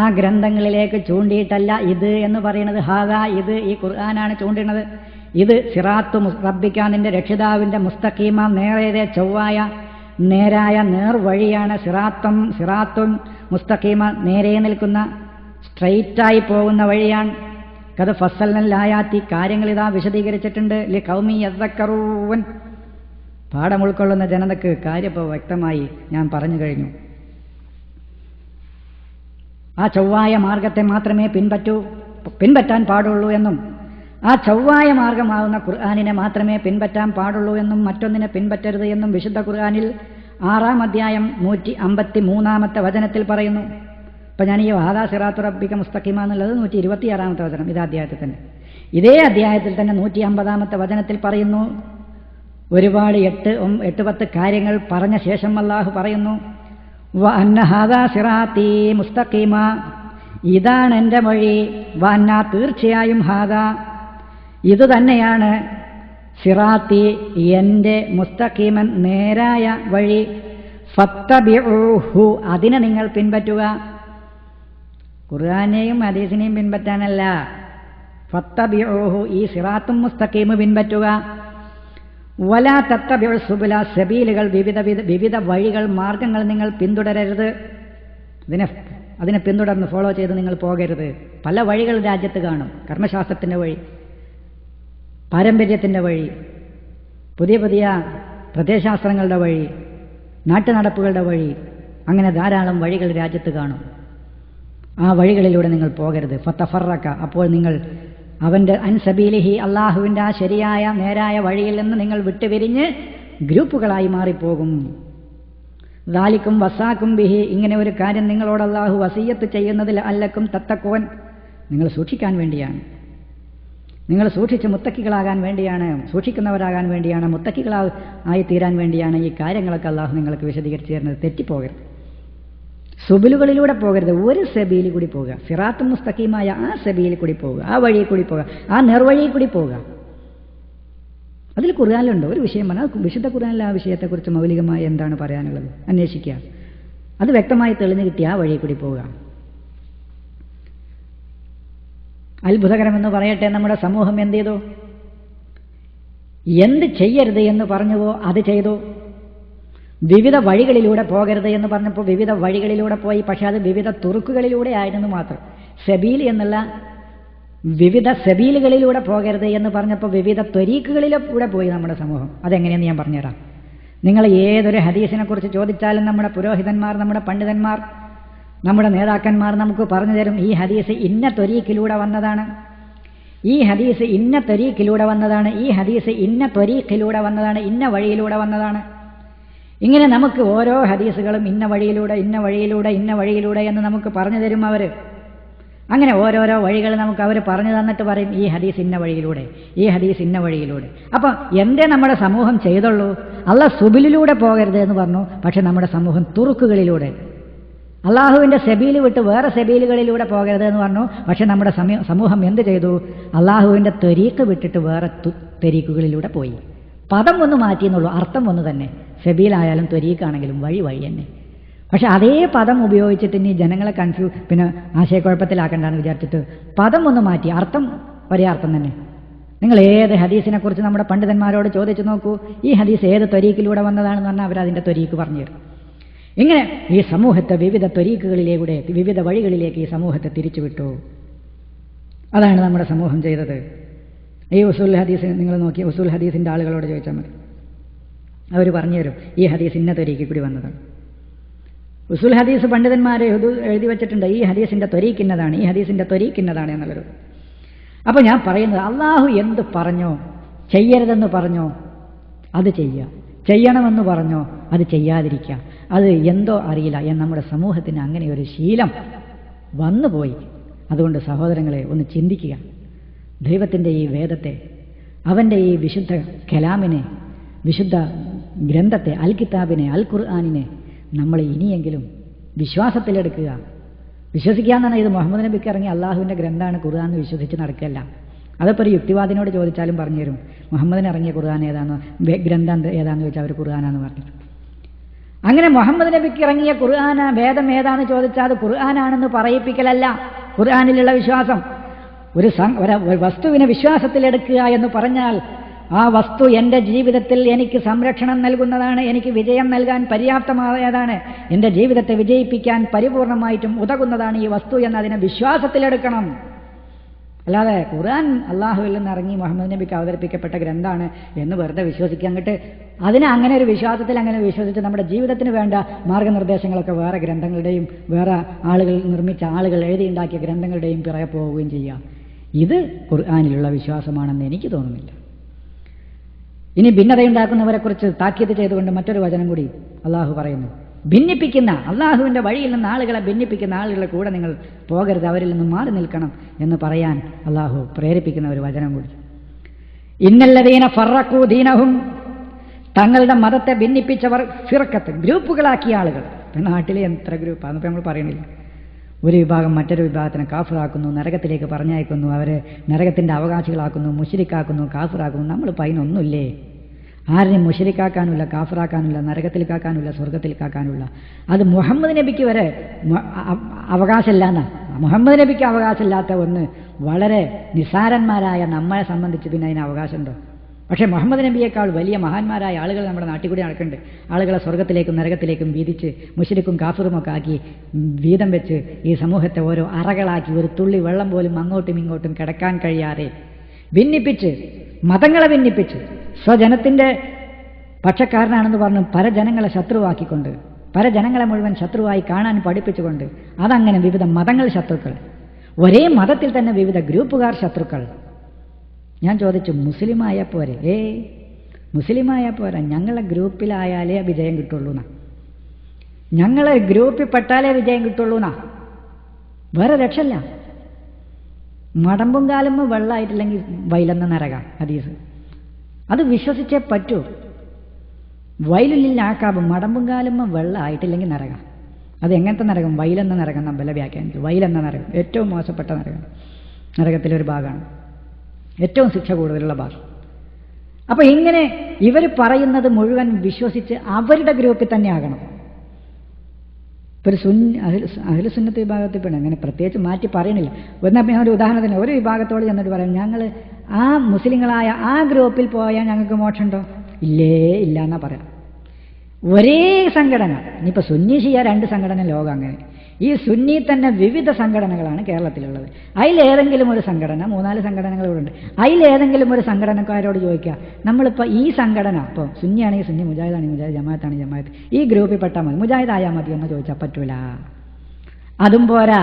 ആ ഗ്രന്ഥങ്ങളിലേക്ക് ചൂണ്ടിയിട്ടല്ല ഇത് എന്ന് പറയുന്നത്. ഹാദാ, ഇത് ഈ ഖുർആനാണ് ചൂണ്ടുന്നത്. ഇത് സിറാത്തു റബ്ബിക, നിന്റെ രക്ഷിതാവിൻ്റെ മുസ്തഖീമ, നേരെ ചൊവ്വായ നേരായ നേർവഴിയാണ്. സിറാത്തും മുസ്തഖീമ, നേരെ നിൽക്കുന്ന സ്ട്രെയിറ്റായി പോകുന്ന വഴിയാണ്. കത് ഫസ്സൽനല്ലായാത്തി, കാര്യങ്ങൾ ഇതാ വിശദീകരിച്ചിട്ടുണ്ട്. ലിഖൗമി യദ്ദക്കറൂൻ, പാഠം ഉൾക്കൊള്ളുന്ന ജനതക്ക് കാര്യം വ്യക്തമായി ഞാൻ പറഞ്ഞു കഴിഞ്ഞു. ആ ചൊവ്വായ മാർഗത്തെ മാത്രമേ പിൻപറ്റാൻ പാടുള്ളൂ എന്നും, ആ ചൊവ്വായ മാർഗമാവുന്ന ഖുർആനിനെ മാത്രമേ പിൻപറ്റാൻ പാടുള്ളൂ എന്നും, മറ്റൊന്നിനെ പിൻപറ്റരുത് എന്നും വിശുദ്ധ ഖുർആനിൽ 6-ാം അധ്യായം 153-ാമത്തെ വചനത്തിൽ പറയുന്നു. ഇപ്പം ഞാൻ ഈ ഹാദാ സിറാത്തു റബ്ബിക മുസ്തഖീമ എന്നുള്ളത് 126-ാമത്തെ വചനം, ഇതേ അധ്യായത്തിൽ തന്നെ. ഇതേ അധ്യായത്തിൽ തന്നെ 150-ാമത്തെ വചനത്തിൽ പറയുന്നു. ഒരുപാട് 8-10 കാര്യങ്ങൾ പറഞ്ഞ ശേഷം അല്ലാഹു പറയുന്നു, വ അന്ന ഹാദാ സിറാത്തി മുസ്തഖീമ, ഇതാണ് എൻ്റെ വഴി. വ അന്ന, തീർച്ചയായും, ഹാദാ, ഇത് തന്നെയാണ്, സിറാത്തി, എൻ്റെ, മുസ്തഖീമൻ, നേരായ വഴി. ഫത്തബിഊഹു, അതിനെ നിങ്ങൾ പിൻപറ്റുക. ഖുർആനെയും ഹദീസിനെയും പിൻപറ്റാനല്ല, ഫത്തബിഊഹു, ഈ സിറാത്തും മുസ്തഖീം പിൻപറ്റുക. വലാ തത്തബിഉ സുബുല, സബീലുകൾ, വിവിധ വഴികൾ, മാർഗങ്ങൾ നിങ്ങൾ പിന്തുടരരുത്. അതിനെ പിന്തുടർന്ന് ഫോളോ ചെയ്ത് നിങ്ങൾ പോകരുത്. പല വഴികൾ രാജ്യത്ത് കാണും. കർമ്മശാസ്ത്രത്തിൻ്റെ വഴി, പാരമ്പര്യത്തിൻ്റെ വഴി, പുതിയ പ്രത്യയശാസ്ത്രങ്ങളുടെ വഴി, നാട്ടുനടപ്പുകളുടെ വഴി, അങ്ങനെ ധാരാളം വഴികൾ രാജ്യത്ത് കാണും. ആ വഴികളിലൂടെ നിങ്ങൾ പോകരുത്. ഫതഫറക, അപ്പോൾ നിങ്ങൾ അവൻ്റെ അൻസബീലിഹി, അള്ളാഹുവിൻ്റെ ആ ശരിയായ നേരായ വഴിയിൽ നിന്ന് നിങ്ങൾ വിട്ടുപിരിഞ്ഞ് ഗ്രൂപ്പുകളായി മാറിപ്പോകും. ദാലിക്കും വസാക്കും ബിഹി, ഇങ്ങനെ ഒരു കാര്യം നിങ്ങളോട് അള്ളാഹു വസിയ്യത്ത് ചെയ്യുന്നതിൽ അല്ലക്കും തത്തക്കുവൻ, നിങ്ങൾ സൂക്ഷിക്കാൻ വേണ്ടിയാണ്. നിങ്ങൾ സൂക്ഷിച്ച് മുത്തക്കികളാകാൻ വേണ്ടിയാണ്, സൂക്ഷിക്കുന്നവരാകാൻ വേണ്ടിയാണ്, മുത്തക്കികളായി തീരാൻ വേണ്ടിയാണ് ഈ കാര്യങ്ങളൊക്കെ അള്ളാഹു നിങ്ങൾക്ക് വിശദീകരിച്ച് തരുന്നത്. തെറ്റിപ്പോകരുത്, സുബിലുകളിലൂടെ പോകരുത്. ഒരു സബീലിൽ കൂടി പോകുക, സിറാത്തും മുസ്തഖീമായ ആ സബീലിൽ കൂടി പോകുക, ആ വഴിയിൽ കൂടി പോകുക, ആ നേർവഴിയിൽ കൂടി പോകുക. അതിൽ ഖുർആനിലുണ്ട് ഒരു വിഷയം പറഞ്ഞാൽ, വിശുദ്ധ ഖുർആനിലെ ആ വിഷയത്തെക്കുറിച്ച് മൗലികമായി എന്താണ് പറയാനുള്ളത് അന്വേഷിക്കുക. അത് വ്യക്തമായി തെളിഞ്ഞു കിട്ടിയ ആ വഴിയിൽ കൂടി പോവുക. അത്ഭുതകരമെന്ന് പറയട്ടെ, നമ്മുടെ സമൂഹം എന്ത് ചെയ്തു? എന്ത് ചെയ്യരുത് എന്ന് പറഞ്ഞുവോ അത് ചെയ്തു. വിവിധ വഴികളിലൂടെ പോകരുത് എന്ന് പറഞ്ഞപ്പോൾ വിവിധ വഴികളിലൂടെ പോയി. പക്ഷെ അത് വിവിധ തുറുക്കുകളിലൂടെ ആയിരുന്നു മാത്രം. സബീൽ എന്നുള്ള വിവിധ സബീലുകളിലൂടെ പോകരുത് എന്ന് പറഞ്ഞപ്പോൾ വിവിധ ത്വരീക്കുകളിലൂടെ പോയി നമ്മുടെ സമൂഹം. അതെങ്ങനെയെന്ന് ഞാൻ പറഞ്ഞുതരാം. നിങ്ങൾ ഏതൊരു ഹദീസിനെ കുറിച്ച് ചോദിച്ചാലും നമ്മുടെ പുരോഹിതന്മാർ, നമ്മുടെ പണ്ഡിതന്മാർ, നമ്മുടെ നേതാക്കന്മാർ നമുക്ക് പറഞ്ഞു തരും, ഈ ഹദീസ് ഇന്ന ത്വരീക്കിലൂടെ വന്നതാണ്, ഈ ഹദീസ് ഇന്ന ത്വരീക്കിലൂടെ വന്നതാണ്, ഈ ഹദീസ് ഇന്ന ത്വരീക്കിലൂടെ വന്നതാണ്, ഇന്ന വഴിയിലൂടെ വന്നതാണ്. ഇങ്ങനെ നമുക്ക് ഓരോ ഹദീസുകളും ഇന്ന വഴിയിലൂടെ ഇന്ന വഴിയിലൂടെ ഇന്ന വഴിയിലൂടെ എന്ന് നമുക്ക് പറഞ്ഞു തരും അവർ. അങ്ങനെ ഓരോരോ വഴികൾ നമുക്ക് അവർ പറഞ്ഞു തന്നിട്ട് പറയും, ഈ ഹദീസ് ഇന്ന വഴിയിലൂടെ, ഈ ഹദീസ് ഇന്ന വഴിയിലൂടെ. അപ്പം എന്തേ നമ്മുടെ സമൂഹം ചെയ്തുള്ളൂ? അള്ളാഹ് സുബിലിലൂടെ പോകരുത് എന്ന് പറഞ്ഞു. പക്ഷെ നമ്മുടെ സമൂഹം തുറുക്കുകളിലൂടെ, അള്ളാഹുവിൻ്റെ സെബീൽ വിട്ട് വേറെ സെബീലുകളിലൂടെ പോകരുത് എന്ന് പറഞ്ഞു. പക്ഷെ നമ്മുടെ സമൂഹം എന്ത് ചെയ്തു? അള്ളാഹുവിൻ്റെ ത്വരീക്ക് വിട്ടിട്ട് വേറെ ത്വരീക്കുകളിലൂടെ പോയി. പദം ഒന്ന് മാറ്റിയെന്നുള്ളൂ, അർത്ഥം ഒന്ന് തന്നെ. സെബീലായാലും ത്വരീക്കാണെങ്കിലും വഴി വഴി തന്നെ. പക്ഷെ അതേ പദം ഉപയോഗിച്ചിട്ട് ഇനി ജനങ്ങളെ പിന്നെ ആശയക്കുഴപ്പത്തിലാക്കണ്ടെന്ന് വിചാരിച്ചിട്ട് പദം ഒന്ന് മാറ്റി, അർത്ഥം ഒരേ അർത്ഥം തന്നെ. നിങ്ങൾ ഏത് ഹദീസിനെ കുറിച്ച് നമ്മുടെ പണ്ഡിതന്മാരോട് ചോദിച്ചു നോക്കൂ, ഈ ഹദീസ് ഏത് ത്വരീക്കിലൂടെ വന്നതാണെന്ന് പറഞ്ഞാൽ അവരതിൻ്റെ ത്വരീക്ക് പറഞ്ഞു തരും. ഇങ്ങനെ ഈ സമൂഹത്തെ വിവിധ ത്വരീക്കുകളിലൂടെ, വിവിധ വഴികളിലേക്ക് ഈ സമൂഹത്തെ തിരിച്ചുവിട്ടു. അതാണ് നമ്മുടെ സമൂഹം ചെയ്തത്. ഈ ഉസൂൽ ഹദീസ് നിങ്ങൾ നോക്കി, ഉസൂൽ ഹദീസിൻ്റെ ആളുകളോട് ചോദിച്ചാൽ മതി, അവർ പറഞ്ഞു തരും ഈ ഹദീസ് ഇന്ന ത്വരീക്കിൽ കൂടി വന്നതാണ്. ഉസൂൽ ഹദീസ് പണ്ഡിതന്മാരെ എഴുതി വെച്ചിട്ടുണ്ട്, ഈ ഹദീസിൻ്റെ ത്വരീക്കിന്നതാണ്, ഈ ഹദീസിൻ്റെ ത്വരീക്കിന്നതാണ് എന്നുള്ളൊരു. അപ്പോൾ ഞാൻ പറയുന്നത്, അള്ളാഹു എന്ത് പറഞ്ഞോ, ചെയ്യരുതെന്ന് പറഞ്ഞോ അത് ചെയ്യുക, ചെയ്യണമെന്ന് പറഞ്ഞോ അത് ചെയ്യാതിരിക്കുക. അത് എന്തോ അറിയില്ല നമ്മുടെ സമൂഹത്തിന് അങ്ങനെ ഒരു ശീലം വന്നുപോയി. അതുകൊണ്ട് സഹോദരങ്ങളെ ഒന്ന് ചിന്തിക്കുക. ദൈവത്തിൻ്റെ ഈ വേദത്തെ, അവൻ്റെ ഈ വിശുദ്ധ കലാമിനെ, വിശുദ്ധ ഗ്രന്ഥത്തെ, അൽ കിതാബിനെ, അൽ ഖുർആനിനെ നമ്മൾ ഇനിയെങ്കിലും വിശ്വാസത്തിലെടുക്കുക. വിശ്വസിക്കുക എന്ന് പറഞ്ഞാൽ ഇത് മുഹമ്മദ് നബിക്ക് ഇറങ്ങിയ അള്ളാഹുവിൻ്റെ ഗ്രന്ഥമാണ് ഖുർആൻ എന്ന് വിശ്വസിച്ച് നടക്കല്ല. അതിപ്പോൾ ഒരു യുക്തിവാദിനോട് ചോദിച്ചാലും പറഞ്ഞു തരും, മുഹമ്മദിന് ഇറങ്ങിയ ഖുർആൻ ഏതാണെന്നോ ഗ്രന്ഥം ഏതാണെന്ന് ചോദിച്ചാൽ അവർ ഖുർആനാന്ന് പറഞ്ഞു. അങ്ങനെ മുഹമ്മദ് നബിക്ക് ഇറങ്ങിയ ഖുർആന വേദം ഏതാണെന്ന് ചോദിച്ചാൽ അത് ഖുർആനാണെന്ന് പറയിപ്പിക്കലല്ല ഖുർആനിലുള്ള വിശ്വാസം. ഒരു വസ്തുവിനെ വിശ്വാസത്തിലെടുക്കുക എന്ന് പറഞ്ഞാൽ ആ വസ്തു എൻ്റെ ജീവിതത്തിൽ എനിക്ക് സംരക്ഷണം നൽകുന്നതാണ്, എനിക്ക് വിജയം നൽകാൻ പര്യാപ്തമായതാണ്, എൻ്റെ ജീവിതത്തെ വിജയിപ്പിക്കാൻ പരിപൂർണമായിട്ടും ഉതകുന്നതാണ് ഈ വസ്തു എന്നതിനെ വിശ്വാസത്തിലെടുക്കണം. അല്ലാതെ ഖുർആൻ അള്ളാഹുവിൽ നിന്ന് ഇറങ്ങി മുഹമ്മദ് നബിക്ക് അവതരിപ്പിക്കപ്പെട്ട ഗ്രന്ഥമാണ് എന്ന് വെറുതെ വിശ്വസിക്കാൻ കിട്ട് അതിനെ അങ്ങനെ ഒരു വിശ്വാസത്തിൽ അങ്ങനെ വിശ്വസിച്ച് നമ്മുടെ ജീവിതത്തിന് വേണ്ട മാർഗനിർദ്ദേശങ്ങളൊക്കെ വേറെ ഗ്രന്ഥങ്ങളുടെയും വേറെ ആളുകൾ നിർമ്മിച്ച ആളുകൾ എഴുതിയുണ്ടാക്കിയ ഗ്രന്ഥങ്ങളുടെയും പിറകെ പോവുകയും ചെയ്യുക. ഇത് ഖുർആനിലുള്ള വിശ്വാസമാണെന്ന് എനിക്ക് തോന്നുന്നില്ല. ഇനി ഭിന്നതയുണ്ടാക്കുന്നവരെക്കുറിച്ച് താക്കീത് ചെയ്തുകൊണ്ട് മറ്റൊരു വചനം കൂടി അള്ളാഹു പറയുന്നു. ഭിന്നിപ്പിക്കുന്ന, അള്ളാഹുവിൻ്റെ വഴിയിൽ നിന്ന് ആളുകളെ ഭിന്നിപ്പിക്കുന്ന ആളുകളുടെ കൂടെ നിങ്ങൾ പോകരുത്, അവരിൽ നിന്ന് മാറി നിൽക്കണം എന്ന് പറയാൻ അള്ളാഹു പ്രേരിപ്പിക്കുന്ന ഒരു വചനം കൂടി. ഇന്നല്ലദീന ഫറഖൂ ദീനഹും, തങ്ങളുടെ മതത്തെ ഭിന്നിപ്പിച്ചവർ, ഫിർഖത്ത് ഗ്രൂപ്പുകളാക്കിയ ആളുകൾ. നാട്ടിലെ എത്ര ഗ്രൂപ്പാണ് അതിപ്പോൾ നമ്മൾ പറയണില്ല. ഒരു വിഭാഗം മറ്റൊരു വിഭാഗത്തിനെ കാഫിറാക്കുന്നു, നരകത്തിലേക്ക് പറഞ്ഞയക്കുന്നു, അവരെ നരകത്തിൻ്റെ അവകാശികളാക്കുന്നു, മുശ്രിക്കാക്കുന്നു, കാഫിറാക്കുന്നു. നമ്മളിപ്പോൾ അതിനൊന്നുമില്ലേ? ആരെയും മുശ്രിക്കാക്കാനുമില്ല, കാഫിറാക്കാനുമില്ല, നരകത്തിൽ കാക്കാനുമില്ല, സ്വർഗത്തിൽ കാക്കാനുമില്ല. അത് മുഹമ്മദ് നബിക്ക് വരെ അവകാശമില്ല എന്നാ. മുഹമ്മദ് നബിക്ക് അവകാശമില്ലാത്ത ഒന്ന് വളരെ നിസാരന്മാരായ നമ്മളെ സംബന്ധിച്ച് പിന്നെ അതിന് അവകാശമുണ്ടോ? പക്ഷേ മുഹമ്മദ് നബിയേക്കാൾ വലിയ മഹാന്മാരായ ആളുകൾ നമ്മുടെ നാട്ടിൽ കൂടി നടക്കുന്നുണ്ട്. ആളുകളെ സ്വർഗത്തിലേക്കും നരകത്തിലേക്കും വീതിച്ച് മുശ്രിക്കും കാഫിറുമൊക്കെ ആക്കി വീതം വെച്ച് ഈ സമൂഹത്തെ ഓരോ അറകളാക്കി ഒരു തുള്ളി വെള്ളം പോലും അങ്ങോട്ടും ഇങ്ങോട്ടും കിടക്കാൻ കഴിയാതെ ഭിന്നിപ്പിച്ച്, മതങ്ങളെ ഭിന്നിപ്പിച്ച്, സ്വജനത്തിൻ്റെ പക്ഷക്കാരനാണെന്ന് പറഞ്ഞ് പരജനങ്ങളെ ശത്രുവാക്കിക്കൊണ്ട്, പരജനങ്ങളെ മുഴുവൻ ശത്രുവായി കാണാൻ പഠിപ്പിച്ചുകൊണ്ട്, അതങ്ങനെ വിവിധ മതങ്ങൾ ശത്രുക്കൾ, ഒരേ മതത്തിൽ തന്നെ വിവിധ ഗ്രൂപ്പുകാർ ശത്രുക്കൾ. ഞാൻ ചോദിച്ചു, മുസ്ലിമായ പോരെ? മുസ്ലിമായ പോരാ, ഞങ്ങളെ ഗ്രൂപ്പിലായാലേ വിജയം കിട്ടുള്ളൂ എന്നാ. ഞങ്ങളെ ഗ്രൂപ്പിൽ പെട്ടാലേ വിജയം കിട്ടുള്ളൂ എന്നാ. വേറെ രക്ഷയില്ല. മടമ്പും കാലം വെള്ളമായിട്ടില്ലെങ്കിൽ വയലെന്ന നരക ഹദീസ്. അത് വിശ്വസിച്ചേ പറ്റൂ. വയലില്ല ആക്കാബും, മടമ്പും കാലം വെള്ളമായിട്ടില്ലെങ്കിൽ നരക. അത് എങ്ങനത്തെ നരകം? വയലെന്ന നരകം നമ്മൾ വ്യാഖ്യാനിച്ചു. വയലെന്ന നരകം ഏറ്റവും മോശപ്പെട്ട നരകം, നരകത്തിലൊരു ഭാഗമാണ്, ഏറ്റവും ശിക്ഷ കൂടുതലുള്ള ഭാഗം. അപ്പോൾ ഇങ്ങനെ ഇവർ പറയുന്നത് മുഴുവൻ വിശ്വസിച്ച് അവരുടെ ഗ്രൂപ്പിൽ തന്നെ ആകണം. ഇപ്പോൾ ഒരു അഹ്ലുസുന്നത്ത് വിഭാഗത്തിൽപ്പെടും, അങ്ങനെ പ്രത്യേകിച്ച് മാറ്റി പറയണില്ല. എന്നാൽ ഞാൻ ഒരു ഉദാഹരണത്തിന് ഒരു വിഭാഗത്തോട് ചെന്നിട്ട് പറയാം, ഞങ്ങൾ ആ മുസ്ലിങ്ങളായ ആ ഗ്രൂപ്പിൽ പോയാൽ ഞങ്ങൾക്ക് മോക്ഷമുണ്ടോ? ഇല്ലേ, ഇല്ല എന്നാ പറയാം. ഒരേ സംഘടന, ഇനിയിപ്പോൾ സുന്നി ഷിയ രണ്ട് സംഘടന ലോകം അങ്ങനെ. ഈ സുന്നി തന്നെ വിവിധ സംഘടനകളാണ് കേരളത്തിലുള്ളത്. അതിലേതെങ്കിലും ഒരു സംഘടന, 3-4 സംഘടനകളുണ്ട്, അതിലേതെങ്കിലും ഒരു സംഘടനക്കാരോട് ചോദിക്കുക, നമ്മളിപ്പോൾ ഈ സംഘടന, ഇപ്പോൾ സുന്നിയാണെങ്കിൽ സുന്നി, മുജാഹിദാണെങ്കിൽ മുജാഹിദ്, ജമാഅത്താണെങ്കിൽ ജമാഅത്ത്, ഈ ഗ്രൂപ്പിൽ പെട്ടാൽ മതി, മുജാഹിദ് ആയാൽ മതി എന്ന് ചോദിച്ചാൽ പറ്റൂല. അതും പോരാ.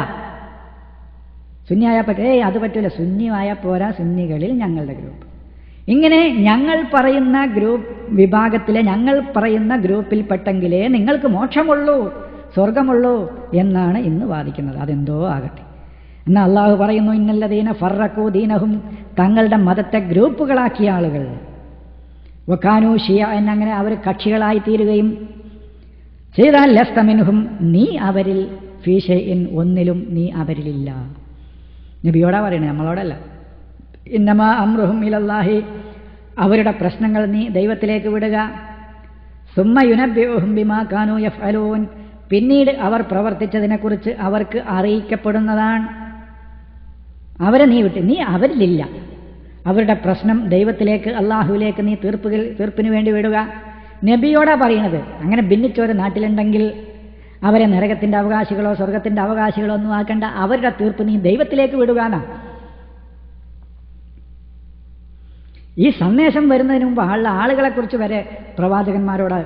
സുന്നി ആയാൽ അത് പറ്റൂല. സുന്നി ആയാൽ പോരാ, സുന്നികളിൽ ഞങ്ങളുടെ ഗ്രൂപ്പ്. ഇങ്ങനെ ഞങ്ങൾ പറയുന്ന ഗ്രൂപ്പ് വിഭാഗത്തിലെ ഞങ്ങൾ പറയുന്ന ഗ്രൂപ്പിൽ പെട്ടെങ്കിലേ നിങ്ങൾക്ക് മോക്ഷമുള്ളൂ, സ്വർഗമുള്ളൂ എന്നാണ് ഇന്ന് വാദിക്കുന്നത്. അതെന്തോ ആകട്ടെ. എന്നാൽ അള്ളാഹു പറയുന്നു, ഇന്നല്ലദീന ഫറഖൂ ദീനഹും, തങ്ങളുടെ മതത്തെ ഗ്രൂപ്പുകളാക്കിയ ആളുകൾ, വകാനൂ ശിയഅൻ, അങ്ങനെ അവർ കക്ഷികളായി തീരുകയും ചെയ്താൽ ലസ്ത മിൻഹും, നീ അവരിൽ ഫീ ഷൈഇൻ, ഒന്നിലും നീ അവരിലില്ല. നബിയോടാ പറയണേ, നമ്മളോടല്ല. ഇന്നമാ അംറുഹും ഇലല്ലാഹി, അവരുടെ പ്രശ്നങ്ങൾ നീ ദൈവത്തിലേക്ക് വിടുക. സുമ്മ യുനബ്ബിഉഹും ബിമാ കാനൂ യഫ്അലൂൻ, പിന്നീട് അവർ പ്രവർത്തിച്ചതിനെക്കുറിച്ച് അവർക്ക് അറിയിക്കപ്പെടുന്നതാണ്. അവരെ നീ വിട്ട്, നീ അവരിലില്ല. അവരുടെ പ്രശ്നം ദൈവത്തിലേക്ക്, അള്ളാഹുവിലേക്ക് നീ തീർപ്പിന് വേണ്ടി വിടുക. നബിയോടാ പറയണത്. അങ്ങനെ ഭിന്നിച്ചൊരു നാട്ടിലുണ്ടെങ്കിൽ അവരെ നരകത്തിൻ്റെ അവകാശികളോ സ്വർഗത്തിൻ്റെ അവകാശികളോ ഒന്നും ആക്കണ്ട, അവരുടെ തീർപ്പ് നീ ദൈവത്തിലേക്ക് വിടുകയാണ്. ഈ സന്ദേശം വരുന്നതിന് മുമ്പ് ആളുകളെക്കുറിച്ച് വരെ പ്രവാചകന്മാരോട്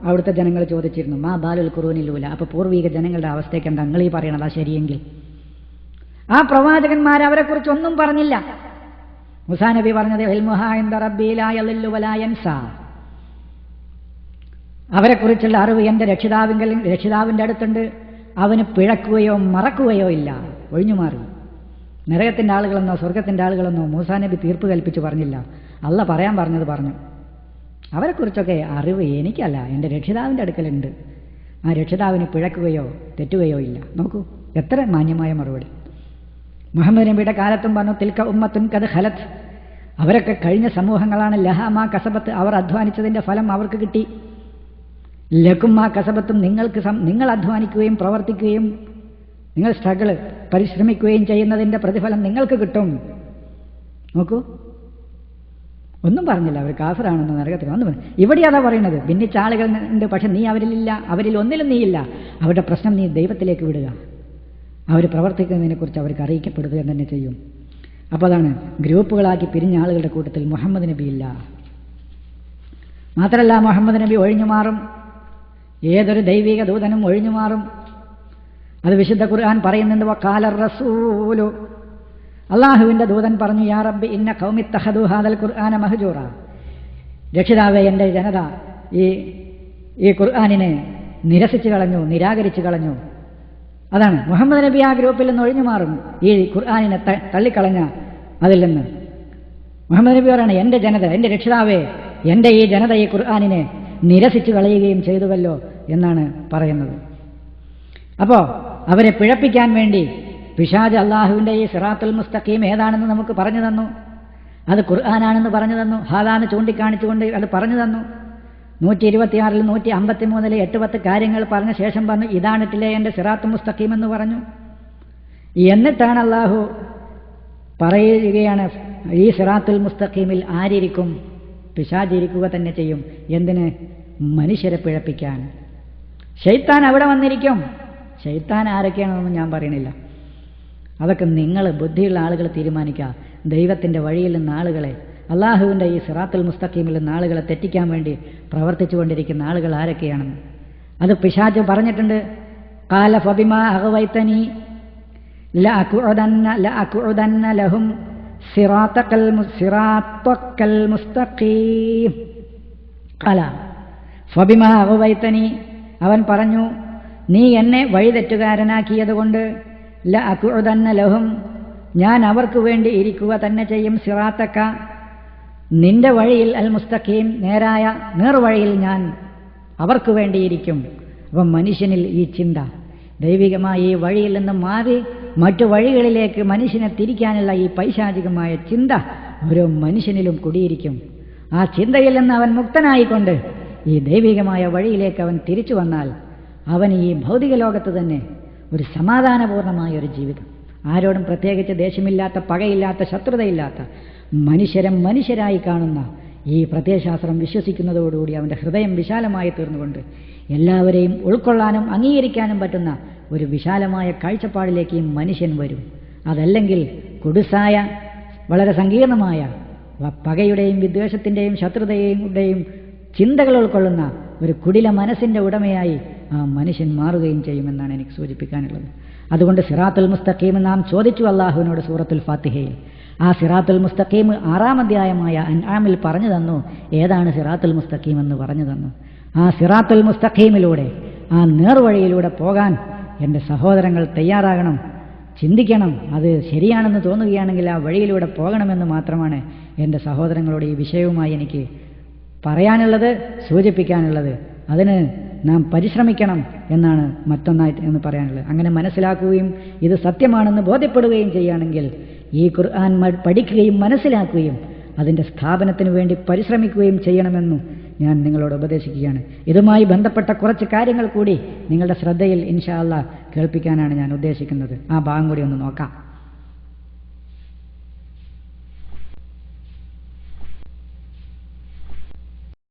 അവിടുത്തെ ജനങ്ങൾ ചോദിച്ചിരുന്നു, മാ ബാലുൽ ഖുറൂനിലൂല, അപ്പോൾ പൂർവിക ജനങ്ങളുടെ അവസ്ഥയ്ക്ക് എന്താ നിങ്ങൾ ഈ പറയണതാ ശരിയെങ്കിൽ? ആ പ്രവാചകന്മാർ അവരെക്കുറിച്ച് ഒന്നും പറഞ്ഞില്ല. മൂസാ നബി പറഞ്ഞത് ഇൽമുഹാ ഇൻദ റബ്ബി ലാ യളില്ലു വലാ യൻസാ, അവരെക്കുറിച്ചുള്ള അറിവ് എൻ്റെ രക്ഷിതാവിൻ്റെ അടുത്തുണ്ട്, അവന് പിഴക്കുകയോ മറക്കുകയോ ഇല്ല. ഒഴിഞ്ഞു മാറി. നരകത്തിൻ്റെ ആളുകളെന്നോ സ്വർഗത്തിൻ്റെ ആളുകളെന്നോ മൂസാ നബി തീർപ്പ് കൽപ്പിച്ച് പറഞ്ഞില്ല. അള്ള പറയാൻ പറഞ്ഞത് പറഞ്ഞു. അവരെക്കുറിച്ചൊക്കെ അറിവ് എനിക്കല്ല, എൻ്റെ രക്ഷിതാവിൻ്റെ അടുക്കലുണ്ട്. ആ രക്ഷിതാവിന് പിഴക്കുകയോ തെറ്റുകയോ ഇല്ല. നോക്കൂ, എത്ര മാന്യമായ മറുപടി. മുഹമ്മദ് നബിയുടെ കാലത്തും പറഞ്ഞു, തിൽക ഉമ്മത്തുൻ ഖദ് ഖലത്ത്, അവരൊക്കെ കഴിഞ്ഞ സമൂഹങ്ങളാണ്. ലഹാ മാ കസബത്ത്, അവർ അധ്വാനിച്ചതിൻ്റെ ഫലം അവർക്ക് കിട്ടി. ലക്കും മാ കസബത്തും, നിങ്ങൾ അധ്വാനിക്കുകയും പ്രവർത്തിക്കുകയും നിങ്ങൾ പരിശ്രമിക്കുകയും ചെയ്യുന്നതിൻ്റെ പ്രതിഫലം നിങ്ങൾക്ക് കിട്ടും. നോക്കൂ, ഒന്നും പറഞ്ഞില്ല. അവർ കാഫിറാണെന്ന്, നരകത്തിൽ ഒന്നും പറഞ്ഞു. ഇവിടെ അതാ പറയുന്നത്. ഭിന്നിച്ച ആളുകൾ ഉണ്ട്, പക്ഷെ നീ അവരിലില്ല, അവരിൽ ഒന്നിലും നീയില്ല. അവരുടെ പ്രശ്നം നീ ദൈവത്തിലേക്ക് വിടുക. അവർ പ്രവർത്തിക്കുന്നതിനെക്കുറിച്ച് അവർക്ക് അറിയിക്കപ്പെടുക തന്നെ ചെയ്യും. അപ്പോൾ അതാണ് ഗ്രൂപ്പുകളാക്കി പിരിഞ്ഞ ആളുകളുടെ കൂട്ടത്തിൽ മുഹമ്മദ് നബി ഇല്ല. മാത്രമല്ല, മുഹമ്മദ് നബി ഒഴിഞ്ഞു മാറും. ഏതൊരു ദൈവിക ദൂതനും ഒഴിഞ്ഞു മാറും. അത് വിശുദ്ധ ഖുർആൻ പറയുന്നുണ്ട്. വഖാല റസൂലു, അള്ളാഹുവിൻ്റെ ദൂതൻ പറഞ്ഞു, യാ റബ്ബി ഇന്ന ഖൗമി ഇത്തഖദു ഹാദൽ ഖുർആന മഹ്ജൂറ, രക്ഷിതാവേ, എൻ്റെ ജനത ഈ ഖുർആനിനെ നിരസിച്ചു കളഞ്ഞു, നിരാകരിച്ചു കളഞ്ഞു. അതാണ് മുഹമ്മദ് നബി ആ ഗ്രൂപ്പിൽ നിന്ന് ഒഴിഞ്ഞു മാറും. ഈ ഖുർആനിനെ തള്ളിക്കളഞ്ഞ അതിൽ നിന്ന് മുഹമ്മദ് നബി പറയാണ്, എൻ്റെ ജനത, എൻ്റെ രക്ഷിതാവേ, എൻ്റെ ഈ ജനത ഈ ഖുർആനിനെ നിരസിച്ചു കളയുകയും ചെയ്തുവല്ലോ എന്നാണ് പറയുന്നത്. അപ്പോൾ അവരെ പിഴപ്പിക്കാൻ വേണ്ടി പിശാച് അള്ളാഹുവിൻ്റെ ഈ സിറാത്തുൽ മുസ്തഖീം ഏതാണെന്ന് നമുക്ക് പറഞ്ഞു തന്നു. അത് ഖുർആനാണെന്ന് പറഞ്ഞു തന്നു. ഹാദാന്ന് ചൂണ്ടിക്കാണിച്ചുകൊണ്ട് അത് പറഞ്ഞു തന്നു. 126-ൽ 153-ൽ 8-10 കാര്യങ്ങൾ പറഞ്ഞ ശേഷം പറഞ്ഞു, ഇതാണിട്ടില്ലേ എൻ്റെ സിറാത്തുൽ മുസ്തഖീം എന്ന് പറഞ്ഞു. എന്നിട്ടാണ് അള്ളാഹു പറയുകയാണ്, ഈ സിറാത്തുൽ മുസ്തഖീമിൽ ആരിയിരിക്കും? പിശാച് ഇരിക്കുക തന്നെ ചെയ്യും. എന്തിന്? മനുഷ്യരെ പിഴപ്പിക്കാൻ. ശൈത്താൻ അവിടെ വന്നിരിക്കും. ശൈത്താൻ ആരൊക്കെയാണെന്നൊന്നും ഞാൻ പറയണില്ല. അതൊക്കെ നിങ്ങൾ ബുദ്ധിയുള്ള ആളുകൾ തീരുമാനിക്കുക. ദൈവത്തിൻ്റെ വഴിയിൽ നിന്ന് ആളുകളെ, അള്ളാഹുവിൻ്റെ ഈ സിറാത്തുൽ മുസ്തഖീമിൽ നിന്ന് ആളുകളെ തെറ്റിക്കാൻ വേണ്ടി പ്രവർത്തിച്ചു കൊണ്ടിരിക്കുന്ന ആളുകൾ ആരൊക്കെയാണെന്ന് അത് പിശാച് പറഞ്ഞിട്ടുണ്ട്. ഖാല ഫബിമാ അഗ്വൈതനി ലഅഖുദന്ന ലഹും സിറാത്തക്കൽ മുസ്തഖീം. ഖാല ഫബിമാ അഗ്വൈതനി, അവൻ പറഞ്ഞു, നീ എന്നെ വഴിതെറ്റുകാരനാക്കിയതുകൊണ്ട് ലഅഖുദന്ന ലഹും, ഞാൻ അവർക്ക് വേണ്ടി ഇരിക്കുക തന്നെ ചെയ്യും, സിറാത്തക്ക, നിന്റെ വഴിയിൽ, അൽ മുസ്തഖീം, നേരായ നേർവഴിയിൽ ഞാൻ അവർക്ക് വേണ്ടിയിരിക്കും. അപ്പം മനുഷ്യനിൽ ഈ ചിന്ത, ദൈവികമായ ഈ വഴിയിൽ നിന്ന് മാറി മറ്റു വഴികളിലേക്ക് മനുഷ്യനെ തിരിക്കാനുള്ള ഈ പൈശാചികമായ ചിന്ത ഓരോ മനുഷ്യനിലും കുടിയിരിക്കും. ആ ചിന്തയിൽ നിന്ന് അവൻ മുക്തനായിക്കൊണ്ട് ഈ ദൈവികമായ വഴിയിലേക്ക് അവൻ തിരിച്ചു വന്നാൽ അവൻ ഈ ഭൗതിക ലോകത്ത് തന്നെ ഒരു സമാധാനപൂർണമായ ഒരു ജീവിതം, ആരോടും പ്രത്യേകിച്ച് ദേഷ്യമില്ലാത്ത, പകയില്ലാത്ത, ശത്രുതയില്ലാത്ത, മനുഷ്യരെ മനുഷ്യരായി കാണുന്ന ഈ പ്രത്യയശാസ്ത്രം വിശ്വസിക്കുന്നതോടുകൂടി അവൻ്റെ ഹൃദയം വിശാലമായി തീർന്നുകൊണ്ട് എല്ലാവരെയും ഉൾക്കൊള്ളാനും അംഗീകരിക്കാനും പറ്റുന്ന ഒരു വിശാലമായ കാഴ്ചപ്പാടിലേക്ക് ഈ മനുഷ്യൻ വരും. അതല്ലെങ്കിൽ കുടുസായ, വളരെ സങ്കീർണമായ പകയുടെയും വിദ്വേഷത്തിൻ്റെയും ശത്രുതയുടെയും ചിന്തകൾ ഉൾക്കൊള്ളുന്ന ഒരു കുടില മനസ്സിൻ്റെ ഉടമയായി ആ മനുഷ്യൻ മാറുകയും ചെയ്യുമെന്നാണ് എനിക്ക് സൂചിപ്പിക്കാനുള്ളത്. അതുകൊണ്ട് സിറാത്തുൽ മുസ്തഖീം നാം ചോദിച്ചു അള്ളാഹുവിനോട് സൂറത്തുൽ ഫാത്തിഹയിൽ. ആ സിറാത്തുൽ മുസ്തഖീം 6-ാം അധ്യായമായ അൻആമിൽ പറഞ്ഞു തന്നു. ഏതാണ് സിറാത്തുൽ മുസ്തഖീം എന്ന് പറഞ്ഞു തന്നു. ആ സിറാത്തുൽ മുസ്തഖീമിലൂടെ, ആ നേർവഴിയിലൂടെ പോകാൻ എൻ്റെ സഹോദരങ്ങൾ തയ്യാറാകണം, ചിന്തിക്കണം. അത് ശരിയാണെന്ന് തോന്നുകയാണെങ്കിൽ ആ വഴിയിലൂടെ പോകണമെന്ന് മാത്രമാണ് എൻ്റെ സഹോദരങ്ങളോട് ഈ വിഷയവുമായി എനിക്ക് പറയാനുള്ളത്, സൂചിപ്പിക്കാനുള്ളത്. അതിന് നാം പരിശ്രമിക്കണം എന്നാണ് മറ്റൊന്നായിട്ട് എന്ന് പറയാനുള്ളത്. അങ്ങനെ മനസ്സിലാക്കുകയും ഇത് സത്യമാണെന്ന് ബോധ്യപ്പെടുകയും ചെയ്യുകയാണെങ്കിൽ ഈ ഖുർആൻ പഠിക്കുകയും മനസ്സിലാക്കുകയും അതിൻ്റെ സ്ഥാപനത്തിന് വേണ്ടി പരിശ്രമിക്കുകയും ചെയ്യണമെന്നും ഞാൻ നിങ്ങളോട് ഉപദേശിക്കുകയാണ്. ഇതുമായി ബന്ധപ്പെട്ട കുറച്ച് കാര്യങ്ങൾ കൂടി നിങ്ങളുടെ ശ്രദ്ധയിൽ ഇൻഷാ അല്ലാഹ് കേൾപ്പിക്കാനാണ് ഞാൻ ഉദ്ദേശിക്കുന്നത്. ആ ഭാഗം കൂടി ഒന്ന് നോക്കാം.